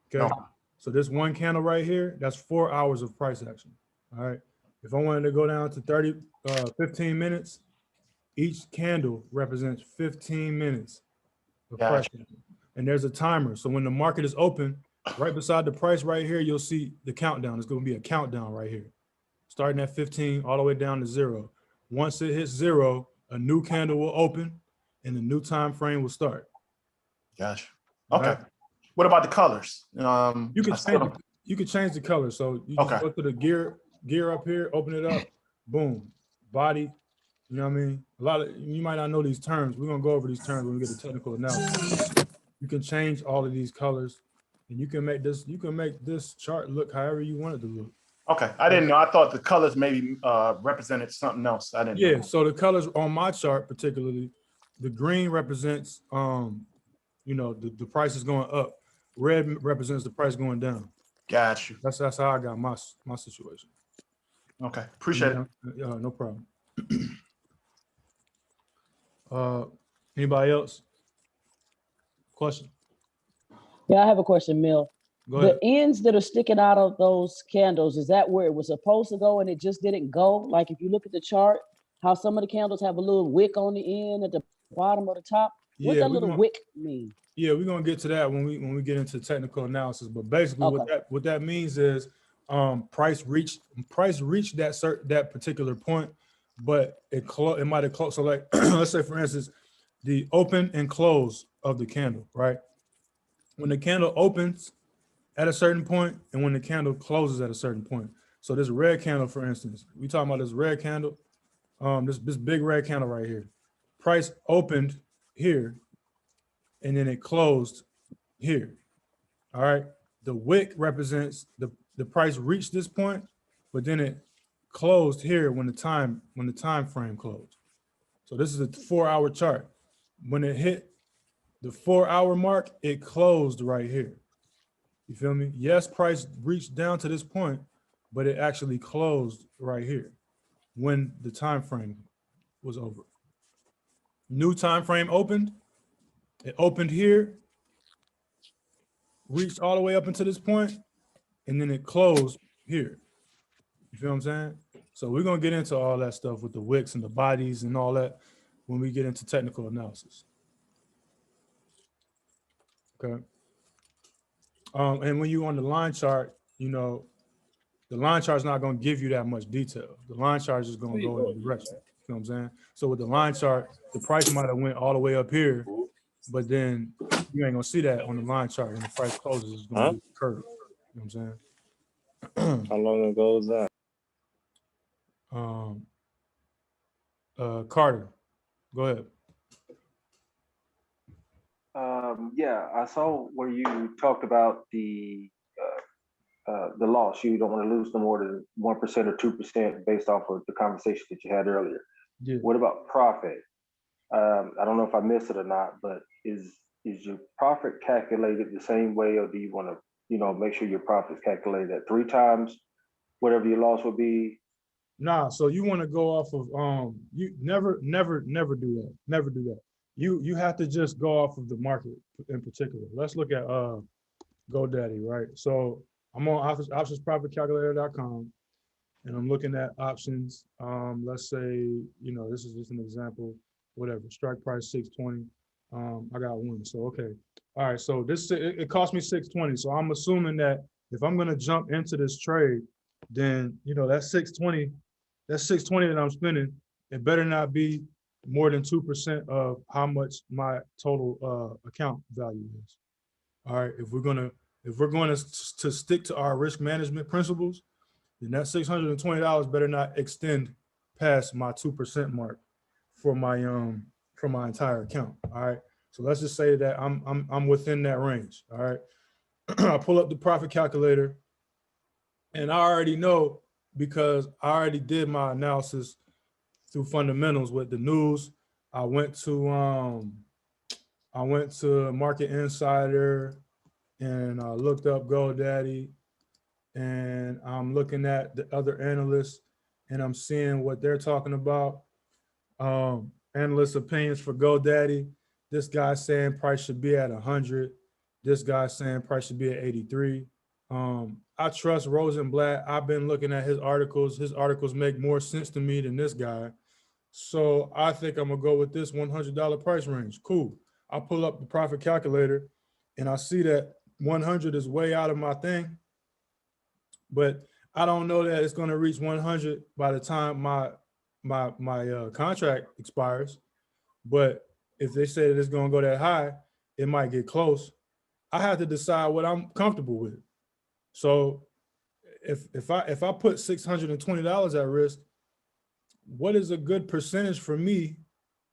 Okay. No. So this one candle right here, that's 4 hours of price action. All right. If I wanted to go down to 15 minutes, each candle represents 15 minutes of price action. And there's a timer. So when the market is open, right beside the price right here, you'll see the countdown. It's going to be a countdown right here, starting at 15 all the way down to 0. Once it hits 0, a new candle will open and the new time frame will start. Gotcha. Okay. Right? What about the colors? You can change the color. So you just go to the gear up here, open it up, boom, body. You know what I mean? You might not know these terms. We're gonna go over these terms when we get to technical analysis. You can change all of these colors, and you can make this chart look however you want it to look. Okay, I didn't know. I thought the colors maybe represented something else. I didn't Yeah, know. so the colors on my chart particularly, the green represents you know, the price is going up. Red represents the price going down. Got you. That's how I got my situation. Okay, appreciate it. No problem. Anybody else? Question? Yeah, I have a question, Mill. Go ahead. The ends that are sticking out of those candles, is that where it was supposed to go and it just didn't go? Like if you look at the chart, how some of the candles have a little wick on the end at the bottom or the top. What Yeah, that little wick mean? yeah, we're gonna get to that when we get into technical analysis. But basically, Okay. what that means is price reached that particular point, but it might have closed. So like let's say for instance, the open and close of the candle, right? When the candle opens at a certain point and when the candle closes at a certain point. So this red candle, for instance, we talking about this red candle, this big red candle right here. Price opened here and then it closed here. All right. The wick represents the price reached this point, but then it closed here when the time frame closed. So this is a 4-hour chart. When it hit the 4-hour mark, it closed right here. You feel me? Yes, price reached down to this point, but it actually closed right here when the time frame was over. New time frame opened. It opened here, reached all the way up until this point, and then it closed here. You feel what I'm saying? So we're gonna get into all that stuff with the wicks and the bodies and all that when we get into technical analysis. Okay. And when you on the line chart, you know, the line chart is not going to give you that much detail. The line chart is just going to go in a direction. You know what I'm saying? So with the line chart, the price might have went all the way up here, but then you ain't going to see that on the line chart. When the price closes, it's going to be curved. You know what I'm saying? How long ago was that? Carter, go ahead. Yeah, I saw where you talked about the loss. You don't want to lose no more than 1% or 2% based off of the conversation that you had earlier. Yeah. What about profit? I don't know if I missed it or not, but is your profit calculated the same way, or do you want to, you know, make sure your profit is calculated at 3 times whatever your loss will be? Nah, so you want to go off of you never do that. Never do that. You have to just go off of the market in particular. Let's look at GoDaddy, right? So I'm on optionsprofitcalculator.com and I'm looking at options. Let's say, you know, this is just an example, whatever, strike price 620. I got one. So okay. All right. So this it cost me 620. So I'm assuming that if I'm gonna jump into this trade, then you know that's 620 that I'm spending. It better not be more than 2% of how much my total account value is. All right. If we're going to stick to our risk management principles, then that $620 better not extend past my 2% mark for my entire account. All right. So let's just say that I'm within that range. All right. I pull up the profit calculator and I already know, because I already did my analysis through fundamentals with the news. I went to Market Insider and I looked up GoDaddy, and I'm looking at the other analysts and I'm seeing what they're talking about. Analyst opinions for GoDaddy. This guy's saying price should be at 100. This guy's saying price should be at 83. I trust Rosenblatt. I've been looking at his articles. His articles make more sense to me than this guy. So I think I'm gonna go with this $100 price range. Cool. I pull up the profit calculator and I see that 100 is way out of my thing, but I don't know that it's gonna reach 100 by the time my contract expires. But if they say that it's gonna go that high, it might get close. I have to decide what I'm comfortable with. So if I put $620 at risk, what is a good percentage for me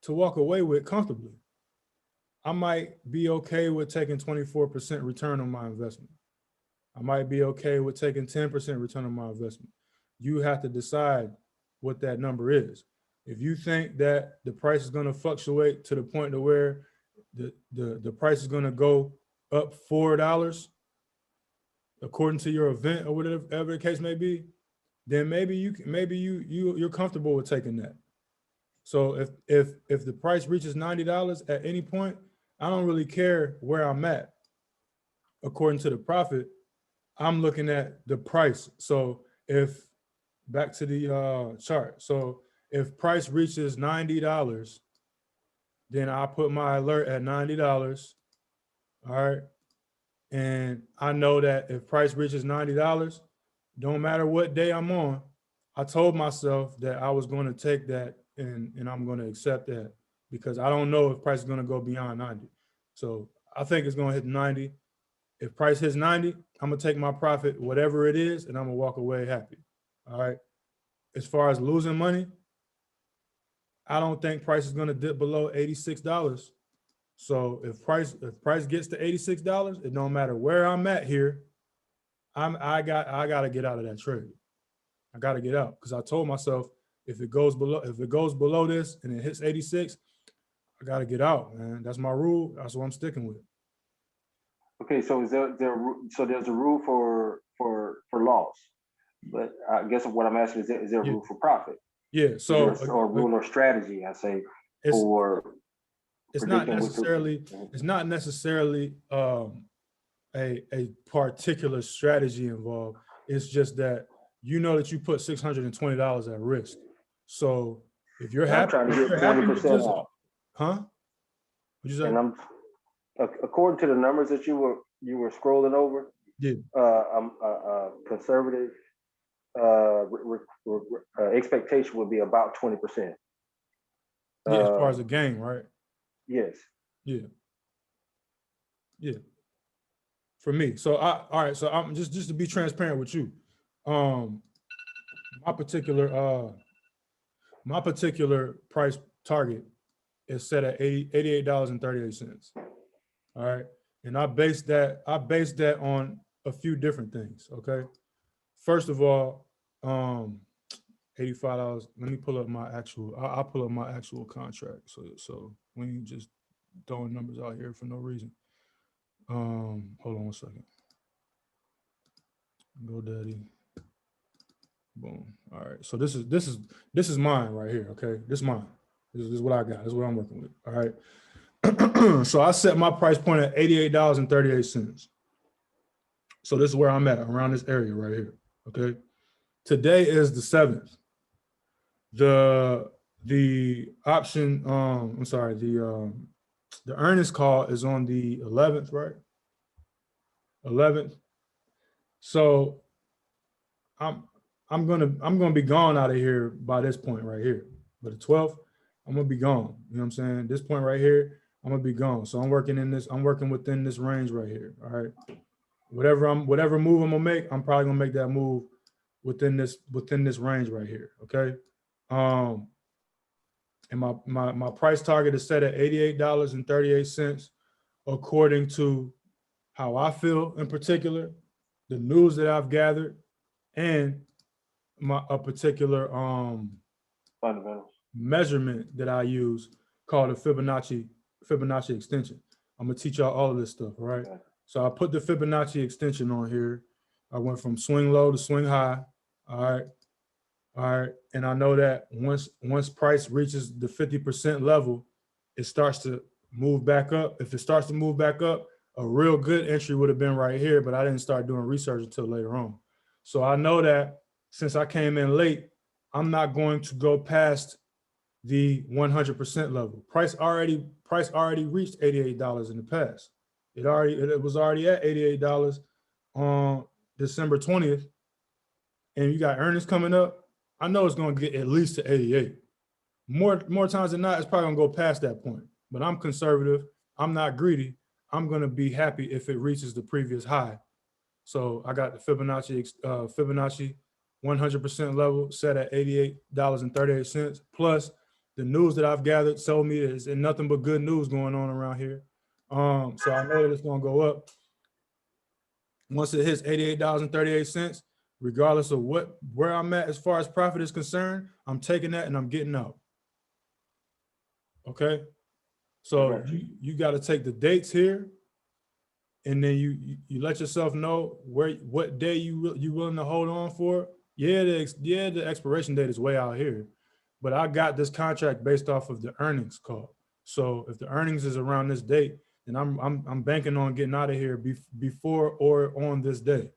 to walk away with comfortably? I might be okay with taking 24% return on my investment. I might be okay with taking 10% return on my investment. You have to decide what that number is. If you think that the price is going to fluctuate to the point to where the price is going to go up $4 according to your event or whatever the case may be, then maybe you're comfortable with taking that. So if the price reaches $90 at any point, I don't really care where I'm at. According to the profit, I'm looking at the price. So if back to the chart, so if price reaches $90, then I put my alert at $90. All right. And I know that if price reaches $90, don't matter what day I'm on, I told myself that I was going to take that and I'm going to accept that because I don't know if price is going to go beyond 90. So I think it's going to hit 90. If price hits 90, I'm going to take my profit, whatever it is, and I'm going to walk away happy. All right. As far as losing money, I don't think price is going to dip below $86. So if price gets to $86, it don't matter where I'm at here. I got to get out of that trade. I got to get out because I told myself if it goes below this and it hits 86, I got to get out, man. That's my rule. That's what I'm sticking with. Okay, so is there so there's a rule for loss, but I guess what I'm asking is there a rule for profit? Yeah. So or a rule or strategy, I say, it's not predicting necessarily a particular strategy involved. It's just that you know that you put $620 at risk. So if you're I'm happy, trying to get 40% off. Huh? What'd you say? And I'm according to the numbers that you were scrolling over. Yeah. I'm conservative. Expectation would be about 20%. Yeah, as far as a gain, right? Yes. Yeah. Yeah. For me. So all right. So I'm just to be transparent with you. My particular price target is set at $88.38. All right. And I base that on a few different things. Okay. First of all, $85. Let me pull up my actual, I'll pull up my actual contract. So we ain't just throwing numbers out here for no reason. Hold on one second. GoDaddy. Boom. All right. So this is mine right here. Okay. This is mine. This is what I got. This is what I'm working with. All right. So I set my price point at $88.38. So this is where I'm at, around this area right here. Okay. Today is the 7th. The option, I'm sorry, the earnings call is on the 11th, right? 11th. So I'm gonna be gone out of here by this point right here. But the 12th, I'm gonna be gone. You know what I'm saying? This point right here, I'm gonna be gone. So I'm working within this range right here. All right. Whatever move I'm gonna make, I'm probably gonna make that move within this range right here. Okay. And my price target is set at $88.38 according to how I feel in particular, the news that I've gathered, and a particular fundamentals measurement that I use called a Fibonacci extension. I'm gonna teach y'all all of this stuff, right? Okay. So I put the Fibonacci extension on here. I went from swing low to swing high. All right. And I know that once price reaches the 50% level, it starts to move back up. If it starts to move back up, a real good entry would have been right here, but I didn't start doing research until later on. So I know that since I came in late, I'm not going to go past the 100% level. Price already reached $88 in the past. It was already at $88 on December 20th. And you got earnings coming up. I know it's going to get at least to 88. More times than not, it's probably going to go past that point. But I'm conservative. I'm not greedy. I'm going to be happy if it reaches the previous high. So I got the Fibonacci 100% level set at $88.38. Plus the news that I've gathered told me there's nothing but good news going on around here. So I know that it's going to go up. Once it hits $88.38, regardless of where I'm at as far as profit is concerned, I'm taking that and I'm getting out. Okay. So Okay. you got to take the dates here, and then you let yourself know what day you willing to hold on for. Yeah, the expiration date is way out here, but I got this contract based off of the earnings call. So if the earnings is around this date, then I'm banking on getting out of here before or on this day.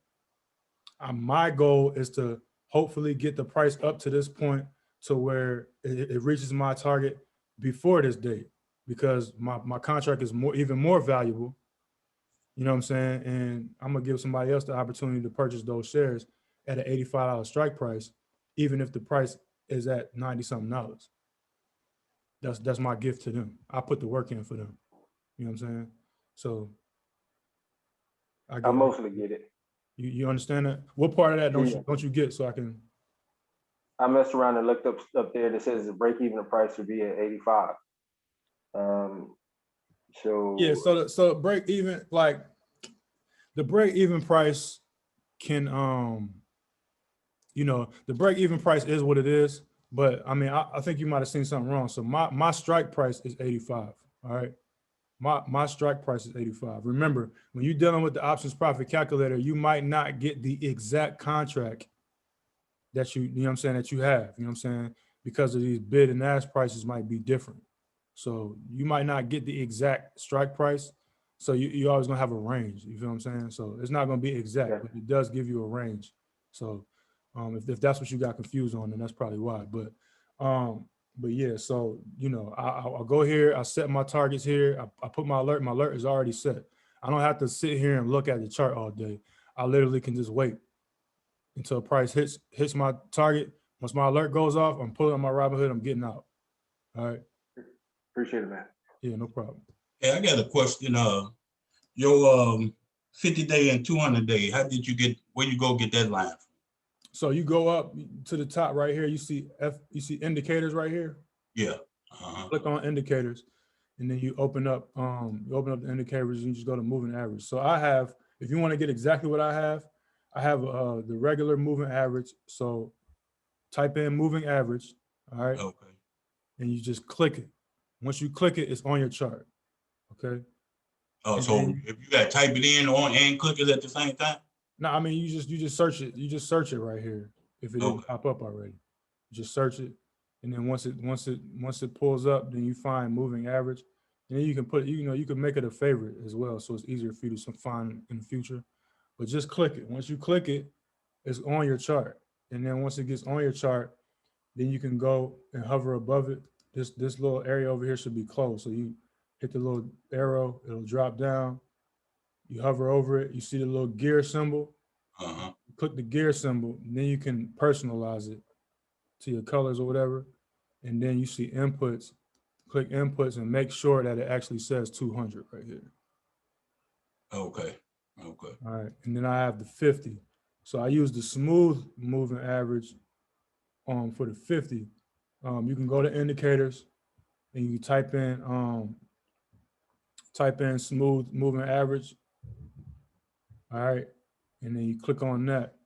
My goal is to hopefully get the price up to this point to where it reaches my target before this date, because my contract is even more valuable. You know what I'm saying? And I'm gonna give somebody else the opportunity to purchase those shares at an $85 strike price, even if the price is at 90 something dollars. That's my gift to them. I put the work in for them. You know what I'm saying? So I I get mostly get it. you understand that? What part of that Yeah. don't you get, so I can? I messed around and looked up there that says the break-even price would be at 85. So Yeah, so break even, like the break even price can the break even price is what it is, but I mean I think you might have seen something wrong. So my strike price is 85. All right. My strike price is 85. Remember, when you're dealing with the options profit calculator, you might not get the exact contract that you know what I'm saying, that you have, you know what I'm saying, because of these bid and ask prices might be different. So you might not get the exact strike price. So you always gonna have a range, you feel what I'm saying? So it's not gonna be exact, yeah. but it does give you a range. So if that's what you got confused on, then that's probably why. But yeah, so I'll go here, I set my targets here, I put my alert is already set. I don't have to sit here and look at the chart all day. I literally can just wait until price hits my target. Once my alert goes off, I'm pulling on my Robinhood, I'm getting out. All right. Appreciate it, man. Yeah, no problem. Hey, I got a question. Your 50-day and 200-day, where you go get that line from? So you go up to the top right here, you see indicators right here. Yeah. Click on indicators, and then you open up the indicators and you just go to moving average. So if you want to get exactly what I have the regular moving average. So type in moving average, all right, Okay. and you just click it. Once you click it, it's on your chart. Okay. Oh, And so then, if you got to type it in on and click it at the same time? no, I mean you just search it. You just search it right here. If it didn't Okay. pop up already, just search it, and then once it pulls up, then you find moving average, and then you can put you can make it a favorite as well, so it's easier for you to find in the future. But just click it. Once you click it, it's on your chart, and then once it gets on your chart, then you can go and hover above it. This little area over here should be closed, so you hit the little arrow, it'll drop down. You hover over it, you see the little gear symbol. Click the gear symbol, and then you can personalize it to your colors or whatever. And then you see inputs, click inputs and make sure that it actually says 200 right here. Okay. All right. And then I have the 50. So I use the smooth moving average for the 50. You can go to indicators and you type in smooth moving average. All right. And then you click on that,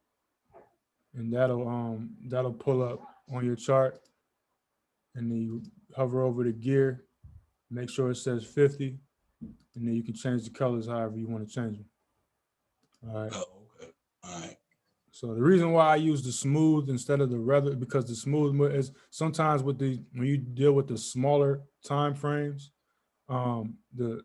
and that'll pull up on your chart, and then you hover over the gear, make sure it says 50, and then you can change the colors however you want to change them. All right. Oh, okay. All right. So the reason why I use the smooth instead of the regular, because the smooth is sometimes when you deal with the smaller time frames, the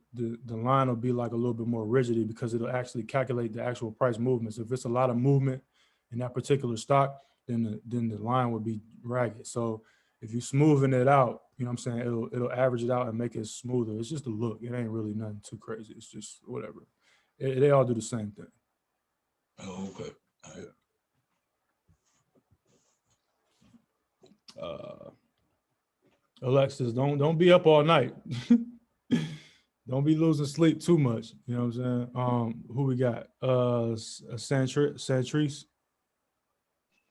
line will be like a little bit more rigidity because it'll actually calculate the actual price movements. If it's a lot of movement in that particular stock, then the line would be ragged. So if you smoothing it out, you know what I'm saying, it'll average it out and make it smoother. It's just a look. It ain't really nothing too crazy. It's just whatever. They all do the same thing. Oh, okay. All right. Alexis, don't be up all night. Don't be losing sleep too much. You know what I'm saying? Who we got? Santrice.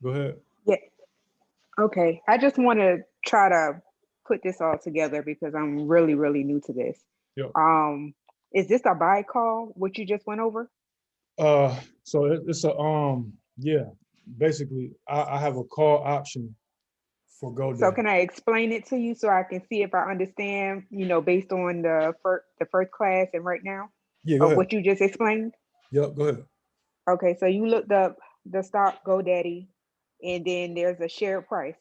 Go ahead. Yeah. Okay. I just want to try to put this all together because I'm really, really new to this. Yep. Is this a buy call, what you just went over? So it's a yeah. Basically, I have a call option for GoDaddy. So can I explain it to you so I can see if I understand, based on the first class and right now, Yeah, go or ahead. what you just explained? Yep, go ahead. Okay, so you looked up the stock GoDaddy, and then there's a share price.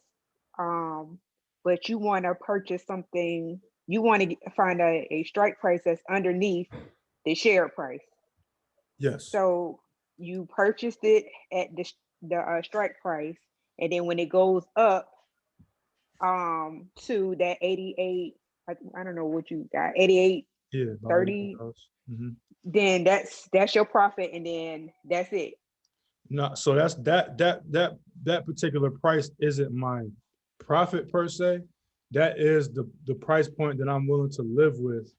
But you want to purchase something, you want to find a strike price that's underneath the share price. Yes. So you purchased it at the strike price, and then when it goes up to that 88, I don't know what you got, 88, Yeah, about 30, $80. then that's your profit, and then that's it. No, so that's that particular price isn't my profit per se. That is the price point that I'm willing to live with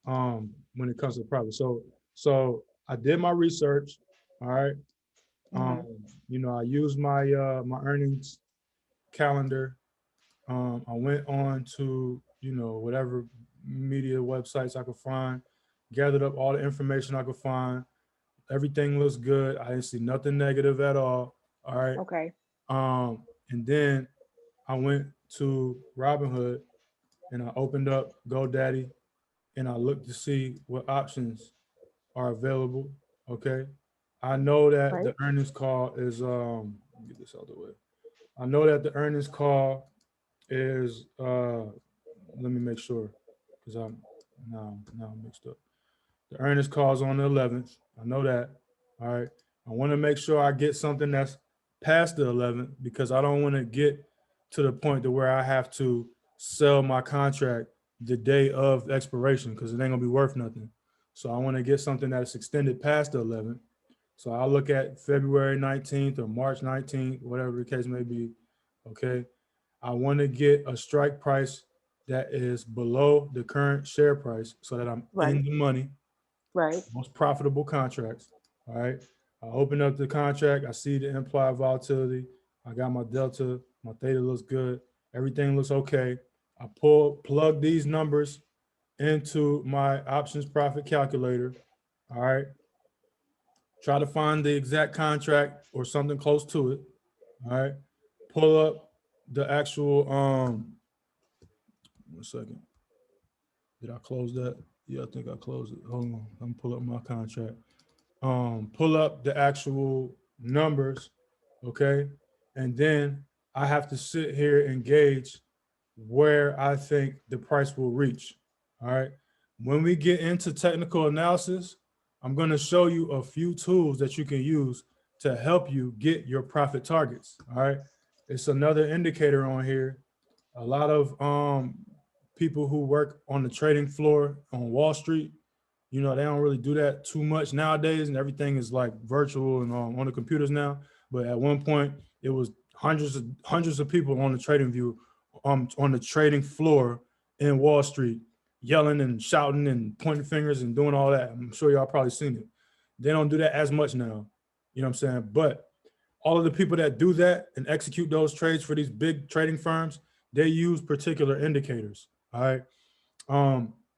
when it comes to profit. So I did my research, all right. I used my my earnings calendar. I went on to, whatever media websites I could find, gathered up all the information I could find. Everything looks good. I didn't see nothing negative at all. All right. Okay. And then I went to Robinhood and I opened up GoDaddy and I looked to see what options are available. Okay. I know that Right. the earnings call is let me get this out of the way. I know that the earnings call is let me make sure because I'm now mixed up. The earnings call is on the 11th. I know that. All right. I want to make sure I get something that's past the 11th because I don't want to get to the point to where I have to sell my contract the day of expiration because it ain't gonna be worth nothing. So I want to get something that's extended past the 11th. So I'll look at February 19th or March 19th, whatever the case may be. Okay. I want to get a strike price that is below the current share price so that I'm Right. in the money. Right. Most profitable contracts. All right. I open up the contract. I see the implied volatility. I got my delta. My theta looks good. Everything looks okay. I plug these numbers into my options profit calculator. All right. Try to find the exact contract or something close to it. All right. Pull up the actual 1 second. Did I close that? Yeah, I think I closed it. Hold on. I'm gonna pull up my contract. Pull up the actual numbers, okay? And then I have to sit here and gauge where I think the price will reach, all right? When we get into technical analysis, I'm gonna show you a few tools that you can use to help you get your profit targets, all right? It's another indicator on here. A lot of people who work on the trading floor on Wall Street, they don't really do that too much nowadays, and everything is like virtual and on the computers now. But at one point, it was hundreds of people on the TradingView, on the trading floor in Wall Street, yelling and shouting and pointing fingers and doing all that. I'm sure y'all probably seen it. They don't do that as much now. You know what I'm saying? But all of the people that do that and execute those trades for these big trading firms, they use particular indicators. All right.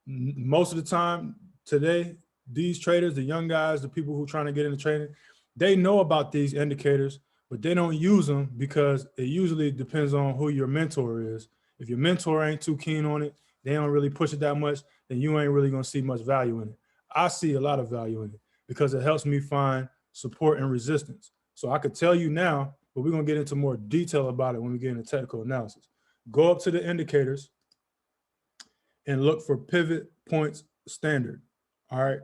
Most of the time today, these traders, the young guys, the people who are trying to get into trading, they know about these indicators, but they don't use them because it usually depends on who your mentor is. If your mentor ain't too keen on it, they don't really push it that much, then you ain't really gonna see much value in it. I see a lot of value in it because it helps me find support and resistance. So I could tell you now, but we're gonna get into more detail about it when we get into technical analysis. Go up to the indicators and look for pivot points standard. All right.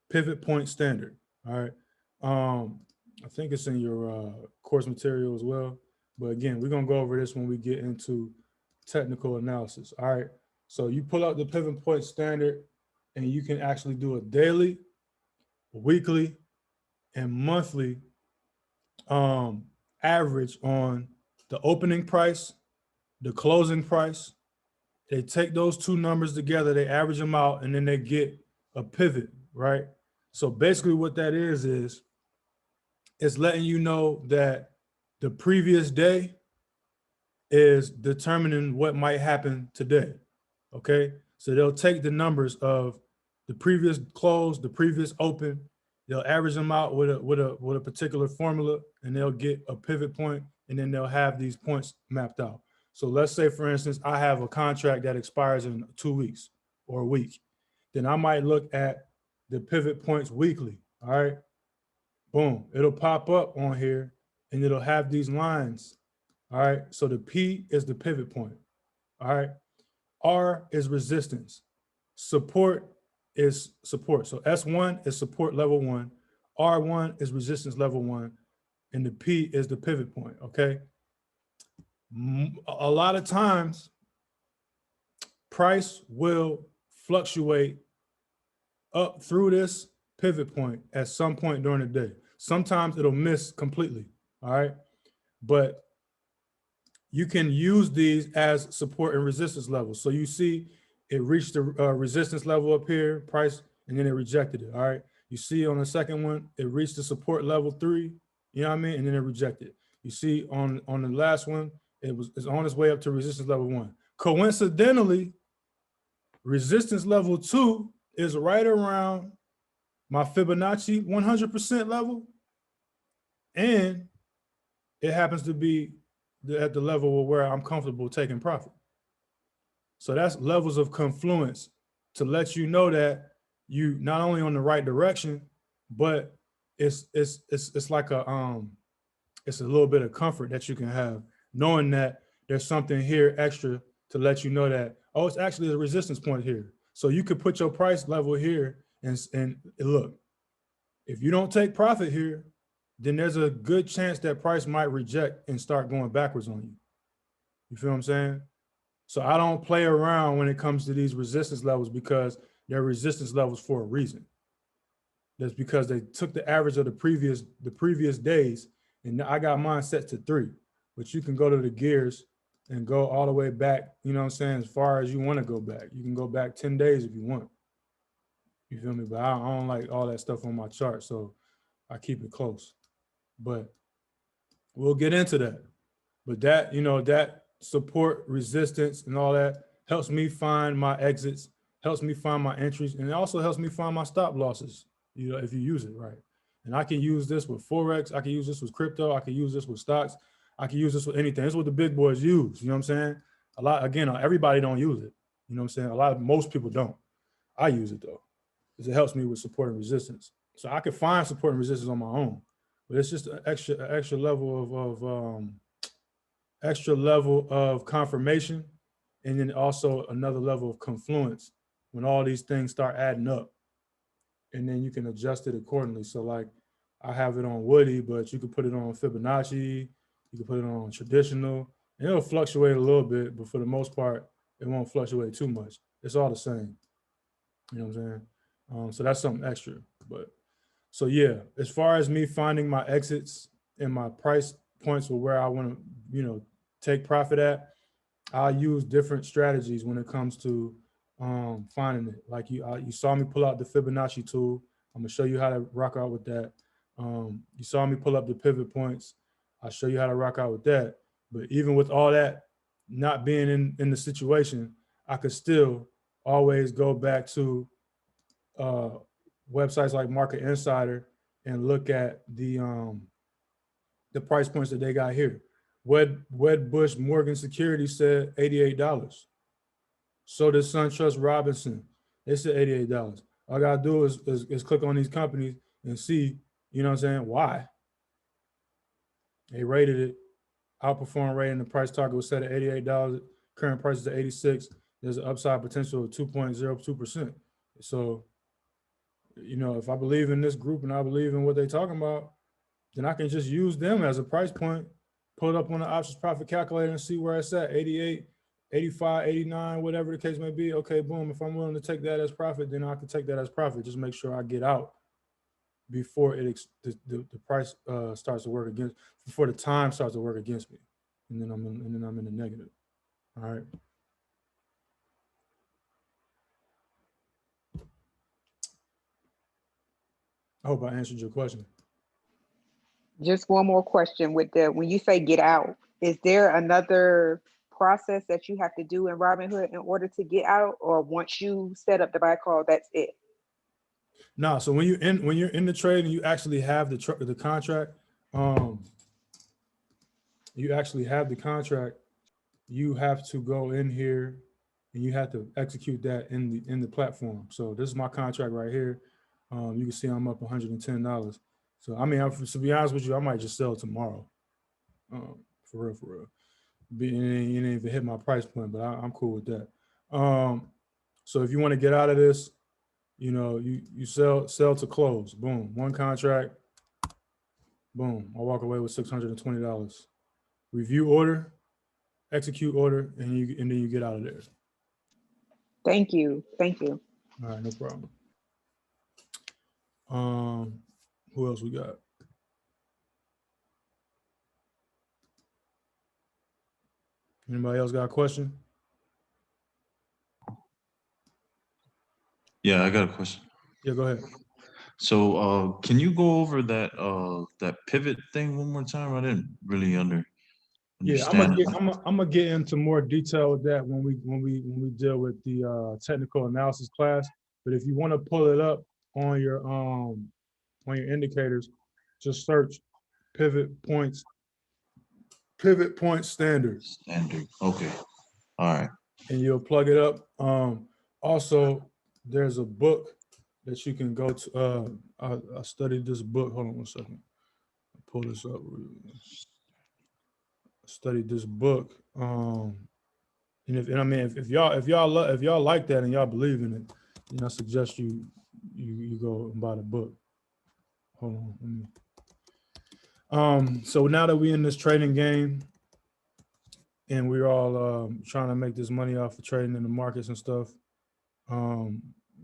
Pivot point standard. All right. I think it's in your course material as well. But again, we're going to go over this when we get into technical analysis. All right. So you pull out the pivot point standard and you can actually do a daily, weekly, and monthly average on the opening price, the closing price. They take those two numbers together, they average them out, and then they get a pivot, right? So basically what that is it's letting you know that the previous day is determining what might happen today, okay? So they'll take the numbers of the previous close, the previous open, They'll average them out with a particular formula, and they'll get a pivot point, and then they'll have these points mapped out. So let's say, for instance, I have a contract that expires in 2 weeks or a week. Then I might look at the pivot points weekly. All right. Boom. It'll pop up on here and it'll have these lines. All right. So the P is the pivot point. All right. R is resistance. Support is support. So S1 is support level 1. R1 is resistance level 1. And the P is the pivot point. Okay. A lot of times, price will fluctuate up through this pivot point at some point during the day. Sometimes it'll miss completely, all right? But you can use these as support and resistance levels. So you see it reached the resistance level up here, price, and then it rejected it, all right? You see on the second one, it reached the support level 3, you know what I mean? And then it rejected it. You see on the last one, it's on its way up to resistance level 1. Coincidentally, resistance level 2 is right around my Fibonacci 100% level, and it happens to be at the level where I'm comfortable taking profit. So that's levels of confluence to let you know that you not only on the right direction, but it's like it's a little bit of comfort that you can have knowing that there's something here extra to let you know that, oh, it's actually a resistance point here. So you could put your price level here and look, if you don't take profit here, then there's a good chance that price might reject and start going backwards on you. You feel what I'm saying? So I don't play around when it comes to these resistance levels because they're resistance levels for a reason. That's because they took the average of the previous days, and I got mine set to 3. But you can go to the gears and go all the way back, you know what I'm saying, as far as you want to go back. You can go back 10 days if you want. You feel me? But I don't like all that stuff on my chart, so I keep it close. But we'll get into that. But that, you know, that support, resistance, and all that helps me find my exits, helps me find my entries, and it also helps me find my stop losses, you know, if you use it right. And I can use this with Forex, I can use this with crypto, I can use this with stocks, I can use this with anything. This is what the big boys use, you know what I'm saying? A lot, again, everybody don't use it, you know what I'm saying? Most people don't. I use it though, because it helps me with support and resistance. So I can find support and resistance on my own, but it's just an extra level of confirmation, and then also another level of confluence when all these things start adding up, and then you can adjust it accordingly. So like I have it on Woody, but you could put it on Fibonacci, you can put it on traditional, and it'll fluctuate a little bit, but for the most part, it won't fluctuate too much. It's all the same. You know what I'm saying? So that's something extra. But so yeah, as far as me finding my exits and my price points for where I want to, you know, take profit at, I use different strategies when it comes to finding it. Like you saw me pull out the Fibonacci tool. I'm gonna show you how to rock out with that. You saw me pull up the pivot points. I'll show you how to rock out with that. But even with all that not being in the situation, I could still always go back to websites like Market Insider and look at the price points that they got here. Wedbush Morgan Security said $88. So did SunTrust Robinson. They said $88. All I gotta do is click on these companies and see, you know what I'm saying, why. They rated it, outperform rating, the price target was set at $88. Current price is at 86. There's an upside potential of 2.02%. So, you know, if I believe in this group and I believe in what they're talking about, then I can just use them as a price point, pull it up on the options profit calculator and see where it's at, 88, 85, 89, whatever the case may be. Okay, boom, if I'm willing to take that as profit, then I can take that as profit. Just make sure I get out before the price starts to work against, before the time starts to work against me. And then I'm in the negative. All right. I hope I answered your question. Just one more question with when you say get out, is there another process that you have to do in Robinhood in order to get out, or once you set up the buy call, that's it? No, so when you're in the trade and you actually have the contract, you actually have the contract, you have to go in here and you have to execute that in the platform. So this is my contract right here. You can see I'm up $110. So I mean, to be honest with you, I might just sell tomorrow. For real. You didn't even hit my price point, but I'm cool with that. So if you want to get out of this, you know, you sell to close. Boom, one contract. Boom, I walk away with $620. Review order, execute order, and then you get out of there. Thank you. All right, no problem. Who else we got? Anybody else got a question? Yeah, I got a question. Yeah, go ahead. So can you go over that pivot thing one more time? I didn't really Yeah, understand it. I'm gonna get into more detail with that when we deal with the technical analysis class. But if you want to pull it up on your indicators, just search pivot point standard, Standard. Okay. All right. and you'll plug it up. Also, there's a book that you can go to. I studied this book. Hold on one second. I'll pull this up. I studied this book. And if y'all like that and y'all believe in it, then I suggest you go and buy the book. Hold on. So now that we're in this trading game and we're all trying to make this money off of trading in the markets and stuff,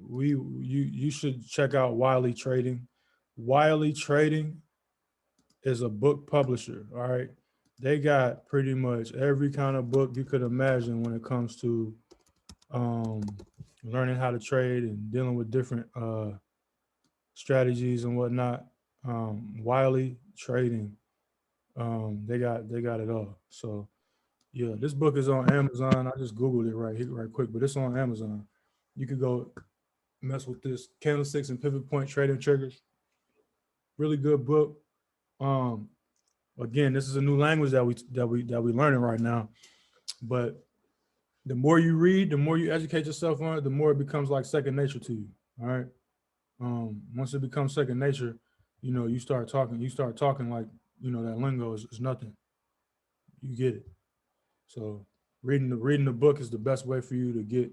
you should check out Wiley Trading. Wiley Trading is a book publisher. All right. They got pretty much every kind of book you could imagine when it comes to learning how to trade and dealing with different strategies and whatnot. Wiley Trading, they got it all. So yeah, this book is on Amazon. I just Googled it right quick, but it's on Amazon. You could go mess with this candlesticks and pivot point trading triggers. Really good book. Again, this is a new language that we learning right now, but the more you read, the more you educate yourself on it, the more it becomes like second nature to you. All right. Once it becomes second nature, you know, you start talking like, you know, that lingo is nothing. You get it. So reading the book is the best way for you to get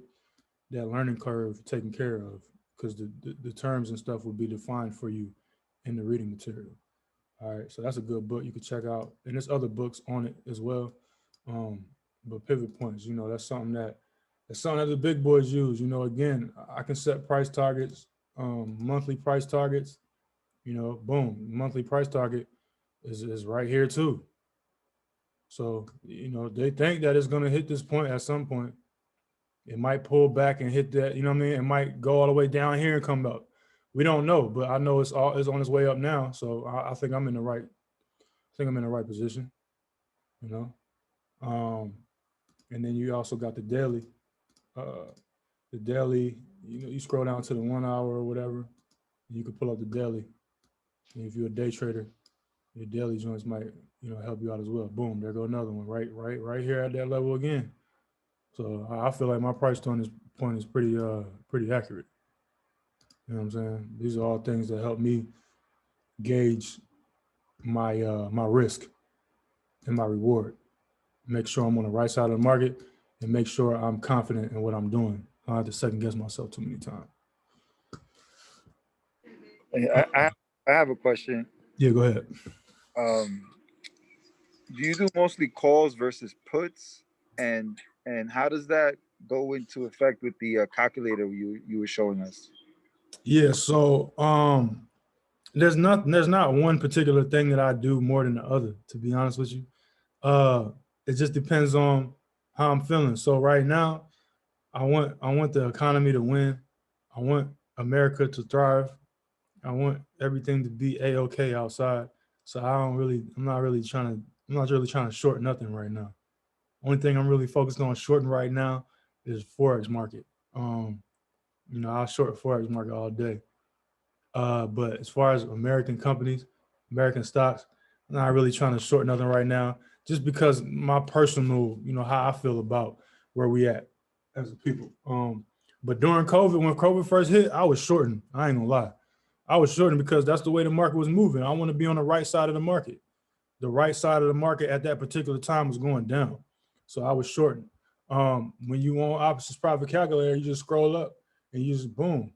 that learning curve taken care of, because the terms and stuff will be defined for you in the reading material. All right, so that's a good book you can check out, and there's other books on it as well. But pivot points, you know, that's something that the big boys use. You know, again, I can set price targets, monthly price targets. You know, boom, monthly price target is right here too. So, you know, they think that it's gonna hit this point at some point. It might pull back and hit that, you know what I mean? It might go all the way down here and come up. We don't know, but I know it's on its way up now. So I think I'm in the right position, you know. And then you also got the daily. The daily, you know, you scroll down to the 1 hour or whatever, you can pull up the daily. And if you're a day trader, your daily joints might, you know, help you out as well. Boom, there go another one, right here at that level again. So I feel like my price point is pretty accurate. You know what I'm saying? These are all things that help me gauge my my risk and my reward. Make sure I'm on the right side of the market and make sure I'm confident in what I'm doing. I don't have to second guess myself too many times. I have a question. Yeah, go ahead. Do you do mostly calls versus puts, and how does that go into effect with the calculator you were showing us? Yeah, so there's not one particular thing that I do more than the other, to be honest with you. It just depends on how I'm feeling. So right now, I want the economy to win. I want America to thrive. I want everything to be a-okay outside. So I'm not really trying to short nothing right now. Only thing I'm really focused on shorting right now is Forex market. You know, I'll short Forex market all day. But as far as American companies, American stocks, I'm not really trying to short nothing right now, just because my personal, how I feel about where we at as a people. But during COVID, when COVID first hit, I was shorting. I ain't gonna lie. I was shorting because that's the way the market was moving. I want to be on the right side of the market. The right side of the market at that particular time was going down. So I was shorting. When you on options profit calculator, you just scroll up and you just boom,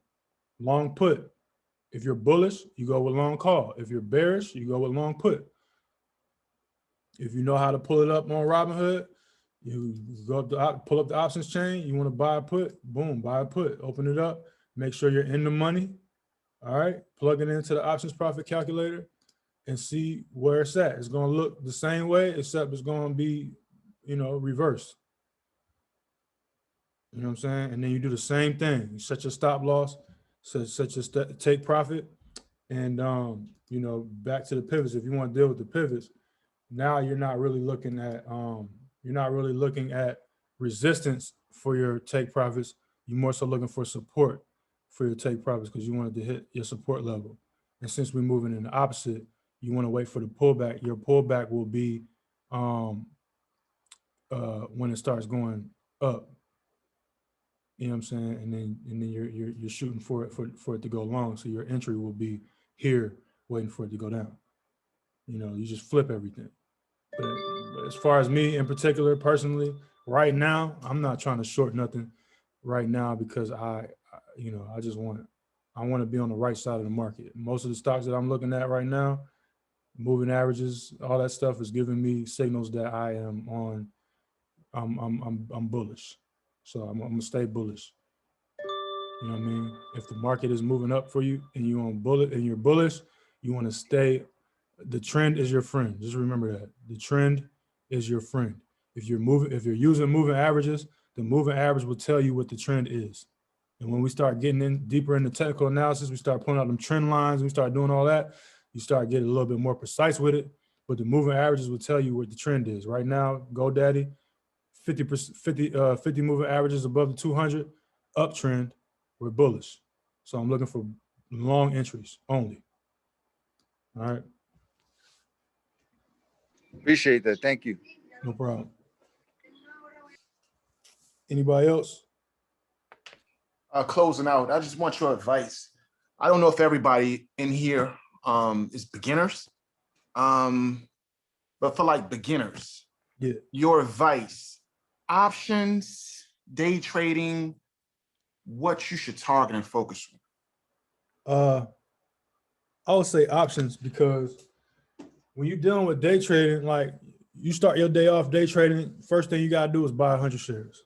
long put. If you're bullish, you go with long call. If you're bearish, you go with long put. If you know how to pull it up on Robinhood, you go up pull up the options chain. You want to buy a put, boom, buy a put. Open it up. Make sure you're in the money. All right, plug it into the options profit calculator and see where it's at. It's going to look the same way, except it's going to be, reversed. You know what I'm saying? And then you do the same thing. You set your stop loss, set your take profit, and back to the pivots. If you want to deal with the pivots, now you're not really looking at resistance for your take profits. You're more so looking for support for your take profits because you wanted to hit your support level. And since we're moving in the opposite, you want to wait for the pullback. Your pullback will be when it starts going up. You know what I'm saying? And then you're shooting for it to go long. So your entry will be here waiting for it to go down. You just flip everything. But as far as me in particular, personally, right now, I'm not trying to short nothing right now because I want to be on the right side of the market. Most of the stocks that I'm looking at right now, moving averages, all that stuff is giving me signals that I am on. I'm bullish, so I'm gonna stay bullish. You know what I mean? If the market is moving up for you and you're bullish, you want to stay. The trend is your friend. Just remember that. The trend is your friend. If you're using moving averages, the moving average will tell you what the trend is. And when we start getting in deeper into technical analysis, we start pulling out them trend lines, we start doing all that, you start getting a little bit more precise with it. But the moving averages will tell you what the trend is. Right now, GoDaddy, 50 moving averages above the 200, uptrend, we're bullish. So I'm looking for long entries only. All right. Appreciate that. Thank you. No problem. Anybody else? Closing out, I just want your advice. I don't know if everybody in here is beginners, but for like beginners, Yeah. your advice, options, day trading, what you should target and focus on. I would say options because when you're dealing with day trading, like you start your day off day trading, first thing you got to do is buy 100 shares.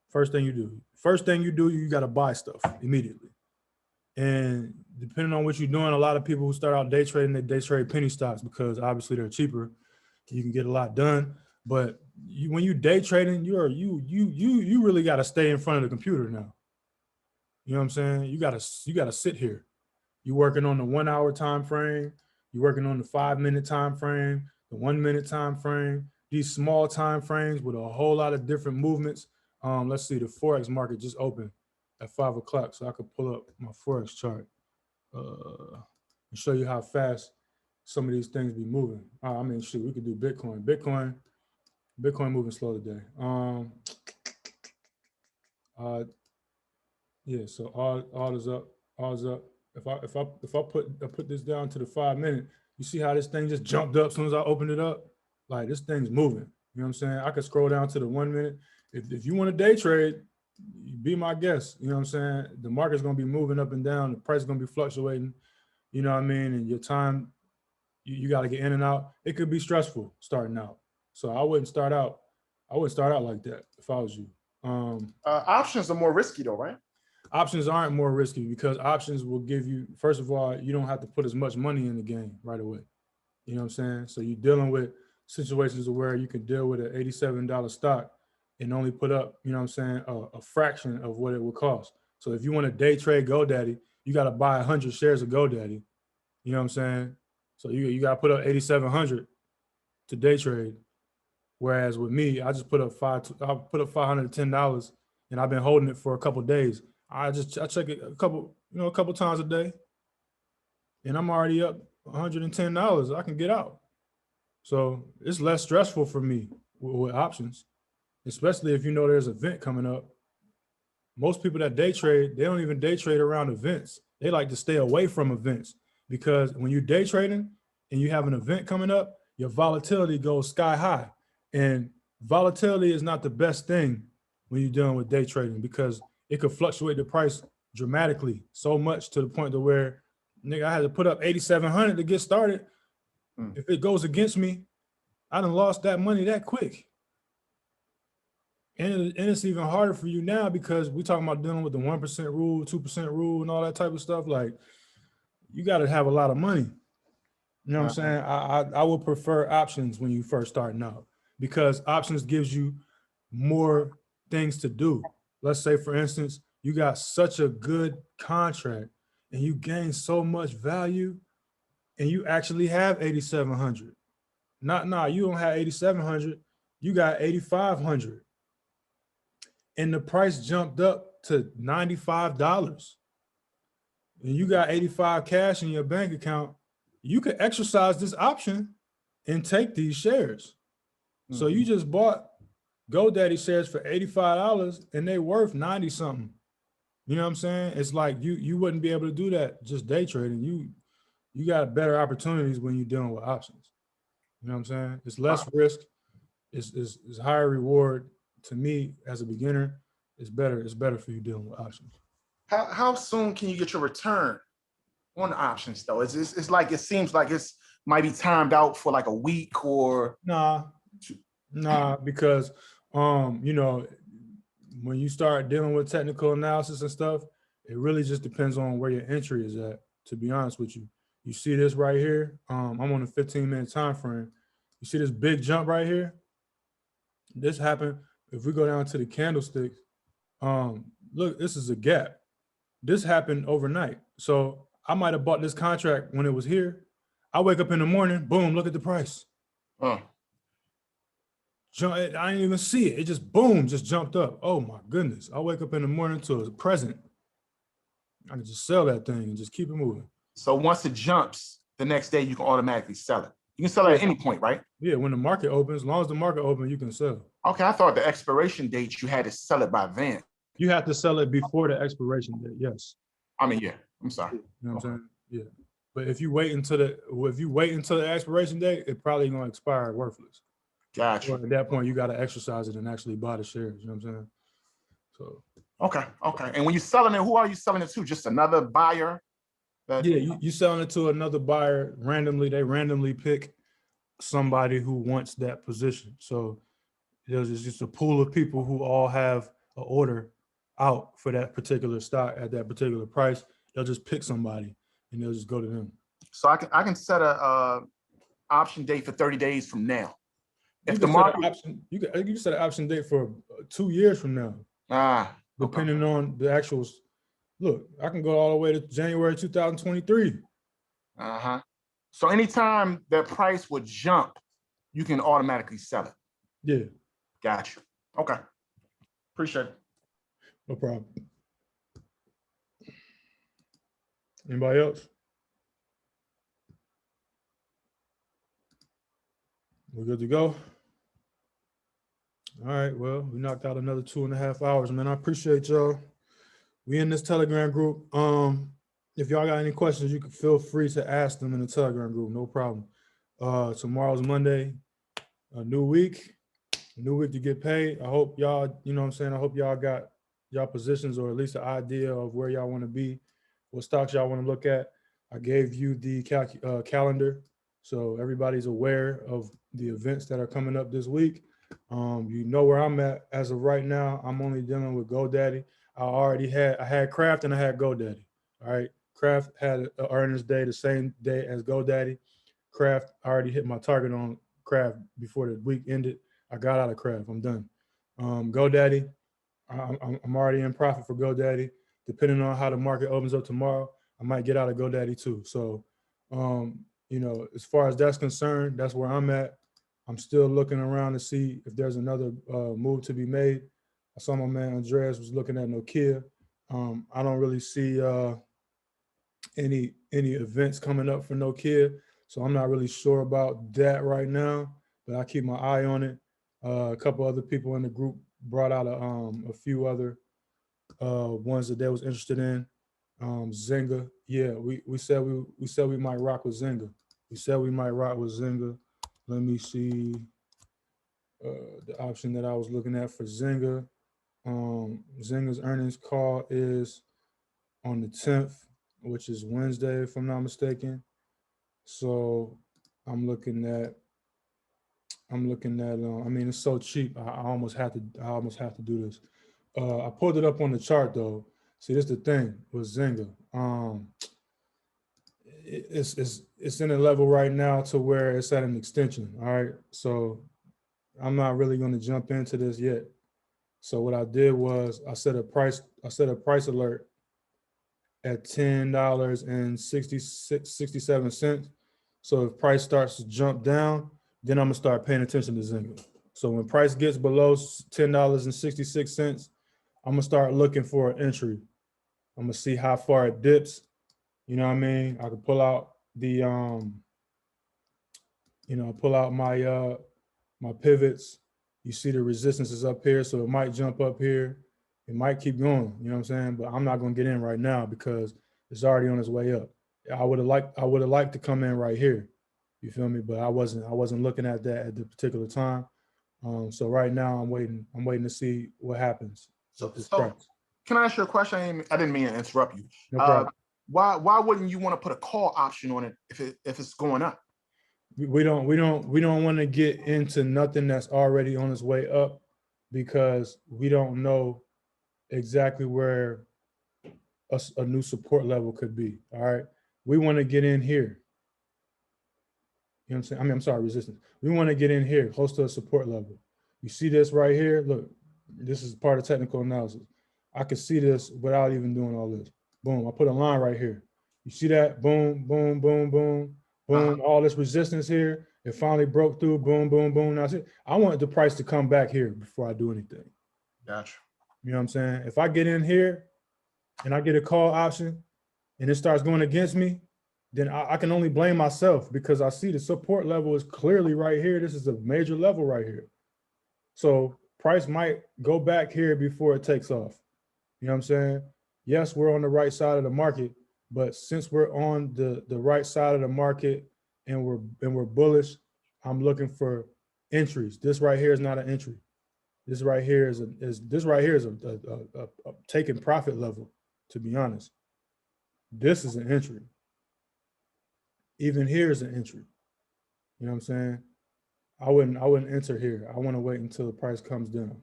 First thing you do, you got to buy stuff immediately. And depending on what you're doing, a lot of people who start out day trading, they day trade penny stocks because obviously they're cheaper. You can get a lot done. But when you day trading, you really got to stay in front of the computer now. You know what I'm saying? You got to sit here. You're working on the 1 hour time frame. You're working on the 5 minute time frame, the 1 minute time frame. These small time frames with a whole lot of different movements. Let's see, the Forex market just opened at 5 o'clock, so I could pull up my Forex chart and show you how fast some of these things be moving. I mean, shoot, we could do Bitcoin. Bitcoin moving slow today. Yeah, so all is up, all is up. If I put this down to the 5 minute, you see how this thing just jumped up as soon as I opened it up? Like this thing's moving. You know what I'm saying? I could scroll down to the 1 minute. If you want to day trade, be my guest. You know what I'm saying? The market's gonna be moving up and down, the price is gonna be fluctuating, you know what I mean? And your time, you got to get in and out. It could be stressful starting out. So I wouldn't start out like that if I was you. Options are more risky though, right? Options aren't more risky because options will give you, first of all, you don't have to put as much money in the game right away. You know what I'm saying? So you're dealing with situations where you can deal with an $87 stock and only put up, you know what I'm saying, a fraction of what it would cost. So if you want to day trade GoDaddy, you got to buy 100 shares of GoDaddy. You know what I'm saying? So you got to put up 8,700 to day trade. Whereas with me, I just put up $510 and I've been holding it for a couple of days. I check it a couple times a day. and I'm already up $110, I can get out. So it's less stressful for me with options, especially if you know there's an event coming up. Most people that day trade, they don't even day trade around events. They like to stay away from events because when you're day trading and you have an event coming up, your volatility goes sky high. And volatility is not the best thing when you're dealing with day trading because it could fluctuate the price dramatically so much to the point to where, nigga, I had to put up 8,700 to get started. If it goes against me, I done lost that money that quick. And it's even harder for you now because we talking about dealing with the 1% rule, 2% rule, and all that type of stuff. Like, you got to have a lot of money. You know what I'm saying? I would prefer options when you first starting out because options gives you more things to do. Let's say, for instance, you got such a good contract and you gain so much value and you actually have 8,700. You don't have 8,700. You got 8,500. And the price jumped up to $95. And you got 85 cash in your bank account, you could exercise this option and take these shares. So you just bought GoDaddy shares for $85 and they worth 90 something. You know what I'm saying? It's like you wouldn't be able to do that just day trading. You got better opportunities when you're dealing with options. You know what I'm saying? It's less risk, it's higher reward. To me, as a beginner, it's better for you dealing with options. How soon can you get your return on the options though? It's like it seems like it's might be timed out for like a week or Nah, because you know, when you start dealing with technical analysis and stuff, it really just depends on where your entry is at, to be honest with you. You see this right here. I'm on a 15-minute time frame. You see this big jump right here? This happened. If we go down to the candlesticks, look, this is a gap. This happened overnight. So I might have bought this contract when it was here. I wake up in the morning, boom, look at the price. I didn't even see it. It just boom, just jumped up. Oh my goodness. I wake up in the morning to a present. I can just sell that thing and just keep it moving. So once it jumps, the next day you can automatically sell it. You can sell it at any point, right? Yeah, when the market opens, as long as the market opens, you can sell. Okay, I thought the expiration date you had to sell it by then. You have to sell it before the expiration date, yes. I mean, yeah, I'm sorry. You know what I'm saying? Yeah. But if you wait until the expiration date, it probably gonna expire worthless. Gotcha. Well, at that point, you got to exercise it and actually buy the shares. You know what I'm saying? So. Okay. And when you're selling it, who are you selling it to? Just another buyer? Yeah, you selling it to another buyer randomly. They randomly pick somebody who wants that position. So there's just a pool of people who all have an order out for that particular stock at that particular price. They'll just pick somebody and they'll just go to them. So I can set a option date for 30 days from now. If the market, you can set an option date for 2 years from now. Depending on the actuals. Look, I can go all the way to January 2023. So anytime that price would jump, you can automatically sell it. Yeah. Gotcha. Okay. Appreciate it. No problem. Anybody else? We're good to go. All right, well, we knocked out another 2.5 hours, man. I appreciate y'all. We in this Telegram group. If y'all got any questions, you can feel free to ask them in the Telegram group. No problem. Tomorrow's Monday, a new week to get paid. I hope y'all, you know what I'm saying? I hope y'all got y'all positions or at least an idea of where y'all want to be, what stocks y'all want to look at. I gave you the calendar, so everybody's aware of the events that are coming up this week. You know where I'm at as of right now. I'm only dealing with GoDaddy. I had Craft and I had GoDaddy. All right. Craft had an earnings day the same day as GoDaddy. Craft, I already hit my target on Craft before the week ended. I got out of Craft. I'm done. GoDaddy, I'm already in profit for GoDaddy. Depending on how the market opens up tomorrow, I might get out of GoDaddy too. So, you know, as far as that's concerned, that's where I'm at. I'm still looking around to see if there's another move to be made. I saw my man Andreas was looking at Nokia. I don't really see any events coming up for no kid. So I'm not really sure about that right now, but I keep my eye on it. A couple other people in the group brought out a few other ones that they was interested in. Zynga, yeah, we said we might rock with Zynga. We said we might rock with Zynga. Let me see the option that I was looking at for Zynga. Zynga's earnings call is on the 10th, which is Wednesday, if I'm not mistaken. So I'm looking at. I mean, it's so cheap. I almost have to do this. I pulled it up on the chart though. See, this is the thing with Zynga. It's in a level right now to where it's at an extension. All right, so I'm not really going to jump into this yet. So what I did was I set a price alert at $10.67. So if price starts to jump down, then I'm gonna start paying attention to Zynga. So when price gets below $10.66, I'm gonna start looking for an entry. I'm gonna see how far it dips. You know what I mean? I can pull out the pull out my my pivots. You see the resistance is up here, so it might jump up here. It might keep going, you know what I'm saying? But I'm not gonna get in right now because it's already on its way up. I would have liked to come in right here. You feel me? But I wasn't looking at that at the particular time. So right now I'm waiting to see what happens with this price. Can I ask you a question? I didn't mean to interrupt you. No problem. Why wouldn't you want to put a call option on it if it's going up? We don't want to get into nothing that's already on its way up because we don't know exactly where a new support level could be. All right. We want to get in here. You know what I'm saying? I mean, I'm sorry, resistance. We want to get in here, close to a support level. You see this right here? Look, this is part of technical analysis. I could see this without even doing all this. Boom, I put a line right here. You see that? Boom, boom, boom, boom, boom. All this resistance here. It finally broke through. Boom, boom, boom. Now, see, I want the price to come back here before I do anything. Gotcha. You know what I'm saying? If I get in here and I get a call option and it starts going against me, then I can only blame myself because I see the support level is clearly right here. This is a major level right here. So price might go back here before it takes off. You know what I'm saying? Yes, we're on the right side of the market, but since we're on the right side of the market and we're bullish, I'm looking for entries. This right here is not an entry. This right here is a taking profit level, to be honest. This is an entry. Even here is an entry. You know what I'm saying? I wouldn't enter here. I want to wait until the price comes down.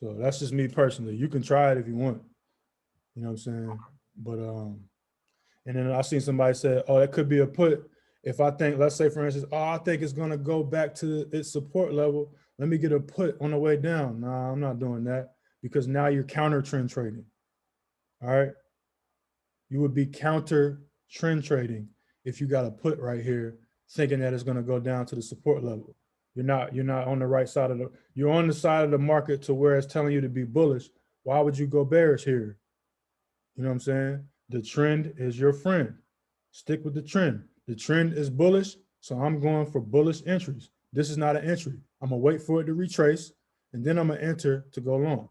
So that's just me personally. You can try it if you want. You know what I'm saying? But and then I seen somebody say, oh, that could be a put. If I think, let's say for instance, oh, I think it's gonna go back to its support level. Let me get a put on the way down. Nah, I'm not doing that because now you're counter trend trading. All right. You would be counter trend trading if you got a put right here, thinking that it's gonna go down to the support level. You're not on the right side of you're on the side of the market to where it's telling you to be bullish. Why would you go bearish here? You know what I'm saying? The trend is your friend. Stick with the trend. The trend is bullish, so I'm going for bullish entries. This is not an entry. I'm gonna wait for it to retrace, and then I'm gonna enter to go long.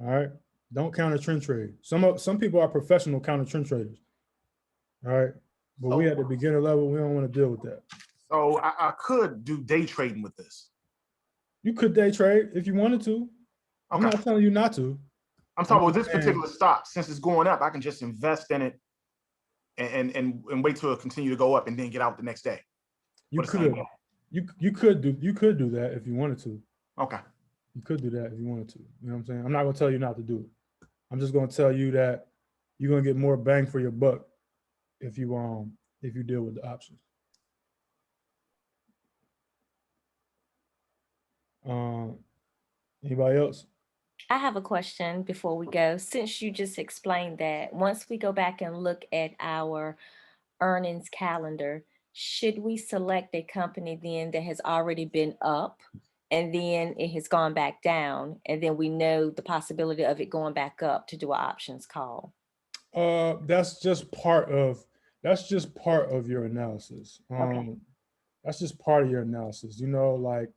All right. Don't counter trend trade. Some people are professional counter trend traders. All right. But we at the beginner level, we don't want to deal with that. So I could do day trading with this. You could day trade if you wanted to. I'm not telling you not to. I'm talking about this particular stock. Since it's going up, I can just invest in it and wait till it continue to go up and then get out the next day. You could. You could do that if you wanted to. Okay. You could do that if you wanted to. You know what I'm saying? I'm not gonna tell you not to do it. I'm just gonna tell you that you're gonna get more bang for your buck if you deal with the options. Anybody else? I have a question before we go. Since you just explained that, once we go back and look at our earnings calendar, should we select a company then that has already been up and then it has gone back down, and then we know the possibility of it going back up to do an options call? That's just part of your analysis. That's just part of your analysis. All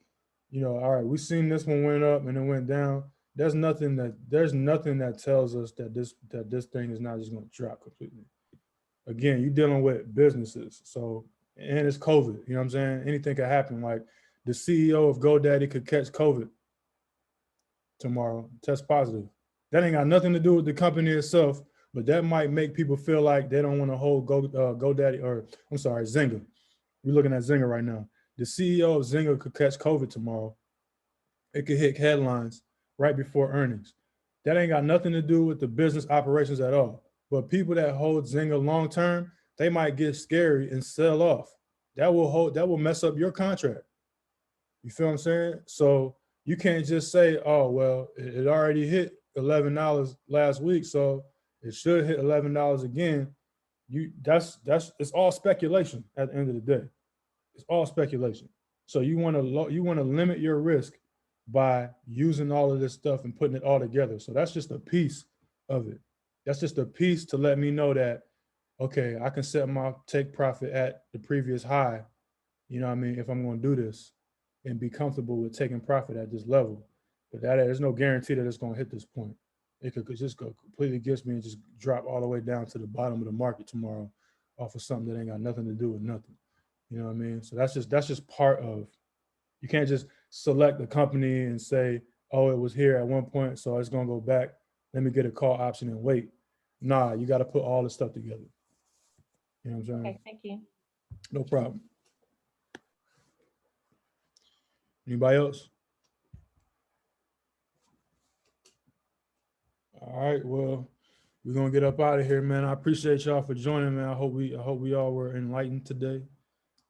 right, we seen this one went up and it went down. There's nothing that tells us that this thing is not just going to drop completely. Again, you're dealing with businesses, so, and it's COVID. You know what I'm saying? Anything could happen. Like the CEO of GoDaddy could catch COVID tomorrow, test positive. That ain't got nothing to do with the company itself, but that might make people feel like they don't want to hold GoDaddy, or I'm sorry, Zynga. We're looking at Zynga right now. The CEO of Zynga could catch COVID tomorrow. It could hit headlines right before earnings. That ain't got nothing to do with the business operations at all. But people that hold Zynga long term, they might get scary and sell off. That will mess up your contract. You feel what I'm saying? So you can't just say, oh, well, it already hit $11 last week, so it should hit $11 again. It's all speculation at the end of the day. It's all speculation. So you want to limit your risk by using all of this stuff and putting it all together. So that's just a piece of it. That's just a piece to let me know that, okay, I can set my take profit at the previous high, you know what I mean, if I'm going to do this and be comfortable with taking profit at this level. But there's no guarantee that it's going to hit this point. It could just go completely against me and just drop all the way down to the bottom of the market tomorrow off of something that ain't got nothing to do with nothing. You know what I mean? So that's just part of, you can't just select the company and say, oh, it was here at one point, so it's going to go back. Let me get a call option and wait. Nah, you got to put all this stuff together. You know what I'm saying? Okay, thank you. No problem. Anybody else? All right, well, we're gonna get up out of here, man. I appreciate y'all for joining, man. I hope we all were enlightened today.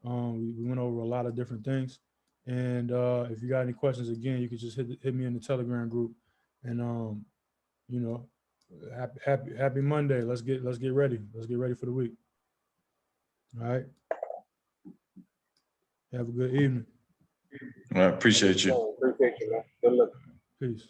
We went over a lot of different things. And if you got any questions, again, you could just hit me in the Telegram group. And happy Monday. Let's get ready. Let's get ready for the week. All right. Have a good evening. I appreciate you. Appreciate you, man. Good luck. Peace.